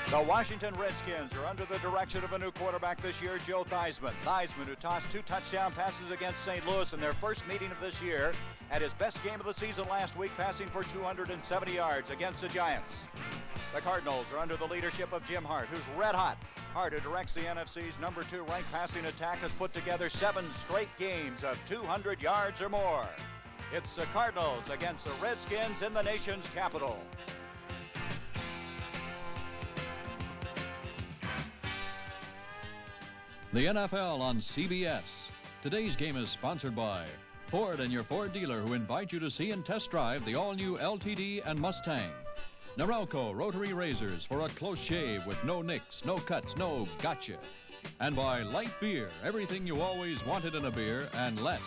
The Washington Redskins are under the direction of a new quarterback this year, Joe Theismann. Theismann, who tossed 2 touchdown passes against St. Louis in their first meeting of this year, had his best game of the season last week, passing for 270 yards against the Giants. The Cardinals are under the leadership of Jim Hart, who's red hot. Hart, who directs the NFC's number 2 ranked passing attack, has put together 7 straight games of 200 yards or more. It's the Cardinals against the Redskins in the nation's capital. The NFL on CBS. Today's game is sponsored by Ford and your Ford dealer, who invite you to see and test drive the all-new LTD and Mustang. Norelco rotary razors for a close shave with no nicks, no cuts, no gotcha. And by light beer, everything you always wanted in a beer and less.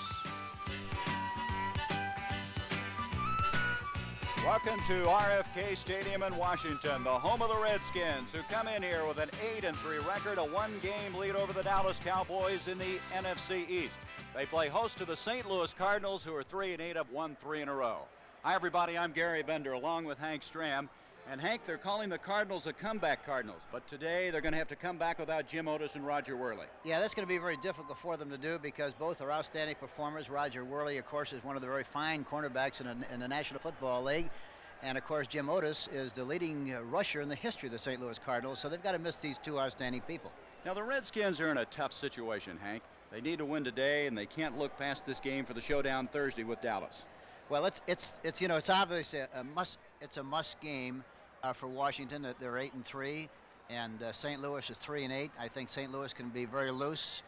Welcome to RFK Stadium in Washington, the home of the Redskins, who come in here with an 8-3 record, a 1-game lead over the Dallas Cowboys in the NFC East. They play host to the St. Louis Cardinals, who are 3-8, have won 3 in a row. Hi, everybody. I'm Gary Bender, along with Hank Stram. And Hank, they're calling the Cardinals a comeback Cardinals, but today they're going to have to come back without Jim Otis and Roger Worley. Yeah, that's going to be very difficult for them to do because both are outstanding performers. Roger Worley, of course, is one of the very fine cornerbacks in the National Football League. And, of course, Jim Otis is the leading rusher in the history of the St. Louis Cardinals, so they've got to miss these 2 outstanding people. Now, the Redskins are in a tough situation, Hank. They need to win today, and they can't look past this game for the showdown Thursday with Dallas. Well, it's obviously a must game for Washington. They're 8-3, and St. Louis is 3-8. I think St. Louis can be very loose,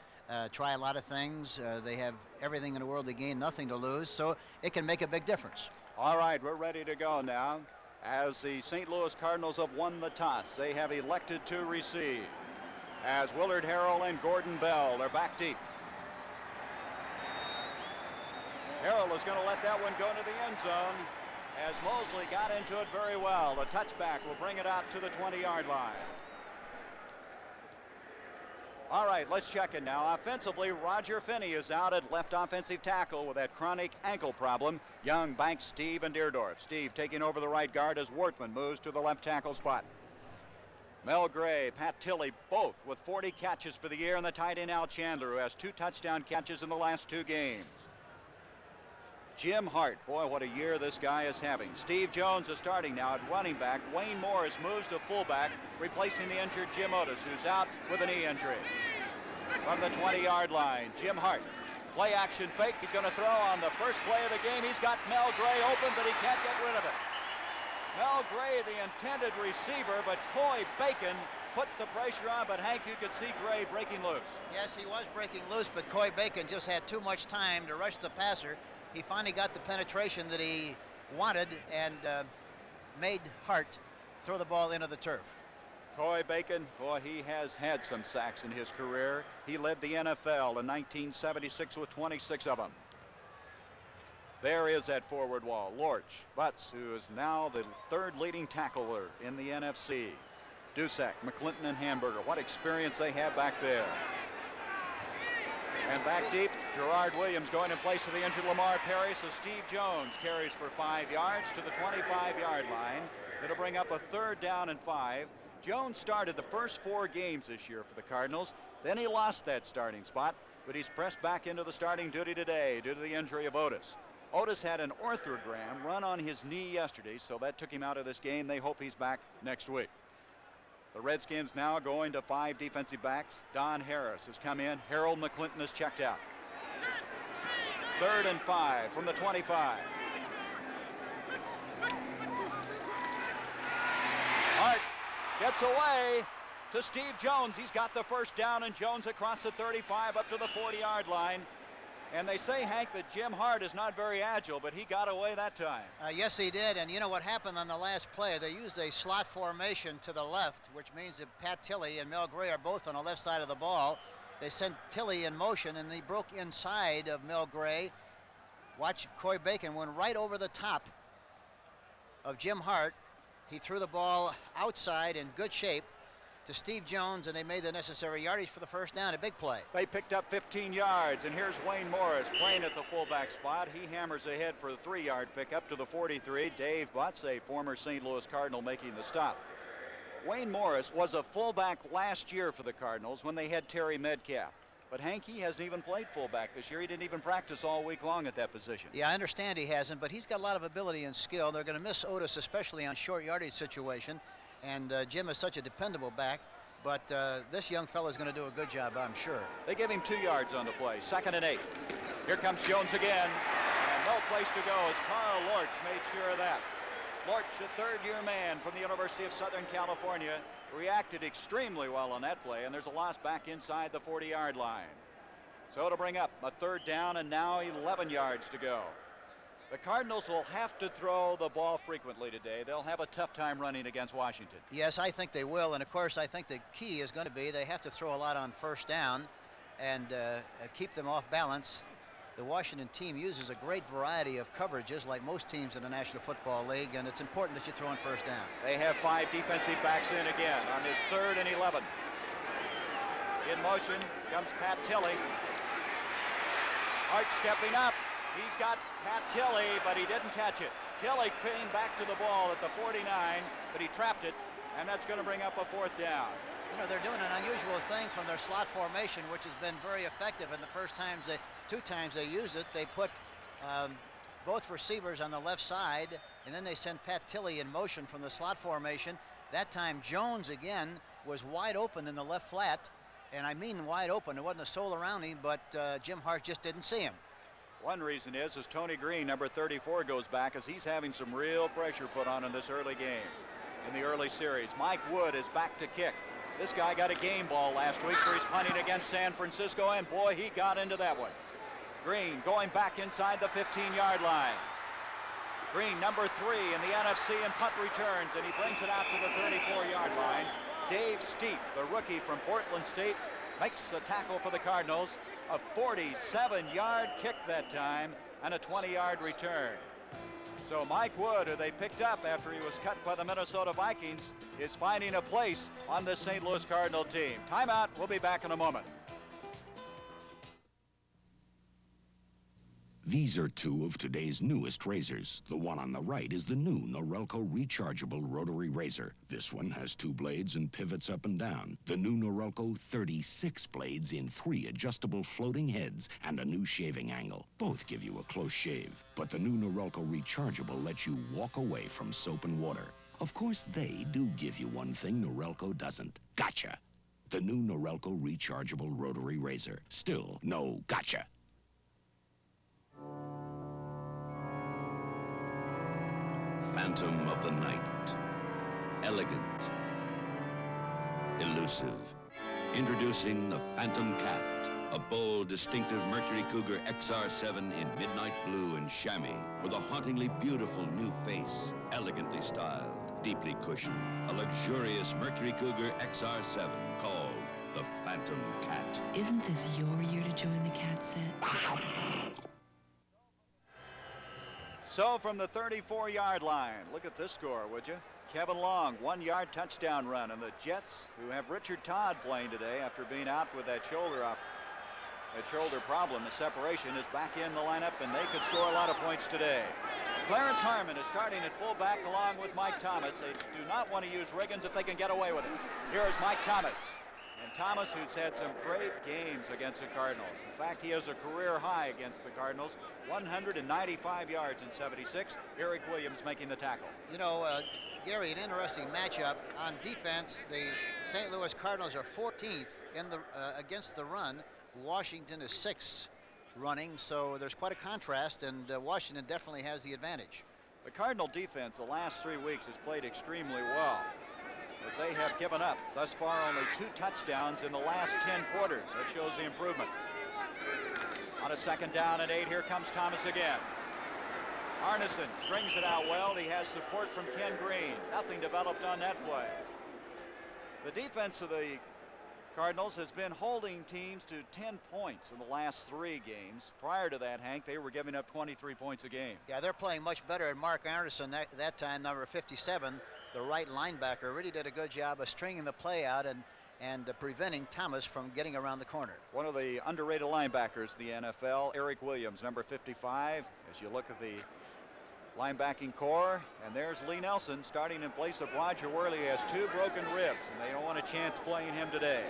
try a lot of things. They have everything in the world to gain, nothing to lose, so it can make a big difference. All right, we're ready to go now. As the St. Louis Cardinals have won the toss, they have elected to receive. As Willard Harrell and Gordon Bell, they're back deep. Harrell is going to let that one go into the end zone as Mosley got into it very well. The touchback will bring it out to the 20-yard line. All right, let's check it now. Offensively, Roger Finney is out at left offensive tackle with that chronic ankle problem. Young, Banks, Steve, and Deerdorf. Steve taking over the right guard as Wortman moves to the left tackle spot. Mel Gray, Pat Tilley, both with 40 catches for the year, and the tight end Al Chandler, who has 2 touchdown catches in the last 2 games. Jim Hart, boy, what a year this guy is having. Steve Jones is starting now at running back. Wayne Morris moves to fullback, replacing the injured Jim Otis, who's out with a knee injury. From the 20-yard line, Jim Hart, play action fake. He's going to throw on the first play of the game. He's got Mel Gray open, but he can't get rid of it. Mel Gray, the intended receiver, but Coy Bacon put the pressure on, but Hank, you could see Gray breaking loose. Yes, he was breaking loose, but Coy Bacon just had too much time to rush the passer. He finally got the penetration that he wanted and made Hart throw the ball into the turf. Coy Bacon, boy, he has had some sacks in his career. He led the NFL in 1976 with 26 of them. There is that forward wall. Lorch, Butts, who is now the 3rd leading tackler in the NFC. Dusack, McClinton, and Hamburger. What experience they have back there. And back deep, Gerard Williams going in place of the injured Lamar Perry. So Steve Jones carries for 5 yards to the 25-yard line. It'll bring up a 3rd down and 5. Jones started the first 4 games this year for the Cardinals. Then he lost that starting spot, but he's pressed back into the starting duty today due to the injury of Otis. Otis had an orthogram run on his knee yesterday, so that took him out of this game. They hope he's back next week. The Redskins now going to 5 defensive backs. Don Harris has come in. Harold McClinton has checked out. 3rd and 5 from the 25. Hart gets away to Steve Jones. He's got the first down, and Jones across the 35 up to the 40-yard line. And they say, Hank, that Jim Hart is not very agile, but he got away that time. Yes, he did. And you know what happened on the last play? They used a slot formation to the left, which means that Pat Tilley and Mel Gray are both on the left side of the ball. They sent Tilley in motion, and they broke inside of Mel Gray. Watch, Coy Bacon went right over the top of Jim Hart. He threw the ball outside in good shape to Steve Jones, and they made the necessary yardage for the first down, a big play. They picked up 15 yards, and here's Wayne Morris playing at the fullback spot. He hammers ahead for the 3-yard pickup to the 43. Dave Butts, a former St. Louis Cardinal, making the stop. Wayne Morris was a fullback last year for the Cardinals when they had Terry Metcalf. But Hanky hasn't even played fullback this year. He didn't even practice all week long at that position. Yeah, I understand he hasn't, but he's got a lot of ability and skill. They're going to miss Otis, especially on short yardage situation. And Jim is such a dependable back. But this young fellow is going to do a good job, I'm sure. They give him 2 yards on the play. 2nd and 8. Here comes Jones again. And no place to go as Carl Lorch made sure of that. Lorch, a third-year man from the University of Southern California, reacted extremely well on that play, and there's a loss back inside the 40-yard line. So to bring up a 3rd down and now 11 yards to go. The Cardinals will have to throw the ball frequently today. They'll have a tough time running against Washington. Yes, I think they will, and of course I think the key is going to be they have to throw a lot on 1st down and keep them off balance. The Washington team uses a great variety of coverages like most teams in the National Football League, and it's important that you throw on 1st down. They have 5 defensive backs in again on this 3rd and 11. In motion comes Pat Tilley. Hart stepping up. He's got Pat Tilley, but he didn't catch it. Tilley came back to the ball at the 49, but he trapped it, and that's going to bring up a 4th down. You know, they're doing an unusual thing from their slot formation, which has been very effective. And the first times 2 times they used it, they put both receivers on the left side, and then they sent Pat Tilley in motion from the slot formation. That time Jones again was wide open in the left flat, and I mean wide open. There wasn't a soul around him, but Jim Hart just didn't see him. One reason is Tony Green, number 34, goes back as he's having some real pressure put on in this early game, in the early series. Mike Wood is back to kick. This guy got a game ball last week for his punting against San Francisco, and boy, he got into that one. Green going back inside the 15-yard line. Green, number 3 in the NFC in punt returns, and he brings it out to the 34-yard line. Dave Steep, the rookie from Portland State, makes the tackle for the Cardinals. A 47-yard kick that time and a 20-yard return. So Mike Wood, who they picked up after he was cut by the Minnesota Vikings, is finding a place on the St. Louis Cardinal team. Timeout. We'll be back in a moment. These are 2 of today's newest razors. The one on the right is the new Norelco rechargeable rotary razor. This one has 2 blades and pivots up and down. The new Norelco 36 blades in 3 adjustable floating heads and a new shaving angle. Both give you a close shave. But the new Norelco rechargeable lets you walk away from soap and water. Of course, they do give you one thing Norelco doesn't. Gotcha! The new Norelco rechargeable rotary razor. Still no gotcha. Phantom of the night. Elegant. Elusive. Introducing the Phantom Cat. A bold, distinctive Mercury Cougar XR7 in midnight blue and chamois. With a hauntingly beautiful new face. Elegantly styled. Deeply cushioned. A luxurious Mercury Cougar XR7 called the Phantom Cat. Isn't this your year to join the cat set? So from the 34-yard line, look at this score, would you? Kevin Long, 1-yard touchdown run, and the Jets, who have Richard Todd playing today after being out with that shoulder problem, the separation, is back in the lineup, and they could score a lot of points today. Clarence Harmon is starting at fullback along with Mike Thomas. They do not want to use Riggins if they can get away with it. Here is Mike Thomas. And Thomas, who's had some great games against the Cardinals. In fact, he has a career high against the Cardinals, 195 yards in 76. Eric Williams making the tackle. You know, Gary, an interesting matchup. On defense, the St. Louis Cardinals are 14th in the against the run. Washington is 6th running, so there's quite a contrast, and Washington definitely has the advantage. The Cardinal defense the last 3 weeks has played extremely well, as they have given up thus far only 2 touchdowns in the last 10 quarters. That shows the improvement. On a 2nd down and 8, here comes Thomas again. Arneson strings it out well. He has support from Ken Green. Nothing developed on that play. The defense of the Cardinals has been holding teams to 10 points in the last 3 games. Prior to that, Hank, they were giving up 23 points a game. Yeah, they're playing much better. And Mark Arneson, that time, number 57, the right linebacker, really did a good job of stringing the play out and preventing Thomas from getting around the corner. One of the underrated linebackers in the NFL, Eric Williams, number 55. As you look at the linebacking core, and there's Lee Nelson starting in place of Roger Worley. He has 2 broken ribs, and they don't want a chance playing him today.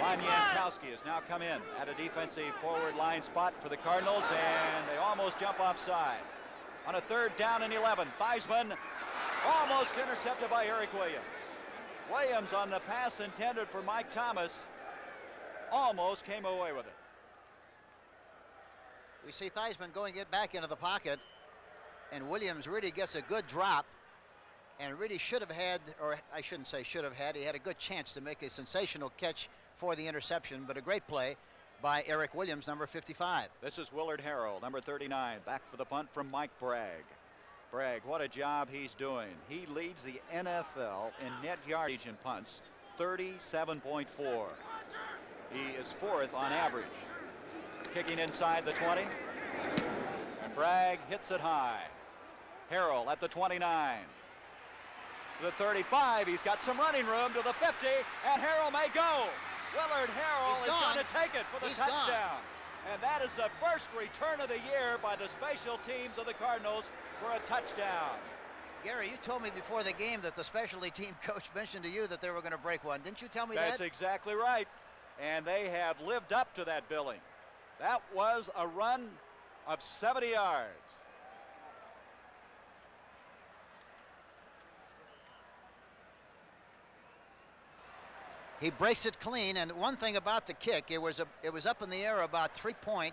Ron Jankowski has now come in at a defensive forward line spot for the Cardinals, and they almost jump offside. On a 3rd down and 11, Theismann almost intercepted by Eric Williams. Williams on the pass intended for Mike Thomas almost came away with it. We see Theismann going back into the pocket, and Williams really gets a good drop and really should have had, or I shouldn't say should have had, he had a good chance to make a sensational catch for the interception, but a great play by Eric Williams, number 55. This is Willard Harrell, number 39, back for the punt from Mike Bragg. Bragg, what a job he's doing. He leads the NFL in net yardage in punts, 37.4. He is 4th on average. Kicking inside the 20. And Bragg hits it high. Harrell at the 29. To the 35, he's got some running room to the 50, and Harrell may go. Willard Harrell is going to take it for the touchdown. And that is the first return of the year by the special teams of the Cardinals for a touchdown. Gary, you told me before the game that the specialty team coach mentioned to you that they were going to break one. Didn't you tell me that? That's exactly right. And they have lived up to that billing. That was a run of 70 yards. He breaks it clean, and one thing about the kick, it was up in the air about 3.8,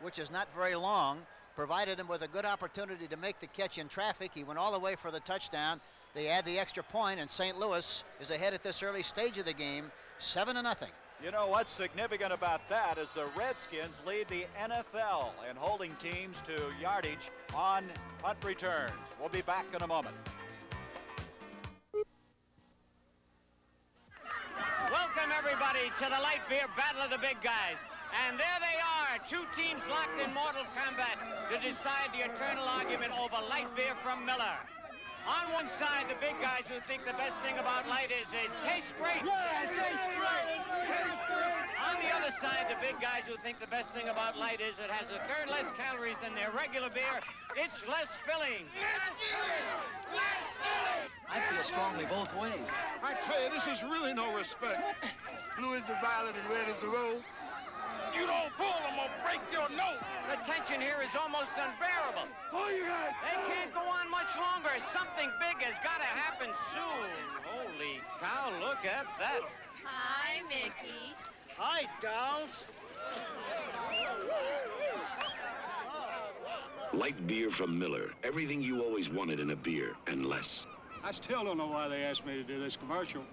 which is not very long. Provided him with a good opportunity to make the catch in traffic. He went all the way for the touchdown. They add the extra point, and St. Louis is ahead at this early stage of the game, 7-0. You know what's significant about that is the Redskins lead the NFL in holding teams to yardage on punt returns. We'll be back in a moment. Welcome, everybody, to the light beer battle of the big guys. And there they are, 2 teams locked in mortal combat to decide the eternal argument over light beer from Miller. On one side, the big guys who think the best thing about light is it tastes great. Yeah, it tastes great. Tastes great. On the other side, the big guys who think the best thing about light is it has a third less calories than their regular beer. It's less filling. Less filling. Less filling. I feel strongly both ways. I tell you, this is really no respect. Blue is the violet and red is the rose. You don't pull, I'm gonna break your nose. The tension here is almost unbearable. Pull you guys. They can't go on much longer. Something big has got to happen soon. Holy cow, look at that. Hi, Mickey. Hi, dolls. Light beer from Miller. Everything you always wanted in a beer, and less. I still don't know why they asked me to do this commercial.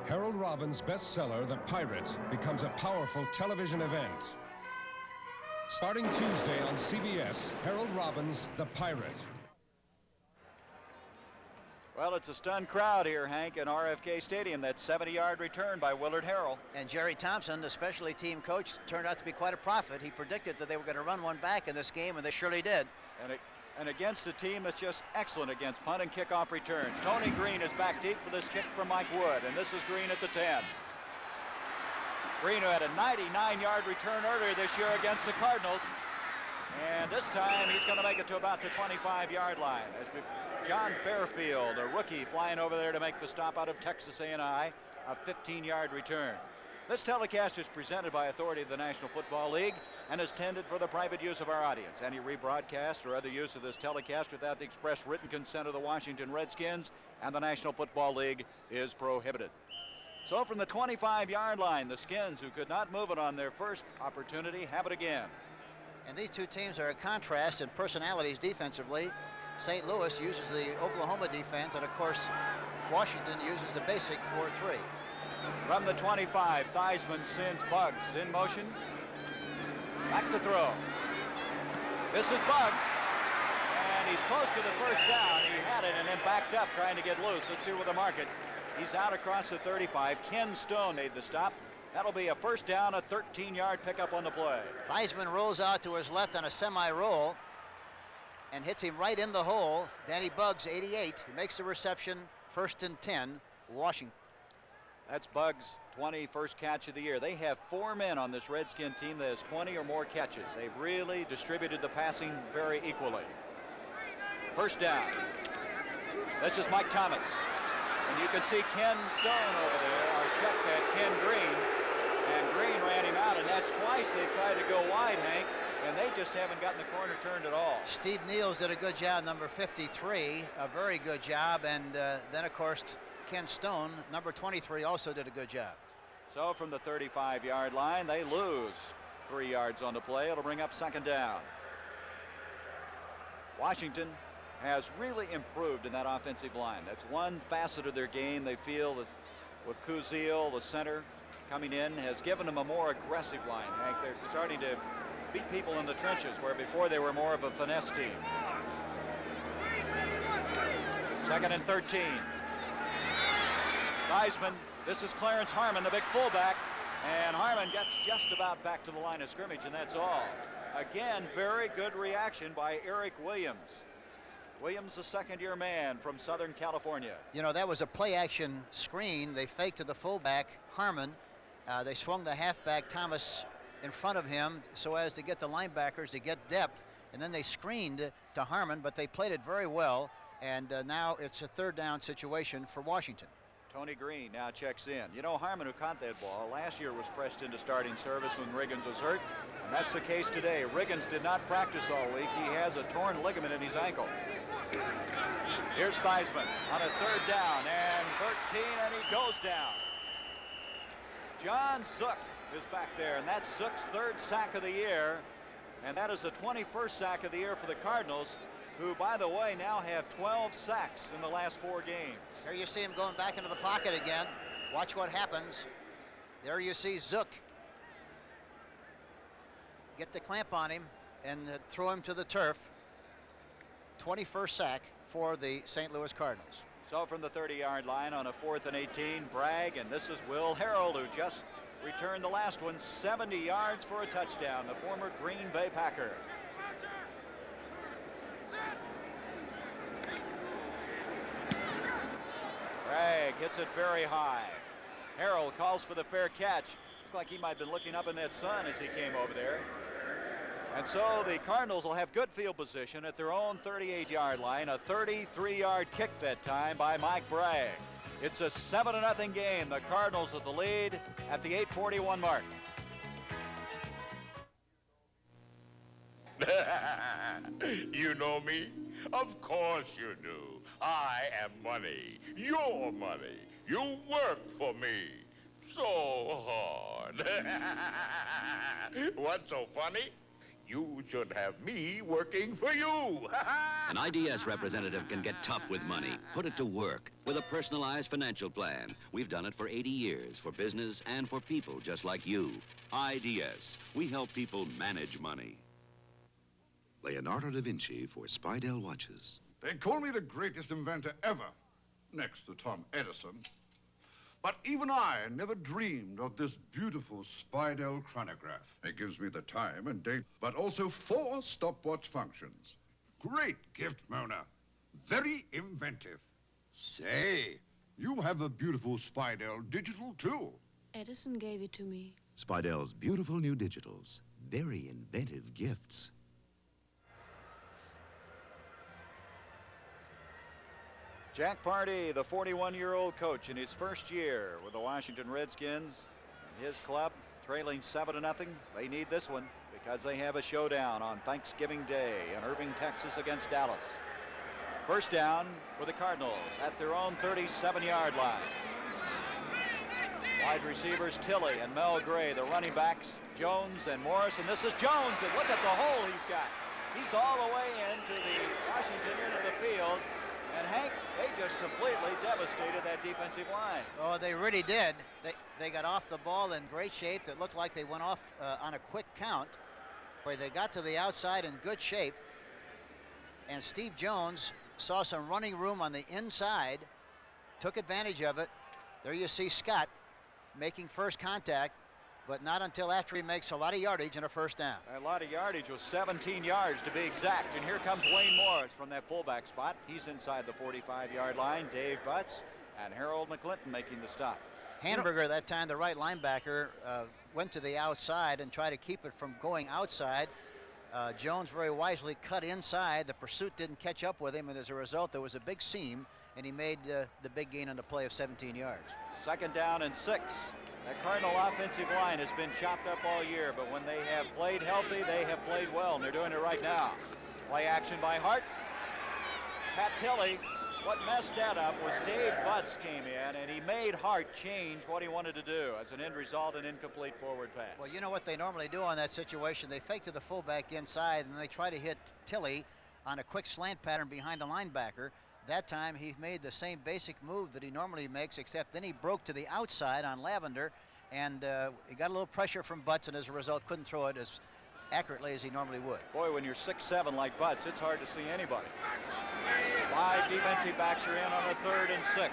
Harold Robbins' bestseller, The Pirate, becomes a powerful television event. Starting Tuesday on CBS, Harold Robbins, The Pirate. Well, it's a stunned crowd here, Hank, in RFK Stadium. That 70-yard return by Willard Harrell. And Jerry Thompson, the specialty team coach, turned out to be quite a prophet. He predicted that they were going to run one back in this game, and they surely did. And against a team that's just excellent against punt and kickoff returns. Tony Green is back deep for this kick from Mike Wood, and this is Green at the 10. Green, who had a 99-yard return earlier this year against the Cardinals, and this time he's going to make it to about the 25-yard line. John Fairfield, a rookie, flying over there to make the stop out of Texas A&I, a 15-yard return. This telecast is presented by authority of the National Football League and is intended for the private use of our audience. Any rebroadcast or other use of this telecast without the express written consent of the Washington Redskins and the National Football League is prohibited. So from the 25-yard line, the Skins, who could not move it on their first opportunity, have it again. And these two teams are a contrast in personalities defensively. St. Louis uses the Oklahoma defense, and of course, Washington uses the basic 4-3. From the 25, Theismann sends Bugs in motion. Back to throw. This is Bugs, and he's close to the first down. He had it and then backed up trying to get loose. Let's see where the market. He's out across the 35. Ken Stone made the stop. That'll be a first down, a 13-yard pickup on the play. Theismann rolls out to his left on a semi-roll and hits him right in the hole. Danny Bugs, 88, he makes the reception, 1st and 10, Washington. That's Buggs' 21st catch of the year. They have 4 men on this Redskin team that has 20 or more catches. They've really distributed the passing very equally. First down. This is Mike Thomas. And you can see Ken Stone over there, or check that, Ken Green. And Green ran him out, and that's twice they tried to go wide, Hank, and they just haven't gotten the corner turned at all. Steve Niels did a good job, number 53, a very good job, and then, of course, Ken Stone, number 23, also did a good job. So from the 35-yard line, they lose 3 yards on the play. It'll bring up second down. Washington has really improved in that offensive line. That's one facet of their game. They feel that with Kuzil, the center, coming in, has given them a more aggressive line, Hank. They're starting to beat people in the trenches, where before they were more of a finesse team. Second and 13. Theismann, this is Clarence Harmon, the big fullback, and Harmon gets just about back to the line of scrimmage, and that's all. Again, very good reaction by Eric Williams. Williams, a second-year man from Southern California. You know, that was a play-action screen. They faked to the fullback, Harmon. They swung the halfback, Thomas, in front of him so as to get the linebackers to get depth, and then they screened to Harmon, but they played it very well, and now it's a third down situation for Washington. Tony Green now checks in. You know, Harmon, who caught that ball last year, was pressed into starting service when Riggins was hurt, and that's the case today. Riggins did not practice all week. He has a torn ligament in his ankle. Here's Theismann on a third down, and 13, and he goes down. John Zook is back there, and that's Zook's third sack of the year, and that is the 21st sack of the year for the Cardinals, who, by the way, now have 12 sacks in the last 4 games. Here you see him going back into the pocket again. Watch what happens. There you see Zook get the clamp on him and throw him to the turf. 21st sack for the St. Louis Cardinals. So from the 30-yard line on a 4th and 18, Bragg, and this is Will Harold, who just returned the last one, 70 yards for a touchdown, the former Green Bay Packer. Bragg hits it very high. Harold calls for the fair catch. Looked like he might have been looking up in that sun as he came over there. And so the Cardinals will have good field position at their own 38-yard line. A 33-yard kick that time by Mike Bragg. It's a 7-0 game. The Cardinals with the lead at the 8:41 mark. You know me? Of course you do. I am money. Your money. You work for me. So hard. What's so funny? You should have me working for you. An IDS representative can get tough with money. Put it to work with a personalized financial plan. We've done it for 80 years for business and for people just like you. IDS. We help people manage money. Leonardo da Vinci for Spidell watches. They call me the greatest inventor ever, next to Tom Edison. But even I never dreamed of this beautiful Spidell chronograph. It gives me the time and date, but also 4 stopwatch functions. Great gift, Mona. Very inventive. Say, you have a beautiful Spidell digital, too. Edison gave it to me. Spidell's beautiful new digitals. Very inventive gifts. Jack Pardee, the 41-year-old coach in his first year with the Washington Redskins. And his club trailing 7-0. They need this one because they have a showdown on Thanksgiving Day in Irving, Texas against Dallas. First down for the Cardinals at their own 37-yard line. Wide receivers Tilley and Mel Gray, the running backs Jones and Morris, and this is Jones, and look at the hole he's got. He's all the way into the Washington end of the field. And Hank, they just completely devastated that defensive line. Oh, they really did. They got off the ball in great shape. It looked like they went off on a quick count, where they got to the outside in good shape. And Steve Jones saw some running room on the inside, took advantage of it. There you see Scott making first contact, but not until after he makes a lot of yardage and a first down. A lot of yardage was 17 yards to be exact. And here comes Wayne Morris from that fullback spot. He's inside the 45-yard line. Dave Butts and Harold McClinton making the stop. Hamburger that time, the right linebacker, went to the outside and tried to keep it from going outside. Jones very wisely cut inside. The pursuit didn't catch up with him, and as a result, there was a big seam, and he made the big gain on the play of 17 yards. 2nd down and 6. That Cardinal offensive line has been chopped up all year, but when they have played healthy, they have played well, and they're doing it right now. Play action by Hart. Pat Tilley. What messed that up was Dave Butts came in, and he made Hart change what he wanted to do. As an end result, an incomplete forward pass. Well, you know what they normally do on that situation? They fake to the fullback inside, and they try to hit Tilley on a quick slant pattern behind the linebacker. That time, he made the same basic move that he normally makes, except then he broke to the outside on Lavender, and he got a little pressure from Butts, and as a result, couldn't throw it as accurately as he normally would. Boy, when you're 6'7" like Butts, it's hard to see anybody. 5 defensive backs are in on a 3rd and 6.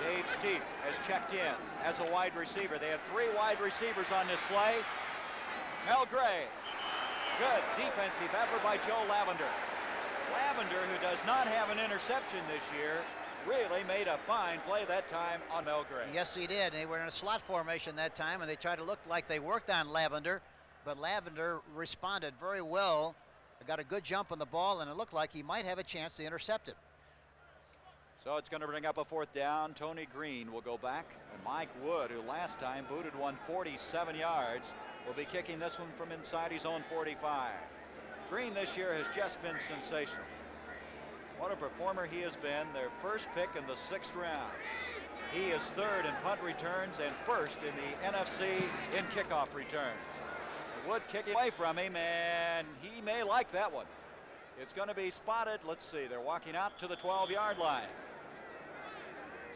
Dave Steep has checked in as a wide receiver. They have 3 wide receivers on this play. Mel Gray. Good defensive effort by Joe Lavender. Lavender, who does not have an interception this year, really made a fine play that time on Mel Gray. Yes, he did. They were in a slot formation that time, and they tried to look like they worked on Lavender, but Lavender responded very well. Got a good jump on the ball, and it looked like he might have a chance to intercept it. So it's going to bring up a 4th down. Tony Green will go back, and Mike Wood, who last time booted one 47 yards, will be kicking this one from inside his own 45. Green this year has just been sensational. What a performer he has been. Their first pick in the 6th round. He is 3rd in punt returns and 1st in the NFC in kickoff returns. Wood kicking away from him, and he may like that one. It's going to be spotted. Let's see. They're walking out to the 12-yard line.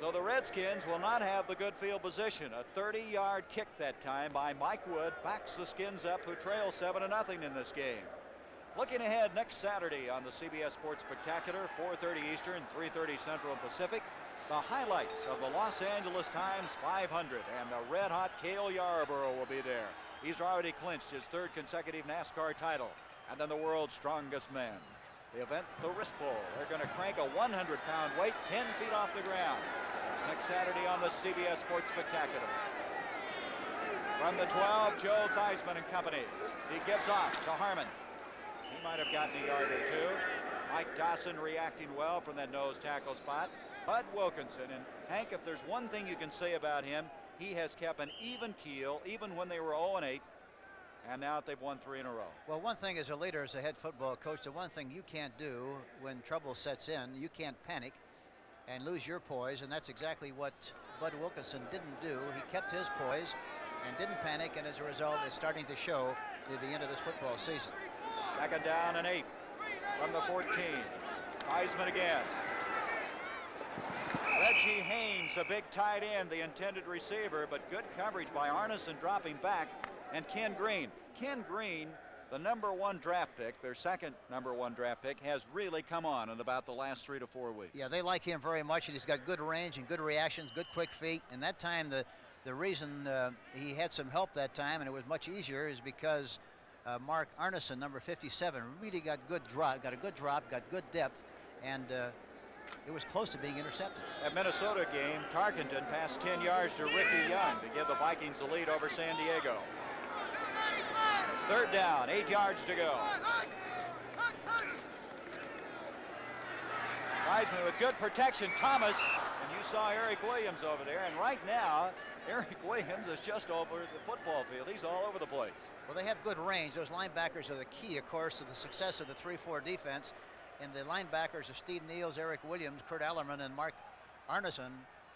So the Redskins will not have the good field position. A 30-yard kick that time by Mike Wood backs the Skins up, who trail 7-0 in this game. Looking ahead next Saturday on the CBS Sports Spectacular, 4:30 Eastern, 3:30 Central and Pacific, the highlights of the Los Angeles Times 500, and the red-hot Cale Yarborough will be there. He's already clinched his 3rd consecutive NASCAR title, and then the world's strongest man. The event, the wrist pull. They're going to crank a 100-pound weight 10 feet off the ground. It's next Saturday on the CBS Sports Spectacular. From the 12, Joe Theismann and company. He gives off to Harmon. He might have gotten a yard or 2. Mike Dawson reacting well from that nose tackle spot. Bud Wilkinson, and Hank, if there's one thing you can say about him, he has kept an even keel, even when they were 0-8, and now they've won 3 in a row. Well, one thing as a leader, as a head football coach, the one thing you can't do when trouble sets in, you can't panic and lose your poise, and that's exactly what Bud Wilkinson didn't do. He kept his poise and didn't panic, and as a result, is starting to show near the end of this football season. 2nd down and 8 from the 14. Theismann again. Reggie Haynes, a big tight end, the intended receiver, but good coverage by Arneson dropping back, and Ken Green. Ken Green, the #1 draft pick, their 2nd #1 draft pick, has really come on in about the last 3 to 4 weeks. Yeah, they like him very much, and he's got good range and good reactions, good quick feet. And that time, the reason he had some help that time, and it was much easier, is because Mark Arneson, number 57, really got a good drop, got good depth, and it was close to being intercepted. At Minnesota game, Tarkenton passed 10 yards to Ricky Young to give the Vikings the lead over San Diego. 3rd down, 8 yards to go. Theismann with good protection, Thomas, and you saw Eric Williams over there, and right now, Eric Williams is just over the football field. He's all over the place. Well, they have good range. Those linebackers are the key, of course, to the success of the 3-4 defense. And the linebackers of Steve Niels, Eric Williams, Kurt Allerman, and Mark Arneson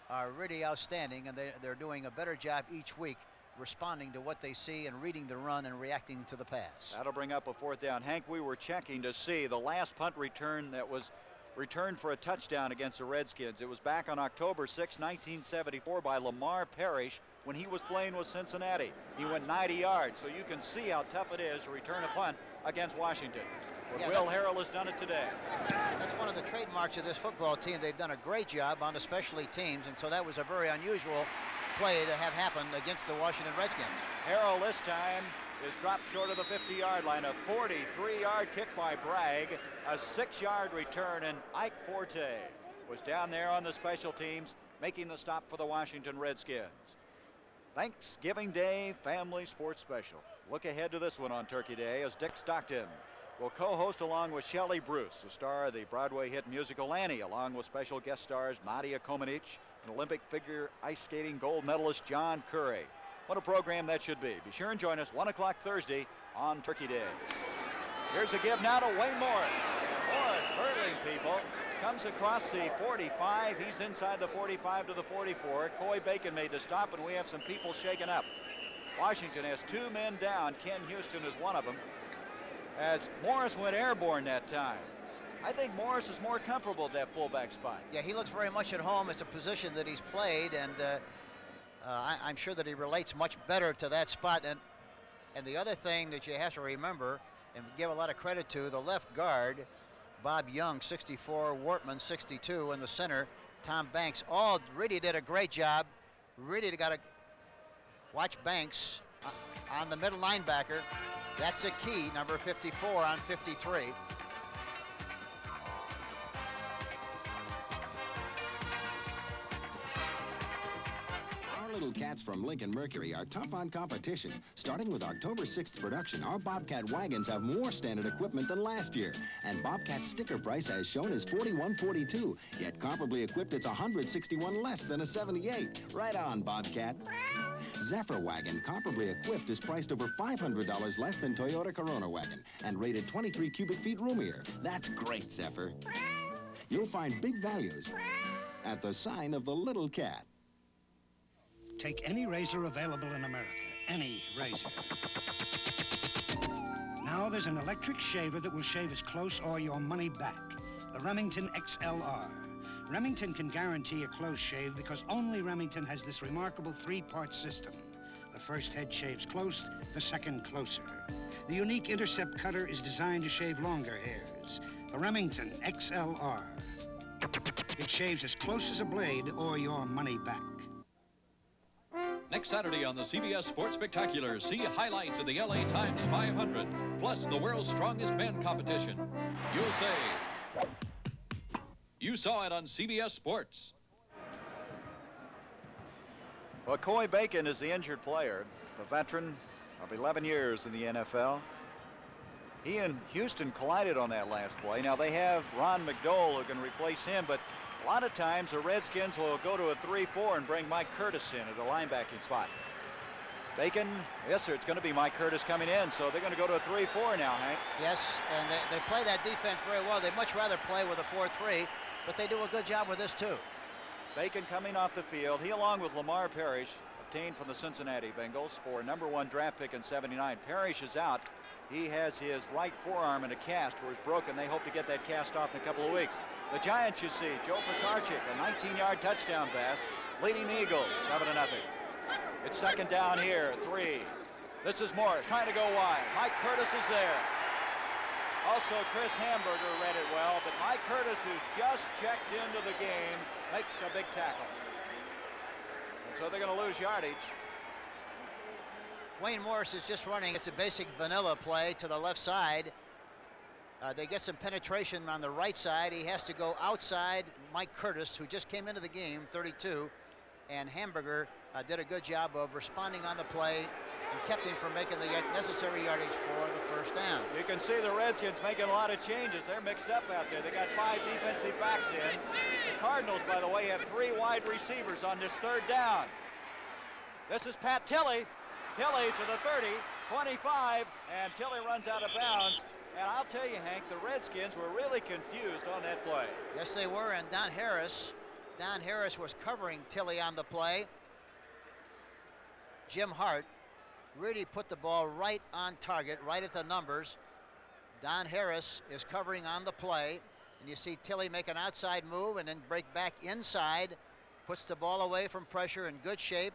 are really outstanding, and they're doing a better job each week responding to what they see and reading the run and reacting to the pass. That'll bring up a 4th down. Hank, we were checking to see the last punt return that was returned for a touchdown against the Redskins. It was back on October 6, 1974 by Lamar Parrish when he was playing with Cincinnati. He went 90 yards, so you can see how tough it is to return a punt against Washington. But yeah, Will Harrell has done it today. That's one of the trademarks of this football team. They've done a great job on especially teams, and so that was a very unusual play to have happened against the Washington Redskins. Harrell this time is dropped short of the 50-yard line. A 43-yard kick by Bragg, a 6-yard return, and Ike Forte was down there on the special teams, making the stop for the Washington Redskins. Thanksgiving Day Family Sports Special. Look ahead to this one on Turkey Day as Dick Stockton will co-host along with Shelley Bruce, the star of the Broadway hit musical Annie, along with special guest stars Nadia Comaneci and Olympic figure ice skating gold medalist John Curry. What a program that should be. Be sure and join us 1 o'clock Thursday on Turkey Day. Here's a give now to Wayne Morris. Morris hurdling people. Comes across the 45. He's inside the 45 to the 44. Coy Bacon made the stop, and we have some people shaken up. Washington has 2 men down. Ken Houston is one of them, as Morris went airborne that time. I think Morris is more comfortable at that fullback spot. Yeah, he looks very much at home. It's a position that he's played, and I'm sure that he relates much better to that spot. And the other thing that you have to remember and give a lot of credit to, the left guard, Bob Young, 64, Wortman, 62, and the center, Tom Banks, all really did a great job. Really got to watch Banks on the middle linebacker. That's a key, number 54 on 53. Little cats from Lincoln Mercury are tough on competition. Starting with October 6th production, our Bobcat wagons have more standard equipment than last year. And Bobcat's sticker price as shown is $41.42. Yet comparably equipped, it's $161 less than a 78. Right on, Bobcat. Zephyr wagon, comparably equipped, is priced over $500 less than Toyota Corona wagon and rated 23 cubic feet roomier. That's great, Zephyr. You'll find big values at the sign of the little cat. Take any razor available in America. Any razor. Now there's an electric shaver that will shave as close or your money back. The Remington XLR. Remington can guarantee a close shave because only Remington has this remarkable 3-part system. The first head shaves close, the second closer. The unique Intercept cutter is designed to shave longer hairs. The Remington XLR. It shaves as close as a blade or your money back. Next Saturday on the CBS Sports Spectacular, see highlights of the LA Times 500, plus the world's strongest men competition. You'll say, you saw it on CBS Sports. Well, Coy Bacon is the injured player, the veteran of 11 years in the NFL. He and Houston collided on that last play. Now they have Ron McDowell who can replace him, but a lot of times the Redskins will go to a 3-4 and bring Mike Curtis in at the linebacking spot. Bacon, yes sir, it's going to be Mike Curtis coming in, so they're going to go to a 3-4 now, Hank. Yes, and they play that defense very well. They'd much rather play with a 4-3, but they do a good job with this too. Bacon coming off the field. He, along with Lamar Parrish, obtained from the Cincinnati Bengals for a #1 draft pick in '79. Parrish is out. He has his right forearm in a cast where it's broken. They hope to get that cast off in a couple of weeks. The Giants, you see, Joe Pisarcik, a 19-yard touchdown pass, leading the Eagles 7-0. It's second down here, 3. This is Morris trying to go wide. Mike Curtis is there. Also, Chris Hamburger read it well, but Mike Curtis, who just checked into the game, makes a big tackle. And so they're going to lose yardage. Wayne Morris is just running. It's a basic vanilla play to the left side. They get some penetration on the right side. He has to go outside Mike Curtis, who just came into the game, 32. And Hamburger did a good job of responding on the play and kept him from making the necessary yardage for the first down. You can see the Redskins making a lot of changes. They're mixed up out there. They got 5 defensive backs in. The Cardinals, by the way, have 3 wide receivers on this third down. This is Pat Tilley. Tilley to the 30, 25, and Tilley runs out of bounds. And I'll tell you, Hank, the Redskins were really confused on that play. Yes, they were, and Don Harris was covering Tilley on the play. Jim Hart really put the ball right on target, right at the numbers. Don Harris is covering on the play, and you see Tilley make an outside move and then break back inside, puts the ball away from pressure in good shape,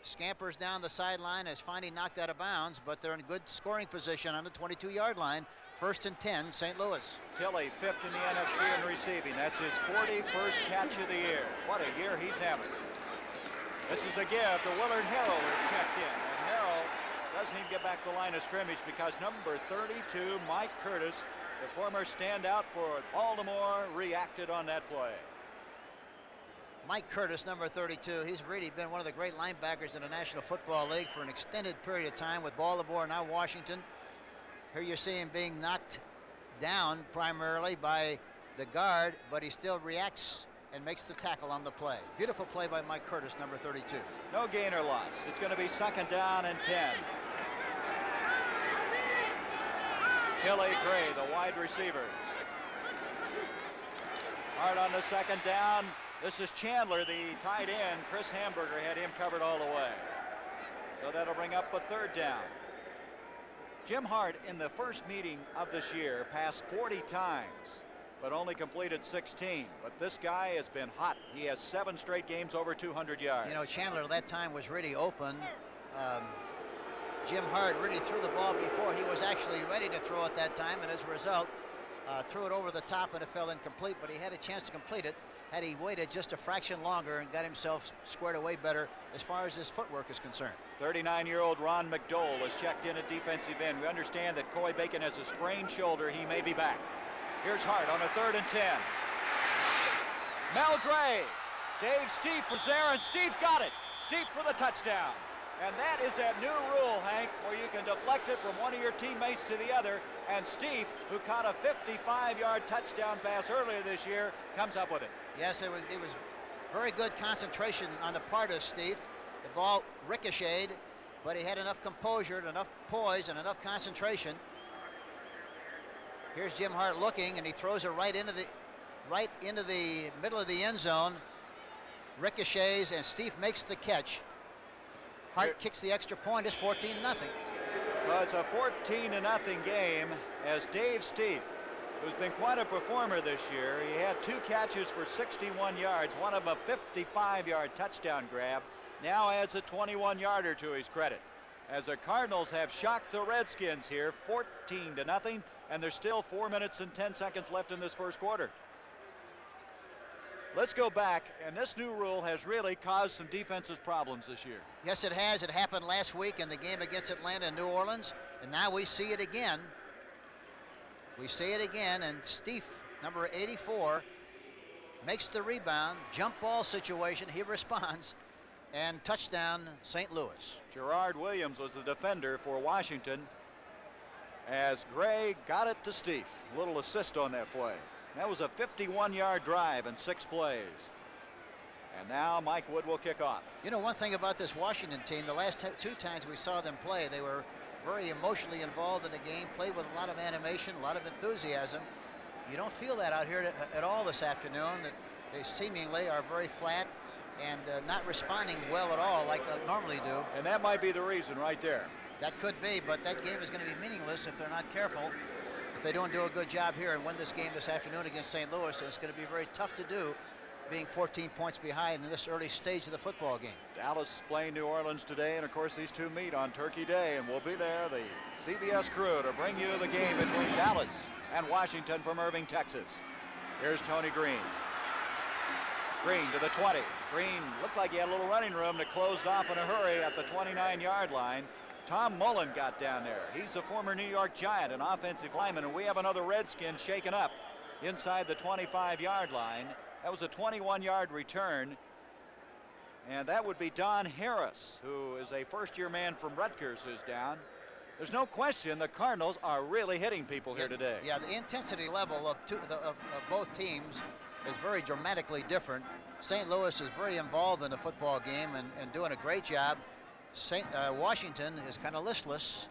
scampers down the sideline, is finally knocked out of bounds, but they're in good scoring position on the 22-yard line. 1st and 10, St. Louis. Tilley, 5th in the NFC in receiving. That's his 41st catch of the year. What a year he's having. This is a give to Willard Harrell, who's checked in. And Harrell doesn't even get back to the line of scrimmage because number 32, Mike Curtis, the former standout for Baltimore, reacted on that play. Mike Curtis, number 32, he's really been one of the great linebackers in the National Football League for an extended period of time with Baltimore, now Washington. Here you see him being knocked down primarily by the guard, but he still reacts and makes the tackle on the play. Beautiful play by Mike Curtis, number 32. No gain or loss. It's going to be 2nd down and 10. Tilly Gray, the wide receivers. Hard on the 2nd down. This is Chandler, the tight end. Chris Hamburger had him covered all the way. So that'll bring up a 3rd down. Jim Hart in the first meeting of this year passed 40 times, but only completed 16. But this guy has been hot. He has 7 straight games over 200 yards. You know, Chandler that time was really open. Jim Hart really threw the ball before he was actually ready to throw it that time, and as a result, threw it over the top and it fell incomplete, but he had a chance to complete it had he waited just a fraction longer and got himself squared away better as far as his footwork is concerned. 39-year-old Ron McDowell is checked in at defensive end. We understand that Coy Bacon has a sprained shoulder. He may be back. Here's Hart on a 3rd and 10. Mel Gray. Dave Steve was there, and Steve got it. Steve for the touchdown. And that is that new rule, Hank, where you can deflect it from one of your teammates to the other. And Steve, who caught a 55-yard touchdown pass earlier this year, comes up with it. Yes, it was very good concentration on the part of Steve. The ball ricocheted, but he had enough composure, enough poise, and enough concentration. Here's Jim Hart looking, and he throws it right into the middle of the end zone. Ricochets, and Steve makes the catch. Hart kicks the extra point. It's 14-0. So it's a 14-0 game as Dave Steve, who's been quite a performer this year. He had 2 catches for 61 yards, one of them a 55-yard touchdown grab. Now adds a 21-yarder to his credit. As the Cardinals have shocked the Redskins here, 14-0, and there's still 4 minutes and 10 seconds left in this first quarter. Let's go back, and this new rule has really caused some defensive problems this year. Yes, it has. It happened last week in the game against Atlanta and New Orleans, and now we see it again. We see it again, and Steve, number 84, makes the rebound, jump ball situation, he responds, and touchdown St. Louis. Gerard Williams was the defender for Washington as Gray got it to Steve. A little assist on that play. That was a 51-yard drive in 6 plays. And now Mike Wood will kick off. You know, one thing about this Washington team, the last 2 times we saw them play, they were very emotionally involved in the game, played with a lot of animation, a lot of enthusiasm. You don't feel that out here at all this afternoon. They seemingly are very flat and not responding well at all like they normally do. And that might be the reason right there. That could be, but that game is going to be meaningless if they're not careful. If they don't do a good job here and win this game this afternoon against St. Louis, it's going to be very tough to do, being 14 points behind in this early stage of the football game. Dallas playing New Orleans today, and of course these 2 meet on Turkey Day, and we'll be there, the CBS crew, to bring you the game between Dallas and Washington from Irving, Texas. Here's Tony Green. Green to the 20. Green looked like he had a little running room that closed off in a hurry at the 29-yard line. Tom Mullen got down there. He's a former New York Giant, an offensive lineman, and we have another Redskin shaken up inside the 25-yard line. That was a 21-yard return, and that would be Don Harris, who is a first-year man from Rutgers, who's down. There's no question the Cardinals are really hitting people here today. Yeah, the intensity level of both teams is very dramatically different. St. Louis is very involved in the football game and doing a great job. Washington is kind of listless.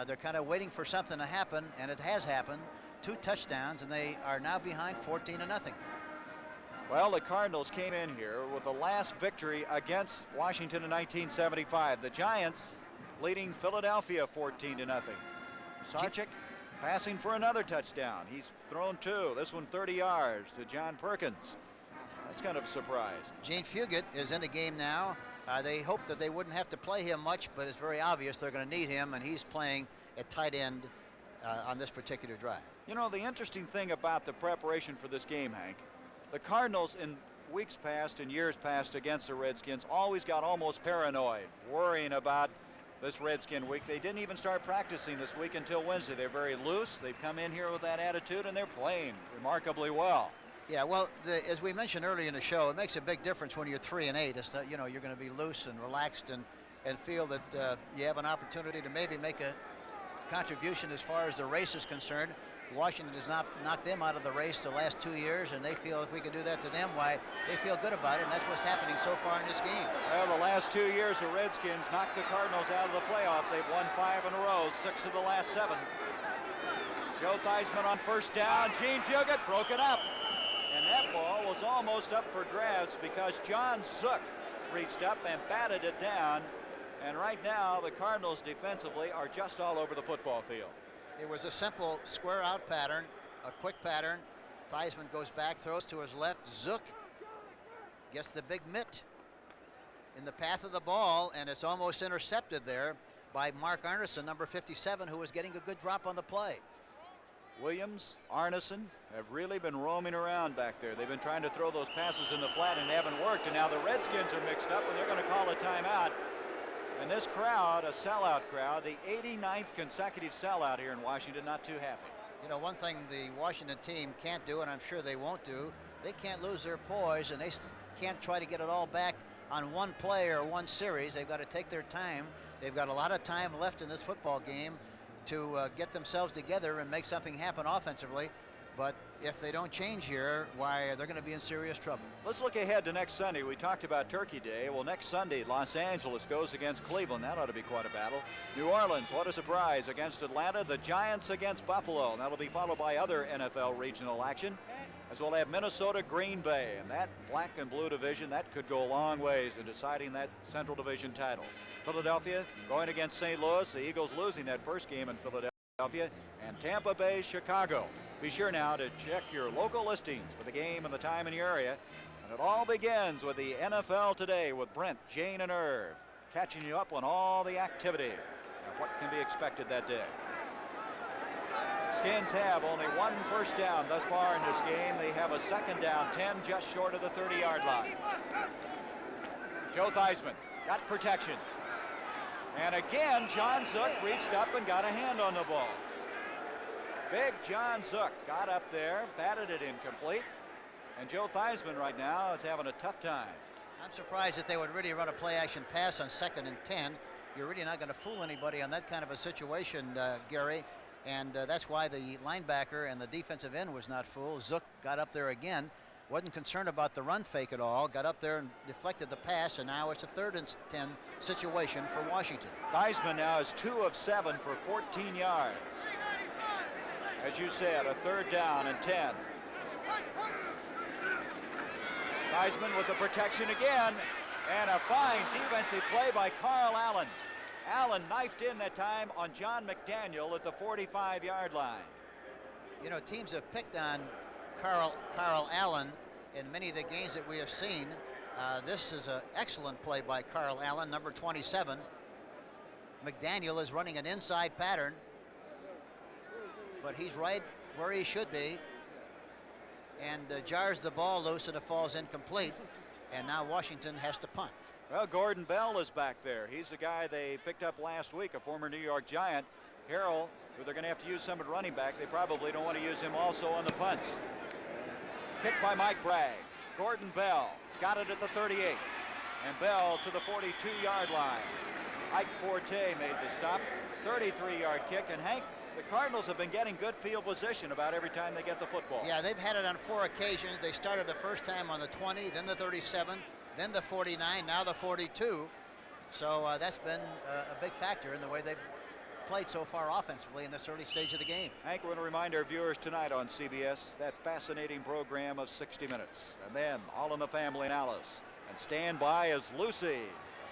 They're kind of waiting for something to happen, and it has happened. 2 touchdowns, and they are now behind 14-0. Well, the Cardinals came in here with the last victory against Washington in 1975. The Giants leading Philadelphia 14-0. Sarchik passing for another touchdown. He's thrown 2. This one 30 yards to John Perkins. That's kind of a surprise. Gene Fugit is in the game now. They hoped that they wouldn't have to play him much, but it's very obvious they're going to need him, and he's playing at tight end on this particular drive. You know, the interesting thing about the preparation for this game, Hank, the Cardinals in weeks past and years past against the Redskins always got almost paranoid, worrying about this Redskin week. They didn't even start practicing this week until Wednesday. They're very loose. They've come in here with that attitude, and they're playing remarkably well. Yeah, well, as we mentioned earlier in the show, it makes a big difference when you're 3-8. It's not, you know, you're going to be loose and relaxed and feel that you have an opportunity to maybe make a contribution as far as the race is concerned. Washington does not knock them out of the race the last 2 years, and they feel if we can do that to them, why, they feel good about it, and that's what's happening so far in this game. Well, the last 2 years, the Redskins knocked the Cardinals out of the playoffs. They've won 5 in a row, 6 of the last 7. Joe Theismann on first down. Gene Fugit broke it up. And that ball was almost up for grabs because John Zook reached up and batted it down. And right now, the Cardinals defensively are just all over the football field. It was a simple square out pattern, a quick pattern. Theismann goes back, throws to his left. Zook gets the big mitt in the path of the ball, and it's almost intercepted there by Mark Arneson, number 57, who was getting a good drop on the play. Williams, Arneson have really been roaming around back there. They've been trying to throw those passes in the flat and haven't worked, and now the Redskins are mixed up and they're going to call a timeout. And this crowd, a sellout crowd, the 89th consecutive sellout here in Washington, not too happy. You know, one thing the Washington team can't do, and I'm sure they won't do, they can't lose their poise, and they can't try to get it all back on one play or one series. They've got to take their time. They've got a lot of time left in this football game to get themselves together and make something happen offensively. But if they don't change here, why, they're going to be in serious trouble. Let's look ahead to next Sunday. We talked about Turkey Day. Well, next Sunday, Los Angeles goes against Cleveland. That ought to be quite a battle. New Orleans, what a surprise, against Atlanta. The Giants against Buffalo. And that'll be followed by other NFL regional action, as we'll have Minnesota, Green Bay. And that black and blue division, that could go a long ways in deciding that Central Division title. Philadelphia going against St. Louis. The Eagles losing that first game in Philadelphia. And Tampa Bay, Chicago. Be sure now to check your local listings for the game and the time in your area. And it all begins with the NFL Today with Brent, Jane, and Irv, catching you up on all the activity and what can be expected that day. Skins have only 1 first down thus far in this game. They have a second down, 10, just short of the 30-yard line. Joe Theismann got protection. And again, John Zook reached up and got a hand on the ball. Big John Zook got up there, batted it incomplete. And Joe Theismann right now is having a tough time. I'm surprised that they would really run a play-action pass on 2nd and 10. You're really not going to fool anybody on that kind of a situation, Gary. And that's why the linebacker and the defensive end was not fooled. Zook got up there again, wasn't concerned about the run fake at all, got up there and deflected the pass, and now it's a 3rd and 10 situation for Washington. Theismann now is 2 of 7 for 14 yards. As you said, a 3rd down and 10. Theismann with the protection again, and a fine defensive play by Carl Allen. Allen knifed in that time on John McDaniel at the 45-yard line. You know, teams have picked on Carl Allen in many of the games that we have seen. This is an excellent play by Carl Allen, number 27. McDaniel is running an inside pattern, but he's right where he should be, and jars the ball loose, and it falls incomplete. And now Washington has to punt. Well, Gordon Bell is back there. He's the guy they picked up last week, a former New York Giant. Harrell, who they're going to have to use some at running back. They probably don't want to use him also on the punts. Kicked by Mike Bragg. Gordon Bell has got it at the 38. And Bell to the 42-yard line. Ike Forte made the stop. 33-yard kick. And Hank, the Cardinals have been getting good field position about every time they get the football. Yeah, they've had it on 4 occasions. They started the first time on the 20, then the 37, then the 49, now the 42. So that's been a big factor in the way they've played so far offensively in this early stage of the game. Hank, we're going to remind our viewers tonight on CBS that fascinating program of 60 Minutes. And then All in the Family and Alice. And stand by as Lucy,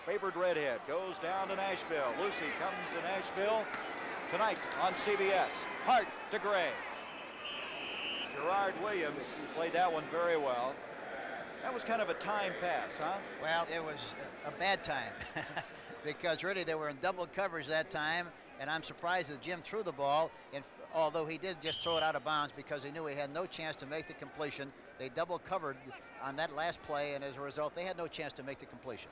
the favored redhead, goes down to Nashville. Lucy comes to Nashville tonight on CBS. Hart to Gray. Gerard Williams played that one very well. That was kind of a time pass, huh? Well, it was a bad time because really they were in double coverage that time, and I'm surprised that Jim threw the ball, and although he did just throw it out of bounds because he knew he had no chance to make the completion. They double covered on that last play, and as a result, they had no chance to make the completion.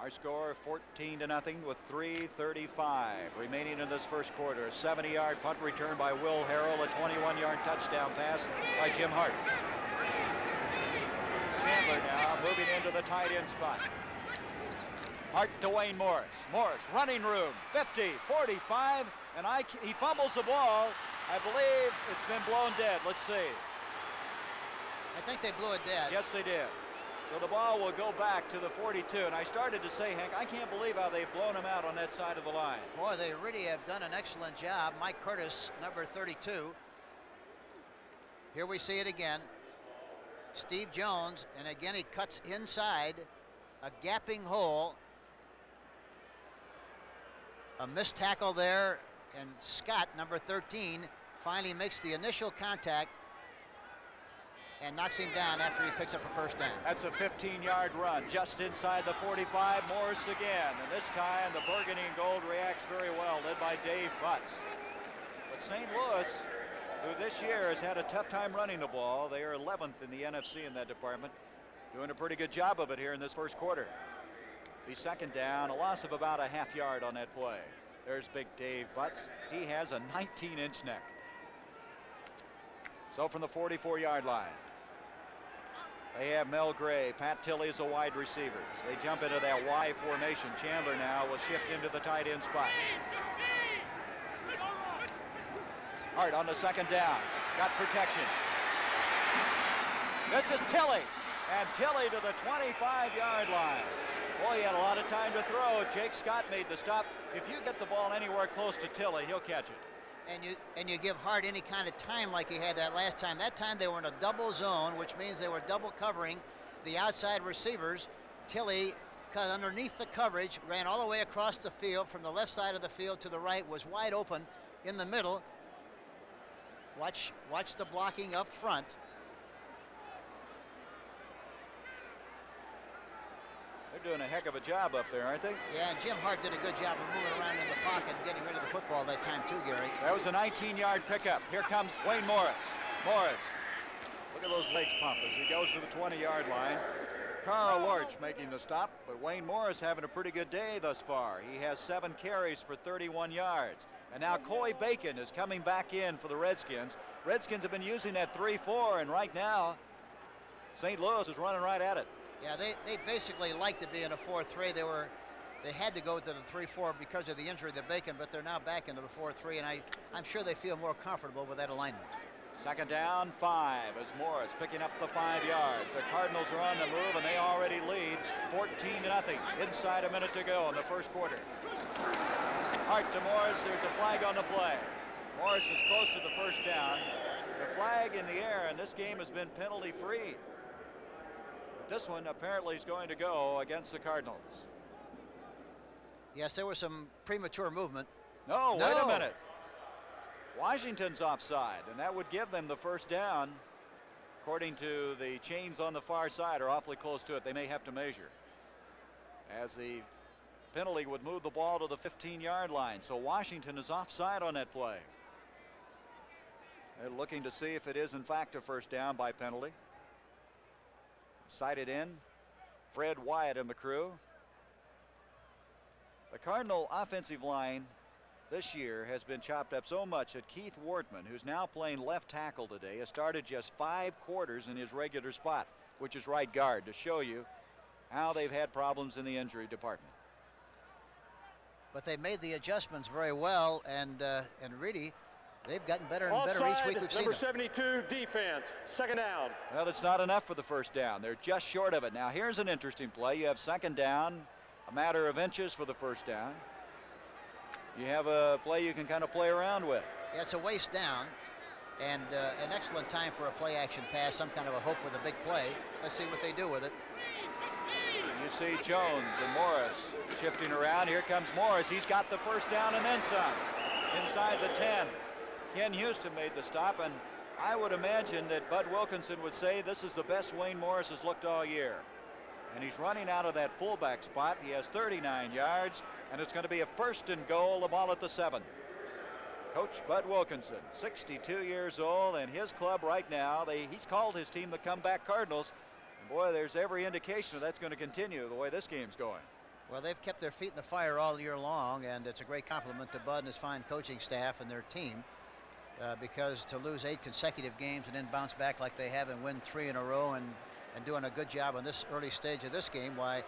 Our score 14-0 with 3:35 remaining in this first quarter. A 70-yard punt return by Will Harrell, a 21-yard touchdown pass by Jim Hart. Chandler now moving into the tight end spot. Hart to Wayne Morris. Morris, running room, 50, 45, and he fumbles the ball. I believe it's been blown dead. Let's see. I think they blew it dead. Yes, they did. So the ball will go back to the 42. And I started to say, Hank, I can't believe how they've blown him out on that side of the line. Boy, they really have done an excellent job. Mike Curtis, number 32. Here we see it again. Steve Jones, and again he cuts inside a gapping hole. A missed tackle there, and Scott, number 13, finally makes the initial contact and knocks him down after he picks up a first down. That's a 15-yard run just inside the 45. Morris again, and this time the burgundy and gold reacts very well, led by Dave Butts. But St. Louis, who this year has had a tough time running the ball, they are 11th in the NFC in that department, doing a pretty good job of it here in this first quarter. Be second down, a loss of about a half yard on that play. There's big Dave Butts. He has a 19-inch neck. So from the 44-yard line, they have Mel Gray, Pat Tilley as the wide receivers. They jump into that Y formation. Chandler now will shift into the tight end spot. Hart on the second down, got protection. This is Tilley, and Tilley to the 25-yard line. Boy, he had a lot of time to throw. Jake Scott made the stop. If you get the ball anywhere close to Tilley, he'll catch it. And you give Hart any kind of time like he had that last time. That time they were in a double zone, which means they were double covering the outside receivers. Tilley cut underneath the coverage, ran all the way across the field from the left side of the field to the right, was wide open in the middle. Watch the blocking up front. They're doing a heck of a job up there, aren't they? Yeah, and Jim Hart did a good job of moving around in the pocket and getting rid of the football that time too, Gary. That was a 19-yard pickup. Here comes Wayne Morris. Morris, look at those legs pump as he goes to the 20-yard line. Carl Lorch making the stop, but Wayne Morris having a pretty good day thus far. He has 7 carries for 31 yards. And now Coy Bacon is coming back in for the Redskins. Redskins have been using that 3-4, and right now, St. Louis is running right at it. Yeah, they basically like to be in a 4-3. They had to go to the 3-4 because of the injury to Bacon, but they're now back into the 4-3, and I'm sure they feel more comfortable with that alignment. Second down, 5 as Morris picking up the 5 yards. The Cardinals are on the move, and they already lead 14-0. Inside a minute to go in the first quarter. Hart to Morris. There's a flag on the play. Morris is close to the first down. The flag in the air, and this game has been penalty-free. This one apparently is going to go against the Cardinals. Yes, there was some premature movement. No, wait a minute. Washington's offside, and that would give them the first down. According to the chains on the far side are awfully close to it. They may have to measure, as the penalty would move the ball to the 15-yard line. So Washington is offside on that play. They're looking to see if it is in fact a first down by penalty. Sighted in, Fred Wyatt and the crew. The Cardinal offensive line this year has been chopped up so much that Keith Wortman, who's now playing left tackle today, has started just 5 quarters in his regular spot, which is right guard, to show you how they've had problems in the injury department. But they made the adjustments very well, and really, they've gotten better and better each week we've seen them. Number 72, defense, second down. Well, it's not enough for the first down. They're just short of it. Now, here's an interesting play. You have second down, a matter of inches for the first down. You have a play you can kind of play around with. Yeah, it's a waist down, and an excellent time for a play-action pass, some kind of a hope with a big play. Let's see what they do with it. You see Jones and Morris shifting around. Here comes Morris. He's got the first down and then some. Inside the 10. Ken Houston made the stop, and I would imagine that Bud Wilkinson would say this is the best Wayne Morris has looked all year. And he's running out of that fullback spot. He has 39 yards, and it's going to be a first and goal, the ball at the 7. Coach Bud Wilkinson, 62 years old, and his club right now, he's called his team the Comeback Cardinals. And boy, there's every indication that's going to continue the way this game's going. Well, they've kept their feet in the fire all year long, and it's a great compliment to Bud and his fine coaching staff and their team. Because to lose 8 consecutive games and then bounce back like they have and win 3 in a row and and doing a good job on this early stage of this game. Why,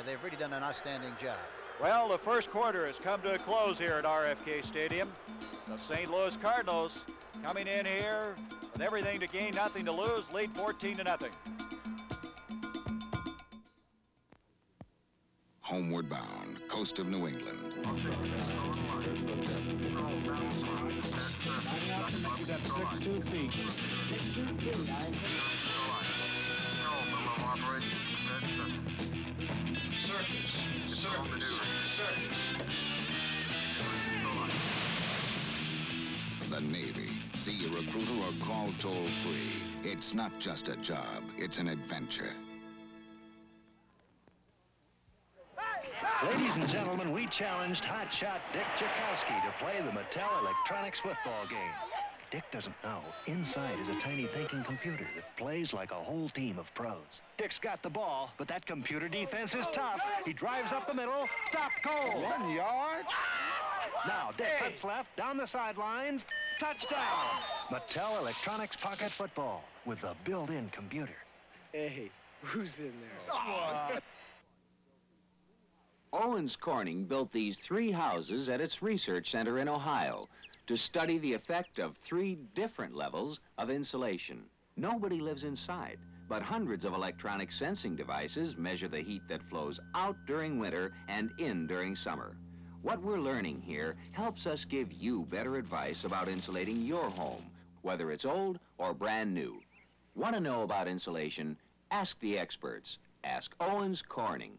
they've really done an outstanding job. Well, the first quarter has come to a close here at RFK Stadium. The St. Louis Cardinals coming in here with everything to gain, nothing to lose, lead 14-0. Homeward bound, coast of New England. The Navy. See a recruiter or call toll-free. It's not just a job, it's an adventure. Ladies and gentlemen, we challenged hotshot Dick Tchaikovsky to play the Mattel Electronics football game. Dick doesn't know, inside is a tiny thinking computer that plays like a whole team of pros. Dick's got the ball, but that computer defense is tough. He drives up the middle, stopped cold. 1 yard? Now, Dick cuts left, down the sidelines, touchdown! Mattel Electronics Pocket Football with the built-in computer. Hey, who's in there? Oh. Owens Corning built these 3 houses at its research center in Ohio to study the effect of 3 different levels of insulation. Nobody lives inside, but hundreds of electronic sensing devices measure the heat that flows out during winter and in during summer. What we're learning here helps us give you better advice about insulating your home, whether it's old or brand new. Want to know about insulation? Ask the experts. Ask Owens Corning.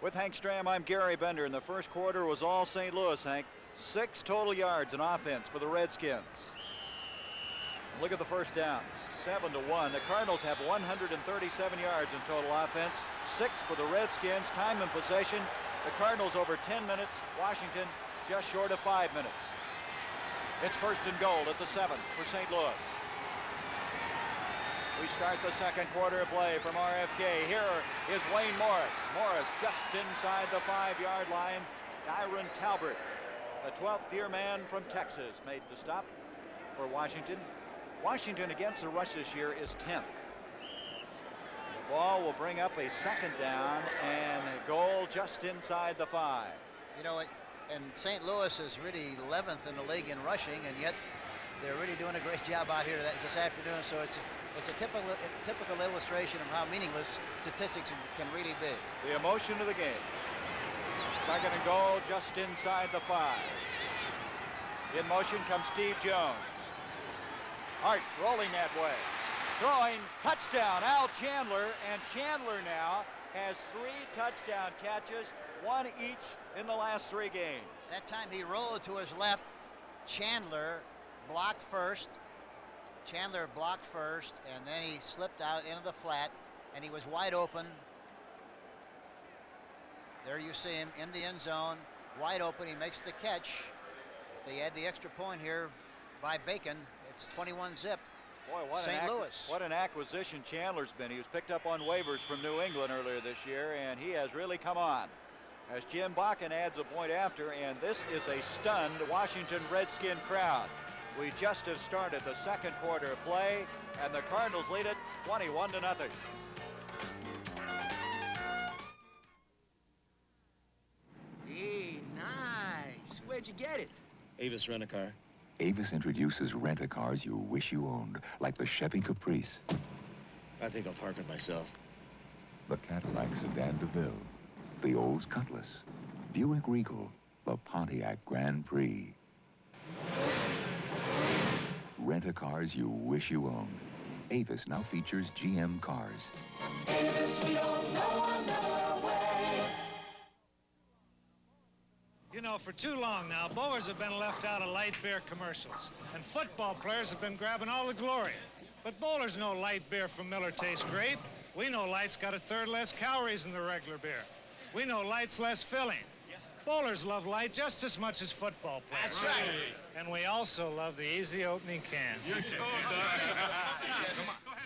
With Hank Stram, I'm Gary Bender, and the first quarter was all St. Louis, Hank. 6 total yards in offense for the Redskins. Look at the first downs, 7-1. The Cardinals have 137 yards in total offense, 6 for the Redskins. Time and possession, the Cardinals over 10 minutes, Washington just short of 5 minutes. It's first and goal at the 7 for St. Louis. We start the second quarter play from RFK. Here is Wayne Morris. Morris just inside the 5-yard line. Dyron Talbert, the 12th year man from Texas, made the stop for Washington. Washington against the rush this year is 10th. The ball will bring up a second down and a goal just inside the 5. You know, and St. Louis is really 11th in the league in rushing, and yet they're really doing a great job out here this afternoon. So it's a typical illustration of how meaningless statistics can really be. The emotion of the game. Second and goal just inside the 5. In motion comes Steve Jones. Hart rolling that way. Throwing, touchdown, Al Chandler. And Chandler now has 3 touchdown catches, 1 each in the last 3 games. That time he rolled to his left. Chandler blocked first. And then he slipped out into the flat, and he was wide open. There you see him in the end zone, wide open. He makes the catch. If they add the extra point here by Bacon, it's 21-zip. Boy, St. Louis. What an acquisition Chandler's been. He was picked up on waivers from New England earlier this year, and he has really come on. As Jim Bakken adds a point after, and this is a stunned Washington Redskin crowd. We just have started the second quarter of play, and the Cardinals lead it 21-0. Hey, nice. Where'd you get it? Avis Rent-A-Car. Avis introduces rent-a-cars you wish you owned, like the Chevy Caprice, I think I'll park it myself. the Cadillac Sedan DeVille, the Olds Cutlass, Buick Regal, the Pontiac Grand Prix. Rent-a-cars you wish you owned. Avis now features GM cars. Avis, we don't know another way. You know, for too long now, bowlers have been left out of light beer commercials, and football players have been grabbing all the glory. But bowlers know light beer from Miller tastes great. We know light's got 1/3 less calories than the regular beer. We know light's less filling. Bowlers love light just as much as football players. That's right. And we also love the easy opening can.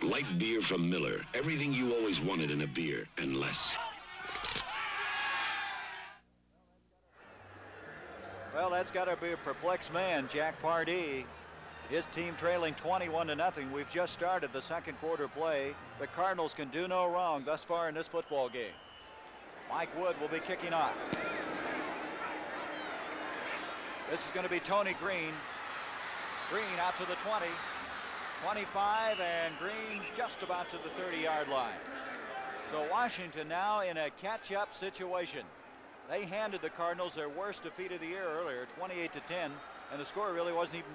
Light beer from Miller. Everything you always wanted in a beer, and less. Well, that's got to be a perplexed man, Jack Pardee. His team trailing 21-0. We've just started the second quarter play. The Cardinals can do no wrong thus far in this football game. Mike Wood will be kicking off. This is going to be Tony Green. Green out to the 20, 25, and Green just about to the 30-yard line. So Washington now in a catch-up situation. They handed the Cardinals their worst defeat of the year earlier, 28-10, and the score really wasn't even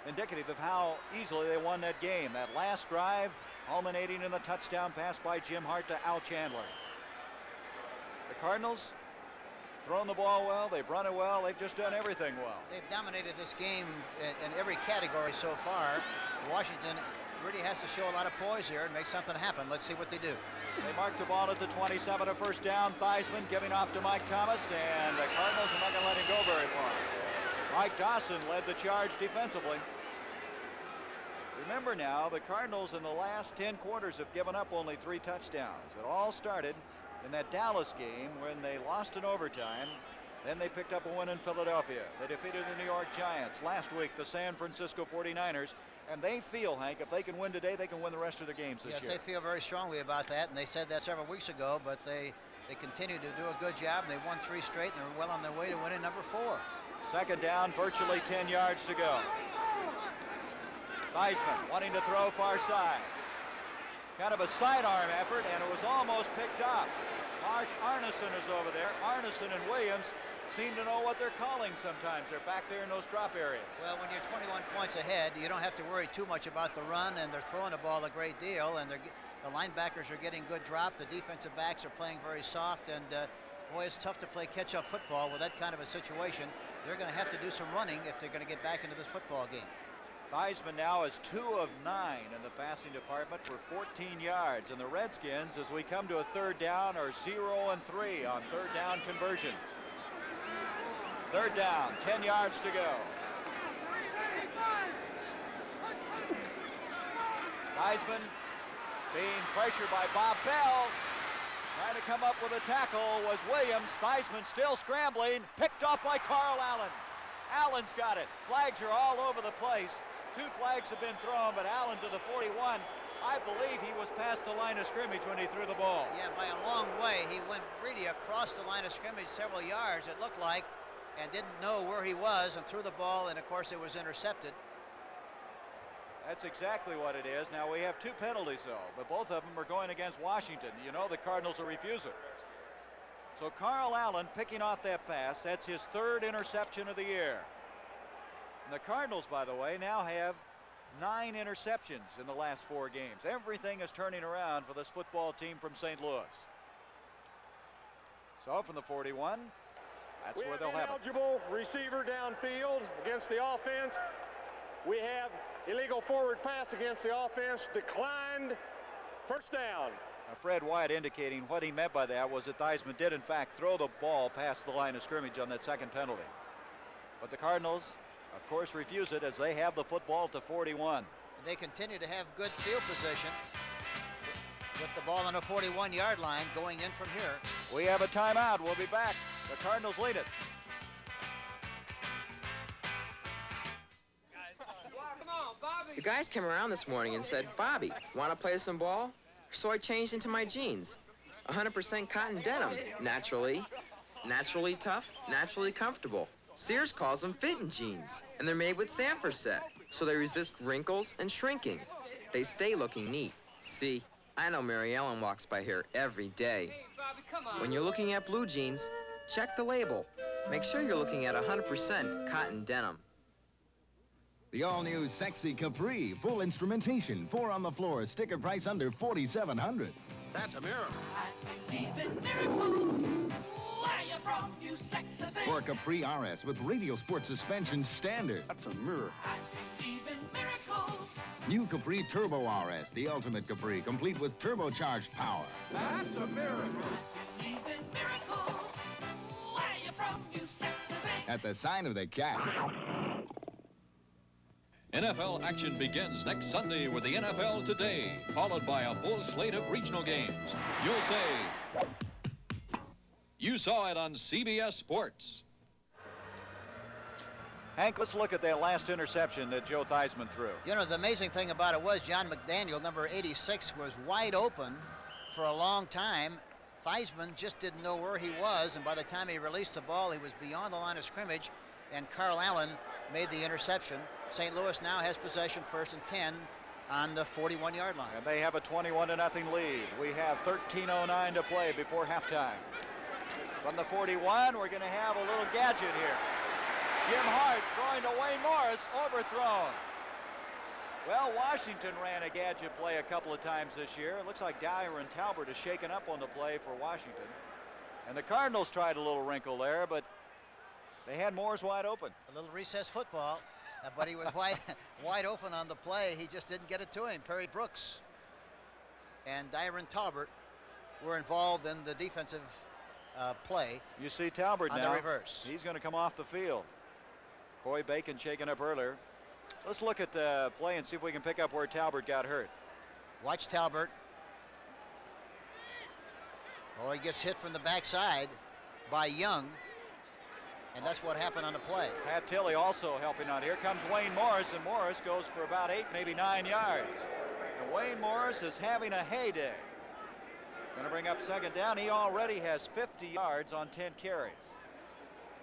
indicative of how easily they won that game. That last drive culminating in the touchdown pass by Jim Hart to Al Chandler. The Cardinals thrown the ball well, they've run it well, they've just done everything well. They've dominated this game in every category so far. Washington really has to show a lot of poise here and make something happen. Let's see what they do. They mark the ball at the 27, a first down. Theismann giving off to Mike Thomas, and the Cardinals are not going to let him go very far. Mike Dawson led the charge defensively. Remember now, the Cardinals in the last 10 quarters have given up only 3 touchdowns. It all started in that Dallas game when they lost in overtime. Then they picked up a win in Philadelphia. They defeated the New York Giants. Last week, the San Francisco 49ers. And they feel, Hank, if they can win today, they can win the rest of their games this year. Yes, they feel very strongly about that, and they said that several weeks ago, but they continue to do a good job, and they won 3 straight, and they're well on their way to winning number 4. Second down, virtually 10 yards to go. Theismann wanting to throw far side. Kind of a sidearm effort, and it was almost picked up. Mark Arneson is over there. Arneson and Williams seem to know what they're calling sometimes. They're back there in those drop areas. Well, when you're 21 points ahead, you don't have to worry too much about the run, and they're throwing the ball a great deal, and the linebackers are getting good drop. The defensive backs are playing very soft, and boy, it's tough to play catch-up football with that kind of a situation. They're going to have to do some running if they're going to get back into this football game. Theismann now is 2 of 9 in the passing department for 14 yards. And the Redskins, as we come to a third down, are 0 and 3 on third down conversions. Third down, 10 yards to go. Theismann being pressured by Bob Bell. Trying to come up with a tackle was Williams. Theismann still scrambling, picked off by Carl Allen. Allen's got it. Flags are all over the place. 2 flags have been thrown, but Allen to the 41. I believe he was past the line of scrimmage when he threw the ball. Yeah, by a long way. He went really across the line of scrimmage several yards, it looked like, and didn't know where he was and threw the ball, and of course it was intercepted. That's exactly what it is. Now we have 2 penalties though, but both of them are going against Washington. You know the Cardinals will refuse it. So Carl Allen picking off that pass. That's his 3rd interception of the year. And the Cardinals, by the way, now have 9 interceptions in the last 4 games. Everything is turning around for this football team from St. Louis. So from the 41, that's where they'll have it. Eligible receiver downfield against the offense. We have illegal forward pass against the offense. Declined. First down. Now Fred White indicating what he meant by that was that Theismann did in fact throw the ball past the line of scrimmage on that second penalty. But the Cardinals, of course, refuse it as they have the football to 41. And they continue to have good field position with the ball on the 41-yard line going in from here. We have a timeout. We'll be back. The Cardinals lead it. The guys came around this morning and said, "Bobby, want to play some ball?" So I changed into my jeans. 100% cotton denim. Naturally tough, naturally comfortable. Sears calls them fitting jeans, and they're made with Sanford set, so they resist wrinkles and shrinking. They stay looking neat. See, I know Mary Ellen walks by here every day. Hey, Bobby, come on. When you're looking at blue jeans, check the label. Make sure you're looking at 100% cotton denim. The all-new Sexy Capri, full instrumentation, 4 on the floor, sticker price under $4,700. That's a miracle. I believe in miracles. Why you brought you sexy thing? For Capri RS with radial sport suspension standard. That's a miracle. I believe in miracles. New Capri Turbo RS, the ultimate Capri, complete with turbocharged power. That's a miracle. I believe in miracles. Why you brought you sexy thing? At the sign of the cat. NFL action begins next Sunday with the NFL Today, followed by a full slate of regional games. You'll say, you saw it on CBS Sports. Hank, let's look at that last interception that Joe Theismann threw. You know, the amazing thing about it was John McDaniel, number 86, was wide open for a long time. Theismann just didn't know where he was, and by the time he released the ball, he was beyond the line of scrimmage, and Carl Allen made the interception. St. Louis now has possession, 1st and 10 on the 41-yard line. And they have a 21-0 lead. We have 13:09 to play before halftime. From the 41, we're going to have a little gadget here. Jim Hart throwing to Wayne Morris, overthrown. Well, Washington ran a gadget play a couple of times this year. It looks like Dyer and Talbert is shaken up on the play for Washington. And the Cardinals tried a little wrinkle there, but they had Morris wide open. A little recess football, but he was wide open on the play. He just didn't get it to him. Perry Brooks and Dyer and Talbert were involved in the defensive play. You see Talbert on now. The reverse. He's going to come off the field. Coy Bacon shaken up earlier. Let's look at the play and see if we can pick up where Talbert got hurt. Watch Talbert. Oh, he gets hit from the backside by Young, and that's what happened on the play. Pat Tilley also helping out. Here comes Wayne Morris, and Morris goes for about 8, maybe 9 yards. And Wayne Morris is having a heyday. Going to bring up 2nd down. He already has 50 yards on 10 carries.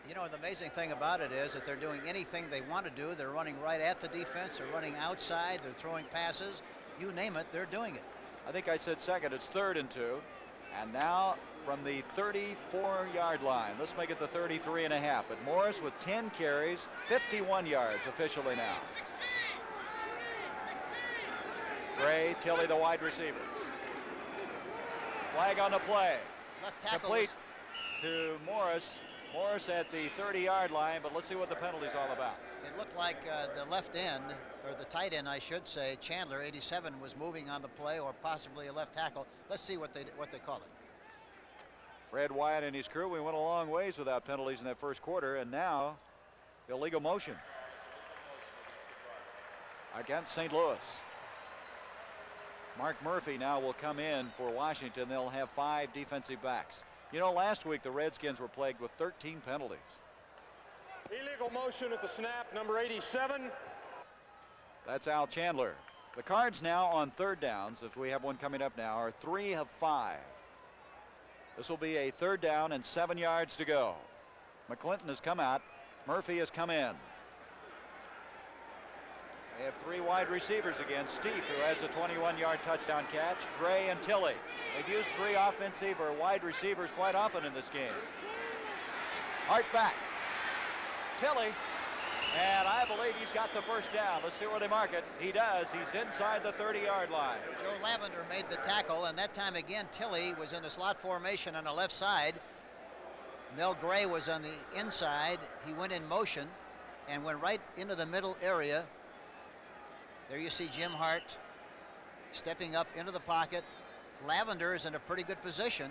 You know, the amazing thing about it is that they're doing anything they want to do. They're running right at the defense. They're running outside. They're throwing passes. You name it, they're doing it. I think I said 2nd. It's 3rd and 2. And now from the 34-yard line. Let's make it the 33.5. But Morris with 10 carries, 51 yards officially now. Gray, Tilley, the wide receiver. Flag on the play. Left tackle complete to Morris. Morris at the 30-yard line, but let's see what the penalty's all about. It looked like the left end, or the tight end, I should say, Chandler, 87, was moving on the play, or possibly a left tackle. Let's see what they call it. Fred Wyatt and his crew, we went a long ways without penalties in that first quarter, and now illegal motion against St. Louis. Mark Murphy now will come in for Washington. They'll have 5 defensive backs. You know, last week the Redskins were plagued with 13 penalties. Illegal motion at the snap, number 87. That's Al Chandler. The Cards now on 3rd downs, if we have one coming up now, are 3 of 5. This will be a 3rd down and 7 yards to go. McClinton has come out. Murphy has come in. They have 3 wide receivers again. Steve, who has a 21-yard touchdown catch. Gray and Tilley. They've used 3 offensive or wide receivers quite often in this game. Hart back. Tilley. And I believe he's got the 1st down. Let's see where they mark it. He does. He's inside the 30-yard line. Joe Lavender made the tackle, and that time again, Tilley was in the slot formation on the left side. Mel Gray was on the inside. He went in motion and went right into the middle area. There you see Jim Hart stepping up into the pocket. Lavender is in a pretty good position,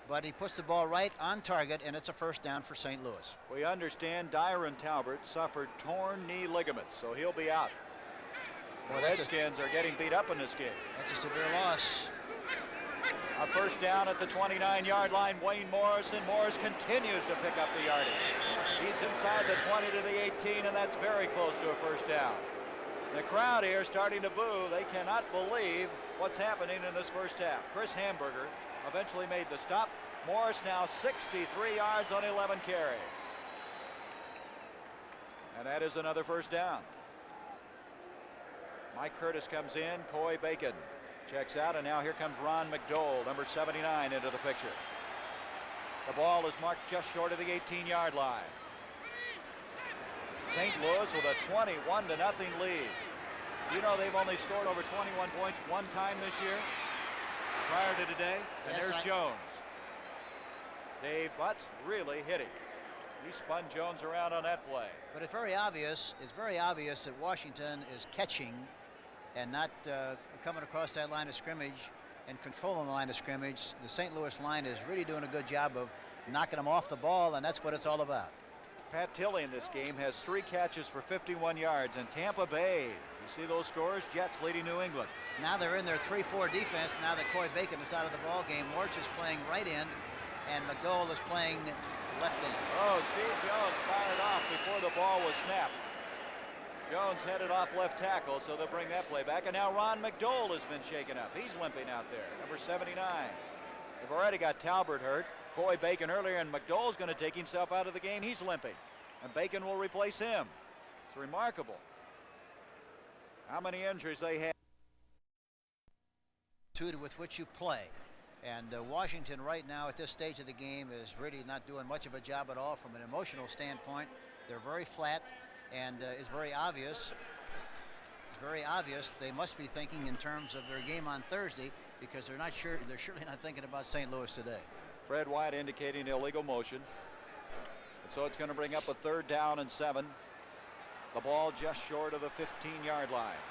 but he puts the ball right on target, and it's a 1st down for St. Louis. We understand Dyer and Talbert suffered torn knee ligaments, so he'll be out. The Redskins are getting beat up in this game. That's a severe loss. A 1st down at the 29-yard line. Wayne Morris, and Morris continues to pick up the yardage. He's inside the 20 to the 18, and that's very close to a 1st down. The crowd here starting to boo. They cannot believe what's happening in this 1st half. Chris Hamburger eventually made the stop. Morris now 63 yards on 11 carries. And that is another 1st down. Mike Curtis comes in. Coy Bacon checks out, and now here comes Ron McDowell, number 79, into the picture. The ball is marked just short of the 18-yard line. St. Louis with a 21-0 lead. You know they've only scored over 21 points one time this year, prior to today. And yes, there's Jones. Dave Butts really hitting. He spun Jones around on that play. But it's very obvious that Washington is catching and not coming across that line of scrimmage and controlling the line of scrimmage. The St. Louis line is really doing a good job of knocking them off the ball, and that's what it's all about. Pat Tilley in this game has 3 catches for 51 yards, and Tampa Bay, you see those scores? Jets leading New England. Now they're in their 3-4 defense. Now that Coy Bacon is out of the ball game, Lorch is playing right end. and McDowell is playing left end. Oh, Steve Jones fired off before the ball was snapped. Jones headed off left tackle, so they'll bring that play back. And now Ron McDowell has been shaken up. He's limping out there, number 79. They've already got Talbert hurt, Coy Bacon earlier, and McDowell's going to take himself out of the game. He's limping, and Bacon will replace him. It's remarkable how many injuries they have. With which you play. And Washington right now at this stage of the game is really not doing much of a job at all from an emotional standpoint. They're very flat, and it's very obvious. It's very obvious they must be thinking in terms of their game on Thursday, because they're surely not thinking about St. Louis today. Fred White indicating illegal motion. And so it's going to bring up a 3rd down and 7. The ball just short of the 15-yard line.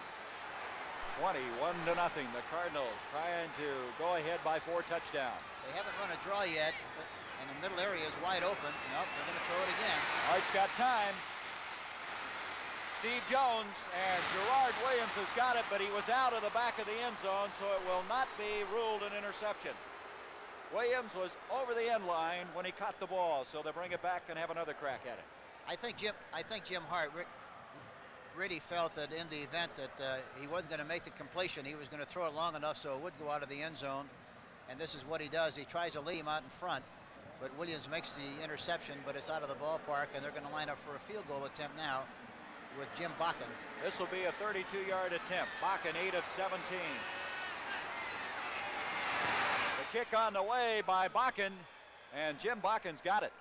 21-0. The Cardinals trying to go ahead by 4 touchdowns. They haven't run a draw yet, and the middle area is wide open. Nope, they're going to throw it again. Hart's got time. Steve Jones, and Gerard Williams has got it, but he was out of the back of the end zone, so it will not be ruled an interception. Williams was over the end line when he caught the ball, so they'll bring it back and have another crack at it. I think Jim Hart really felt that in the event that he wasn't going to make the completion, he was going to throw it long enough so it would go out of the end zone. And this is what he does. He tries to lead him out in front, but Williams makes the interception, but it's out of the ballpark, and they're going to line up for a field goal attempt now with Jim Bakken. This will be a 32-yard attempt. Bakken 8 of 17. The kick on the way by Bakken, and Jim Bakken's got it.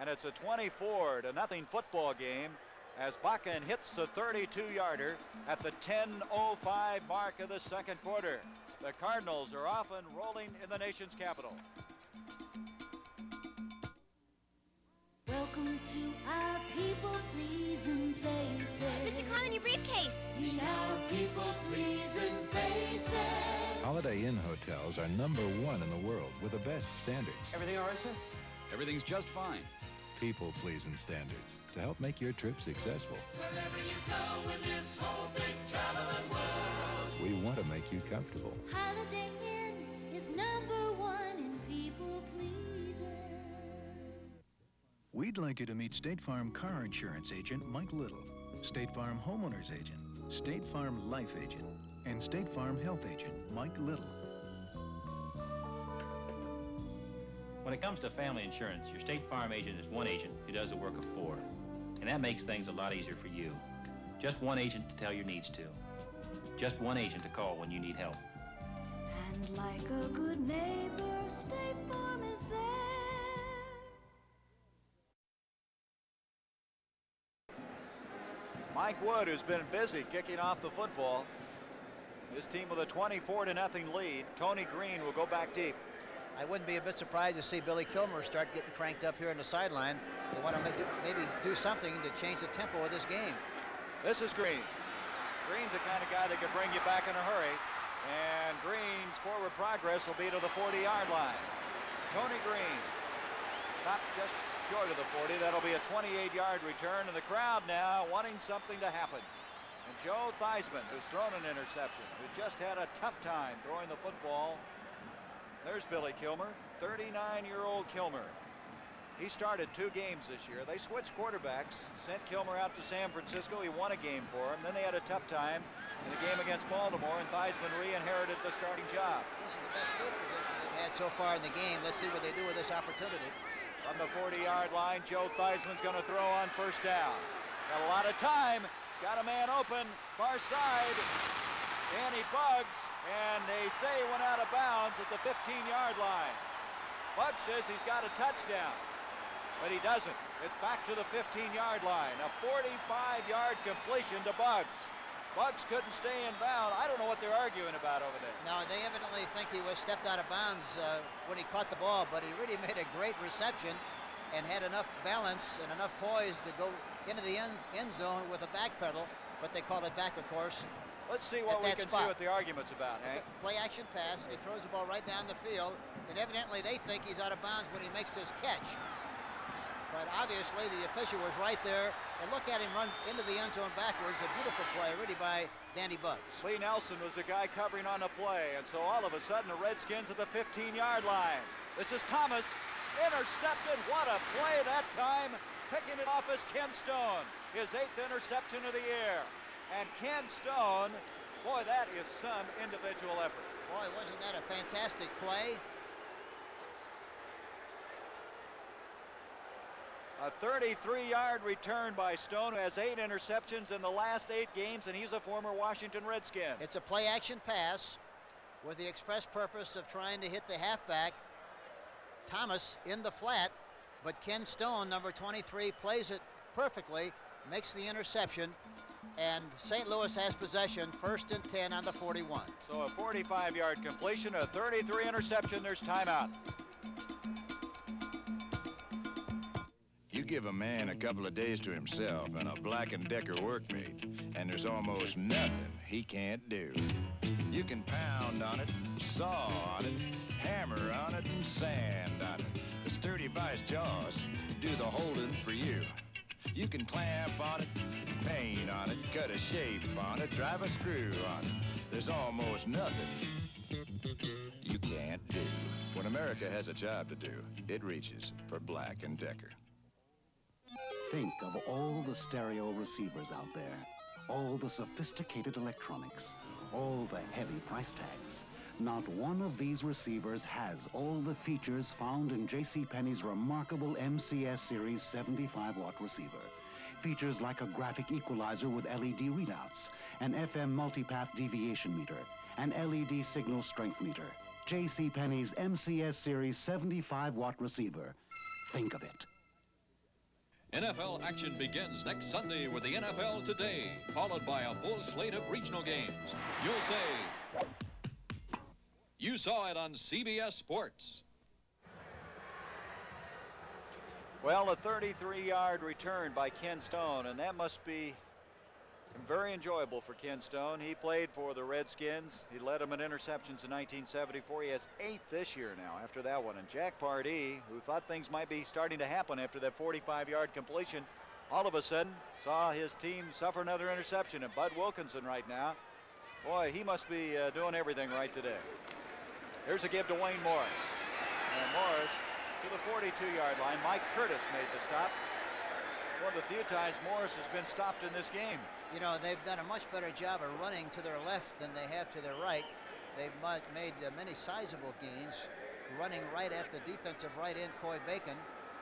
And it's a 24-0 football game, as Bakken hits the 32-yarder at the 10:05 mark of the second quarter. The Cardinals are off and rolling in the nation's capital. Welcome to our people-pleasing places. Mr. Carlin, your briefcase. Meet our people-pleasing faces. Holiday Inn hotels are #1 in the world with the best standards. Everything all right, sir? Everything's just fine. People-pleasing standards to help make your trip successful. Wherever you go in this whole big traveling world, We want to make you comfortable. Holiday Inn is #1 in people-pleasing. We'd like you to meet State Farm car insurance agent Mike Little, State Farm homeowners agent, State Farm life agent, and State Farm health agent Mike Little. When it comes to family insurance, your State Farm agent is one agent who does the work of 4. And that makes things a lot easier for you. Just one agent to tell your needs to. Just one agent to call when you need help. And like a good neighbor, State Farm is there. Mike Wood, who's been busy kicking off the football. This team with a 24-0 lead. Tony Green will go back deep. I wouldn't be a bit surprised to see Billy Kilmer start getting cranked up here on the sideline. They want to maybe do something to change the tempo of this game. This is Green. Green's the kind of guy that could bring you back in a hurry. And Green's forward progress will be to the 40-yard line. Tony Green, stopped just short of the 40. That'll be a 28-yard return, and the crowd now wanting something to happen. And Joe Theismann, who's thrown an interception, who's just had a tough time throwing the football. There's Billy Kilmer, 39-year-old Kilmer. He started 2 games this year. They switched quarterbacks, sent Kilmer out to San Francisco. He won a game for him. Then they had a tough time in the game against Baltimore, and Theismann re-inherited the starting job. This is the best field position they've had so far in the game. Let's see what they do with this opportunity. From the 40-yard line, Joe Theismann's going to throw on 1st down. Got a lot of time. He's got a man open, far side. Danny Buggs, and they say went out of bounds at the 15-yard line. Buggs says he's got a touchdown, but he doesn't. It's back to the 15-yard line. A 45-yard completion to Buggs. Buggs couldn't stay in bounds. I don't know what they're arguing about over there. No, they evidently think he was stepped out of bounds when he caught the ball, but he really made a great reception and had enough balance and enough poise to go into the end zone with a back pedal, but they call it back, of course. Let's see what we can see what the argument's about, Hank. Play action pass, and he throws the ball right down the field, and evidently they think he's out of bounds when he makes this catch. But obviously the official was right there, and look at him run into the end zone backwards. A beautiful play, really, by Danny Buggs. Lee Nelson was the guy covering on the play, and so all of a sudden the Redskins at the 15-yard line. This is Thomas. Intercepted. What a play that time. Picking it off is Ken Stone. His 8th interception of the year. And Ken Stone, boy, that is some individual effort. Boy, wasn't that a fantastic play? A 33-yard return by Stone, who has 8 interceptions in the last 8 games, and he's a former Washington Redskin. It's a play-action pass with the express purpose of trying to hit the halfback, Thomas, in the flat, but Ken Stone, number 23, plays it perfectly, makes the interception, and St. Louis has possession, 1st and 10 on the 41. So a 45-yard completion, a 33 interception, there's timeout. You give a man a couple of days to himself and a Black & Decker workmate, and there's almost nothing he can't do. You can pound on it, saw on it, hammer on it, and sand on it. The sturdy vice jaws do the holding for you. You can clamp on it, paint on it, cut a shape on it, drive a screw on it. There's almost nothing you can't do. When America has a job to do, it reaches for Black & Decker. Think of all the stereo receivers out there, all the sophisticated electronics, all the heavy price tags. Not one of these receivers has all the features found in JCPenney's remarkable MCS Series 75-watt receiver. Features like a graphic equalizer with LED readouts, an FM multipath deviation meter, an LED signal strength meter. JCPenney's MCS Series 75-watt receiver. Think of it. NFL action begins next Sunday with the NFL Today, followed by a full slate of regional games. You'll say, you saw it on CBS Sports. Well, a 33-yard return by Ken Stone, and that must be very enjoyable for Ken Stone. He played for the Redskins. He led them in interceptions in 1974. He has 8 this year now after that one. And Jack Pardee, who thought things might be starting to happen after that 45-yard completion, all of a sudden saw his team suffer another interception. And Bud Wilkinson right now, boy, he must be doing everything right today. Here's a give to Wayne Morris. And Morris to the 42-yard line. Mike Curtis made the stop. One of the few times Morris has been stopped in this game. You know, they've done a much better job of running to their left than they have to their right. They've made many sizable gains, running right at the defensive right end, Coy Bacon.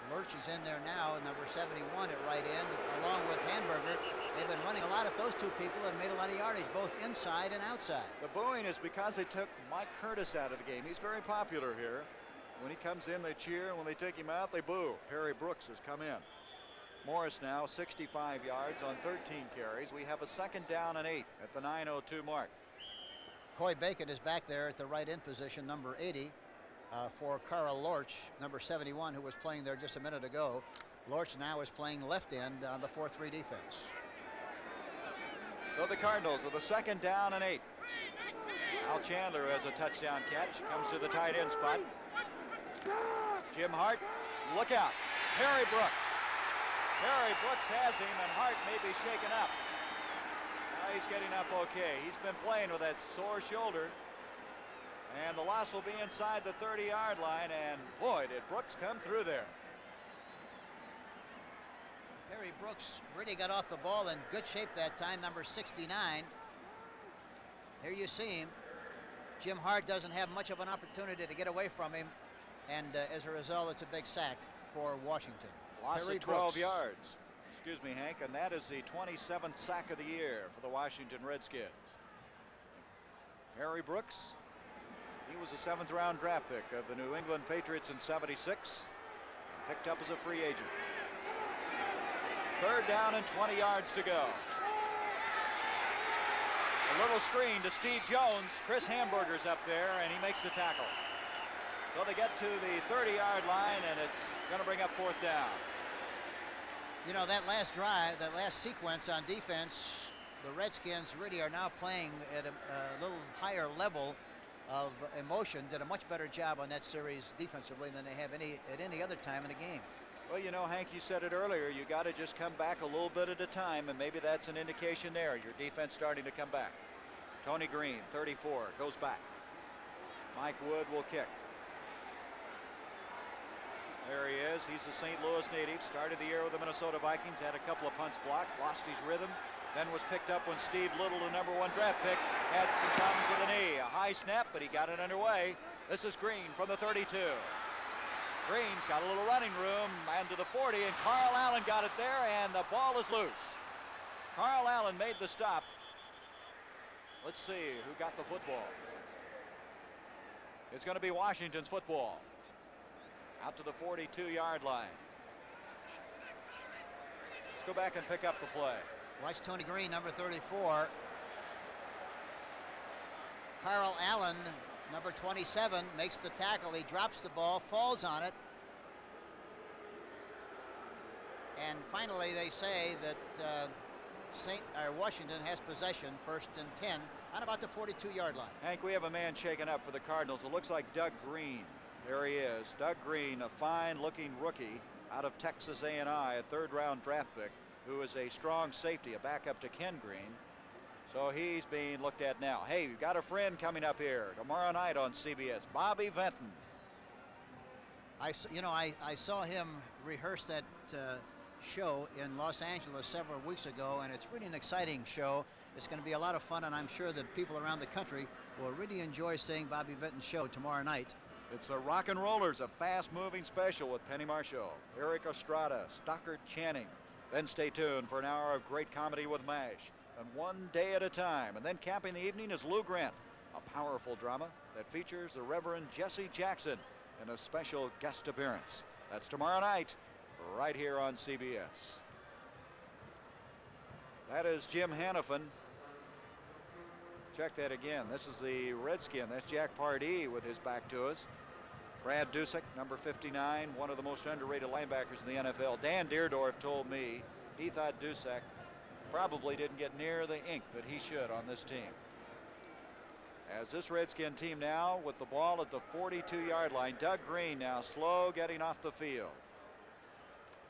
Lurch is in there now, and number 71 at right end, along with Hamburger. They've been running a lot at those two people and made a lot of yardage, both inside and outside. The booing is because they took Mike Curtis out of the game. He's very popular here. When he comes in, they cheer, and when they take him out, they boo. Perry Brooks has come in. Morris now 65 yards on 13 carries. We have a 2nd down and 8 at the 9:02 mark. Coy Bacon is back there at the right end position, number 80, for Carl Lorch, number 71, who was playing there just a minute ago. Lorch now is playing left end on the 4-3 defense. So the Cardinals with a 2nd down and 8. Al Chandler has a touchdown catch, comes to the tight end spot. Jim Hart, look out. Perry Brooks. Perry Brooks has him, and Hart may be shaken up. Now he's getting up okay. He's been playing with that sore shoulder. And the loss will be inside the 30-yard line, and boy, did Brooks come through there. Perry Brooks really got off the ball in good shape that time, number 69. Here you see him. Jim Hart doesn't have much of an opportunity to get away from him, and as a result, it's a big sack for Washington. Loss Perry of 12 Brooks. yards. Excuse me, Hank, and that is the 27th sack of the year for the Washington Redskins. Perry Brooks, he was a 7th-round draft pick of the New England Patriots in '76, and picked up as a free agent. 3rd down and 20 yards to go. A little screen to Steve Jones. Chris Hamburger's up there, and he makes the tackle. So they get to the 30-yard line, and it's going to bring up 4th down. You know, that last drive, that last sequence on defense, the Redskins really are now playing at a little higher level of emotion. Did a much better job on that series defensively than they have at any other time in the game. Well, you know, Hank, you said it earlier. You got to just come back a little bit at a time, and maybe that's an indication there. Your defense starting to come back. Tony Green, 34, goes back. Mike Wood will kick. There he is. He's a St. Louis native. Started the year with the Minnesota Vikings. Had a couple of punts blocked. Lost his rhythm. Then was picked up when Steve Little, the #1 draft pick, had some problems with the knee. A high snap, but he got it underway. This is Green from the 32. Green's got a little running room and to the 40, and Carl Allen got it there, and the ball is loose. Carl Allen made the stop. Let's see who got the football. It's going to be Washington's football. Out to the 42-yard line. Let's go back and pick up the play. Watch Tony Green, number 34. Carl Allen, number 27, makes the tackle. He drops the ball, falls on it. And finally, they say that Washington has possession, 1st and 10, on about the 42-yard line. Hank, we have a man shaken up for the Cardinals. It looks like Doug Green. There he is. Doug Green, a fine-looking rookie out of Texas A&I, a 3rd-round draft pick, who is a strong safety, a backup to Ken Green. So he's being looked at now. Hey, you've got a friend coming up here tomorrow night on CBS, Bobby Vinton. I saw him rehearse that show in Los Angeles several weeks ago, and it's really an exciting show. It's going to be a lot of fun, and I'm sure that people around the country will really enjoy seeing Bobby Vinton's show tomorrow night. It's a Rock and Rollers, a fast-moving special with Penny Marshall, Eric Estrada, Stockard Channing. Then stay tuned for an hour of great comedy with MASH, and One Day at a Time. And then capping the evening is Lou Grant, a powerful drama that features the Reverend Jesse Jackson in a special guest appearance. That's tomorrow night, right here on CBS. That is Jim Hanifin. Check that again. This is the Redskin. That's Jack Pardee with his back to us. Brad Dusick, number 59, one of the most underrated linebackers in the NFL. Dan Deerdorf told me he thought Dusick probably didn't get near the ink that he should on this team. As this Redskin team now with the ball at the 42-yard line. Doug Green now slow getting off the field.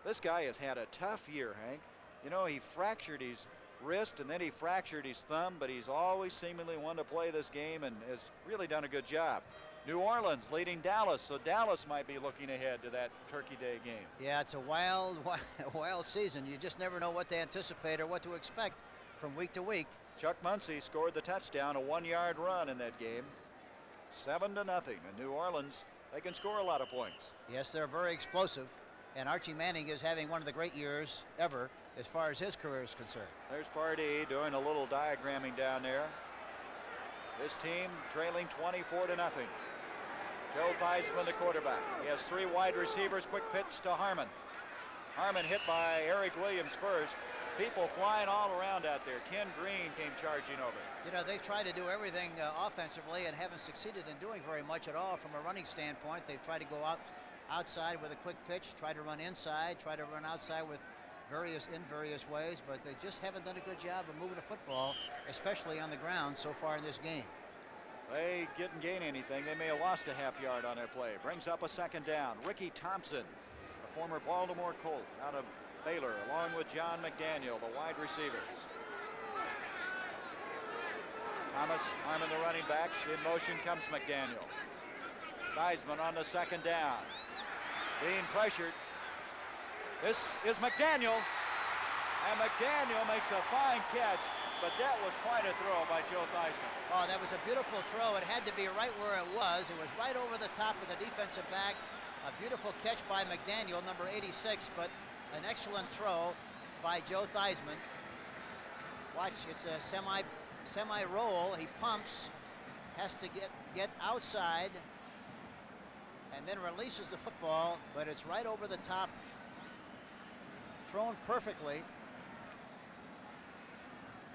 This guy has had a tough year, Hank. You know, he fractured his wrist and then he fractured his thumb, but he's always seemingly wanted to play this game and has really done a good job. New Orleans leading Dallas, so Dallas might be looking ahead to that Turkey Day game. Yeah, it's a wild season. You just never know what to anticipate or what to expect from week to week. Chuck Muncy scored the touchdown, a 1-yard run in that game. 7-0. And New Orleans, they can score a lot of points. Yes, they're very explosive. And Archie Manning is having one of the great years ever as far as his career is concerned. There's Pardee doing a little diagramming down there. This team trailing 24-0. Joe Theismann, the quarterback. He has 3 wide receivers. Quick pitch to Harmon. Harmon hit by Eric Williams first. People flying all around out there. Ken Green came charging over. You know, they've tried to do everything offensively and haven't succeeded in doing very much at all from a running standpoint. They've tried to go outside with a quick pitch, try to run inside, try to run outside with various ways, but they just haven't done a good job of moving the football, especially on the ground so far in this game. They didn't gain anything. They may have lost a half yard on their play. Brings up a 2nd down. Ricky Thompson, a former Baltimore Colt out of Baylor, along with John McDaniel, the wide receivers. Thomas, Harmon, the running backs. In motion comes McDaniel. Theismann on the 2nd down. Being pressured. This is McDaniel. And McDaniel makes a fine catch, but that was quite a throw by Joe Theismann. Oh, that was a beautiful throw. It had to be right where it was. It was right over the top of the defensive back. A beautiful catch by McDaniel, number 86, but an excellent throw by Joe Theismann. Watch, it's a semi-roll. He pumps, has to get outside, and then releases the football, but it's right over the top, thrown perfectly.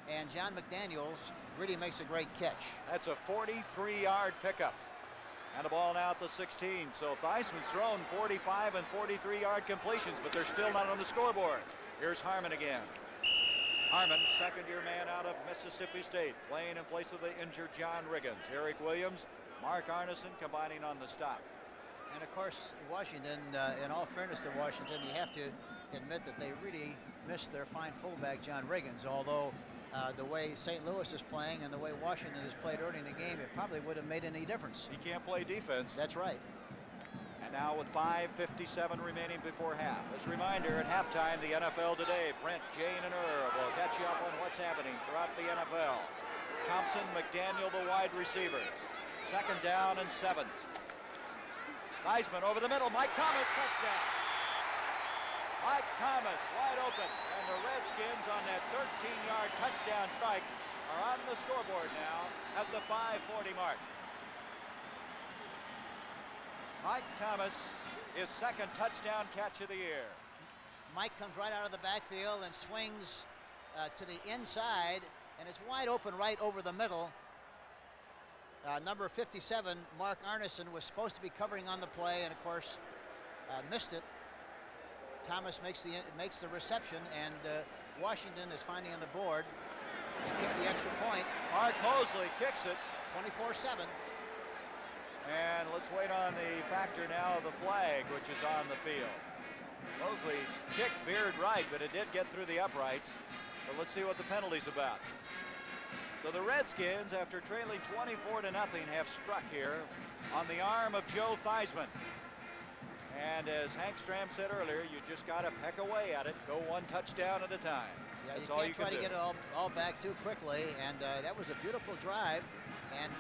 And John McDaniels really makes a great catch. That's a 43-yard pickup. And the ball now at the 16. So Theismann's thrown 45 and 43-yard completions, but they're still not on the scoreboard. Here's Harmon again. Harmon, 2nd-year man out of Mississippi State, playing in place of the injured John Riggins. Eric Williams, Mark Arneson combining on the stop. And of course, Washington, in all fairness to Washington, you have to admit that they really missed their fine fullback, John Riggins, although the way St. Louis is playing and the way Washington has played early in the game, it probably would have made any difference. He can't play defense. That's right. And now with 5:57 remaining before half. As a reminder, at halftime, the NFL Today, Brent, Jane, and Irv will catch you up on what's happening throughout the NFL. Thompson, McDaniel, the wide receivers. 2nd down and 7. Theismann over the middle. Mike Thomas, touchdown. Mike Thomas wide open, and the Redskins on that 13-yard touchdown strike are on the scoreboard now at the 5:40 mark. Mike Thomas, his 2nd touchdown catch of the year. Mike comes right out of the backfield and swings to the inside, and it's wide open right over the middle. Number 57, Mark Arneson, was supposed to be covering on the play, and of course missed it. Thomas makes the reception, and Washington is finally on the board to kick the extra point. Mark Mosley kicks it. 24-7. And let's wait on the factor now of the flag, which is on the field. Mosley's kick veered right, but it did get through the uprights. But let's see what the penalty's about. So the Redskins, after trailing 24-0, have struck here on the arm of Joe Theismann. And as Hank Stram said earlier, you just got to peck away at it, go one touchdown at a time. Yeah, That's you all can't you try can to do. get it all back too quickly, and that was a beautiful drive. And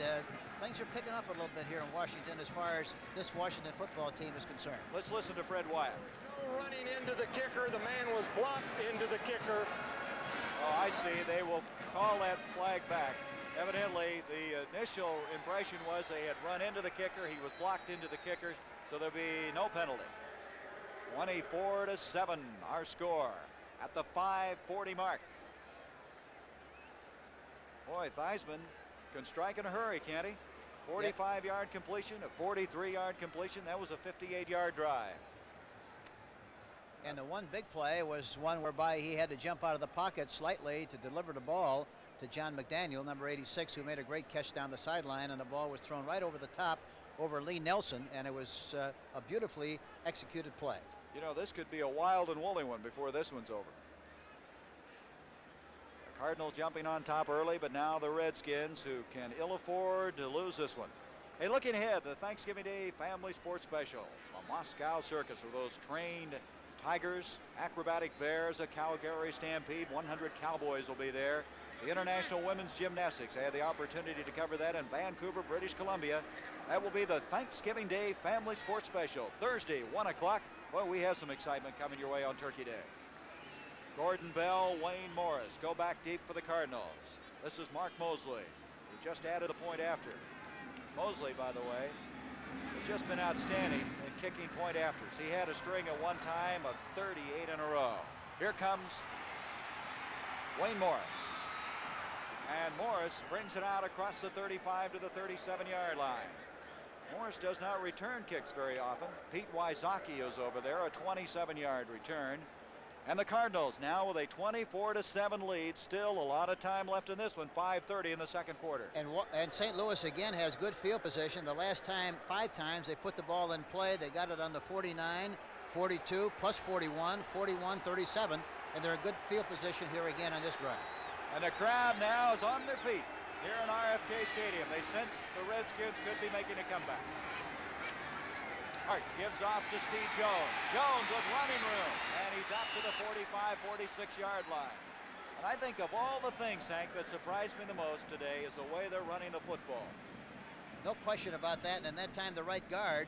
things are picking up a little bit here in Washington as far as this Washington football team is concerned. Let's listen to Fred Wyatt. Running into the kicker, the man was blocked into the kicker. Oh, I see. They will call that flag back. Evidently, the initial impression was they had run into the kicker. He was blocked into the kicker, so there'll be no penalty. 24-7, our score at the 5:40 mark. Boy, Theismann can strike in a hurry, can't he? 45-yard completion, a 43-yard completion. That was a 58-yard drive. And the one big play was one whereby he had to jump out of the pocket slightly to deliver the ball to John McDaniel, number 86, who made a great catch down the sideline, and the ball was thrown right over the top over Lee Nelson, and it was a beautifully executed play. You know, this could be a wild and woolly one before this one's over. The Cardinals jumping on top early, but now the Redskins, who can ill afford to lose this one. Hey, looking ahead, the Thanksgiving Day Family Sports Special, the Moscow Circus, with those trained tigers, acrobatic bears, a Calgary Stampede, 100 cowboys will be there. The International Women's Gymnastics. I had the opportunity to cover that in Vancouver, British Columbia. That will be the Thanksgiving Day Family Sports Special, Thursday, 1 o'clock. Well, we have some excitement coming your way on Turkey Day. Gordon Bell, Wayne Morris go back deep for the Cardinals. This is Mark Mosley, who just added a point after. Mosley, by the way, has just been outstanding in kicking point afters. He had a string at one time of 38 in a row. Here comes Wayne Morris. And Morris brings it out across the 35 to the 37-yard line. Morris does not return kicks very often. Pete Wysocki is over there, a 27-yard return. And the Cardinals now with a 24-7 lead. Still a lot of time left in this one, 5:30 in the second quarter. And St. Louis again has good field position. The last time, 5 times, they put the ball in play. They got it on the 49, 42, plus 41, 41, 37. And they're in good field position here again on this drive. And the crowd now is on their feet here in RFK Stadium. They sense the Redskins could be making a comeback. Hart gives off to Steve Jones. Jones with running room, and he's out to the 45, 46-yard line. And I think of all the things, Hank, that surprised me the most today is the way they're running the football. No question about that. And that time the right guard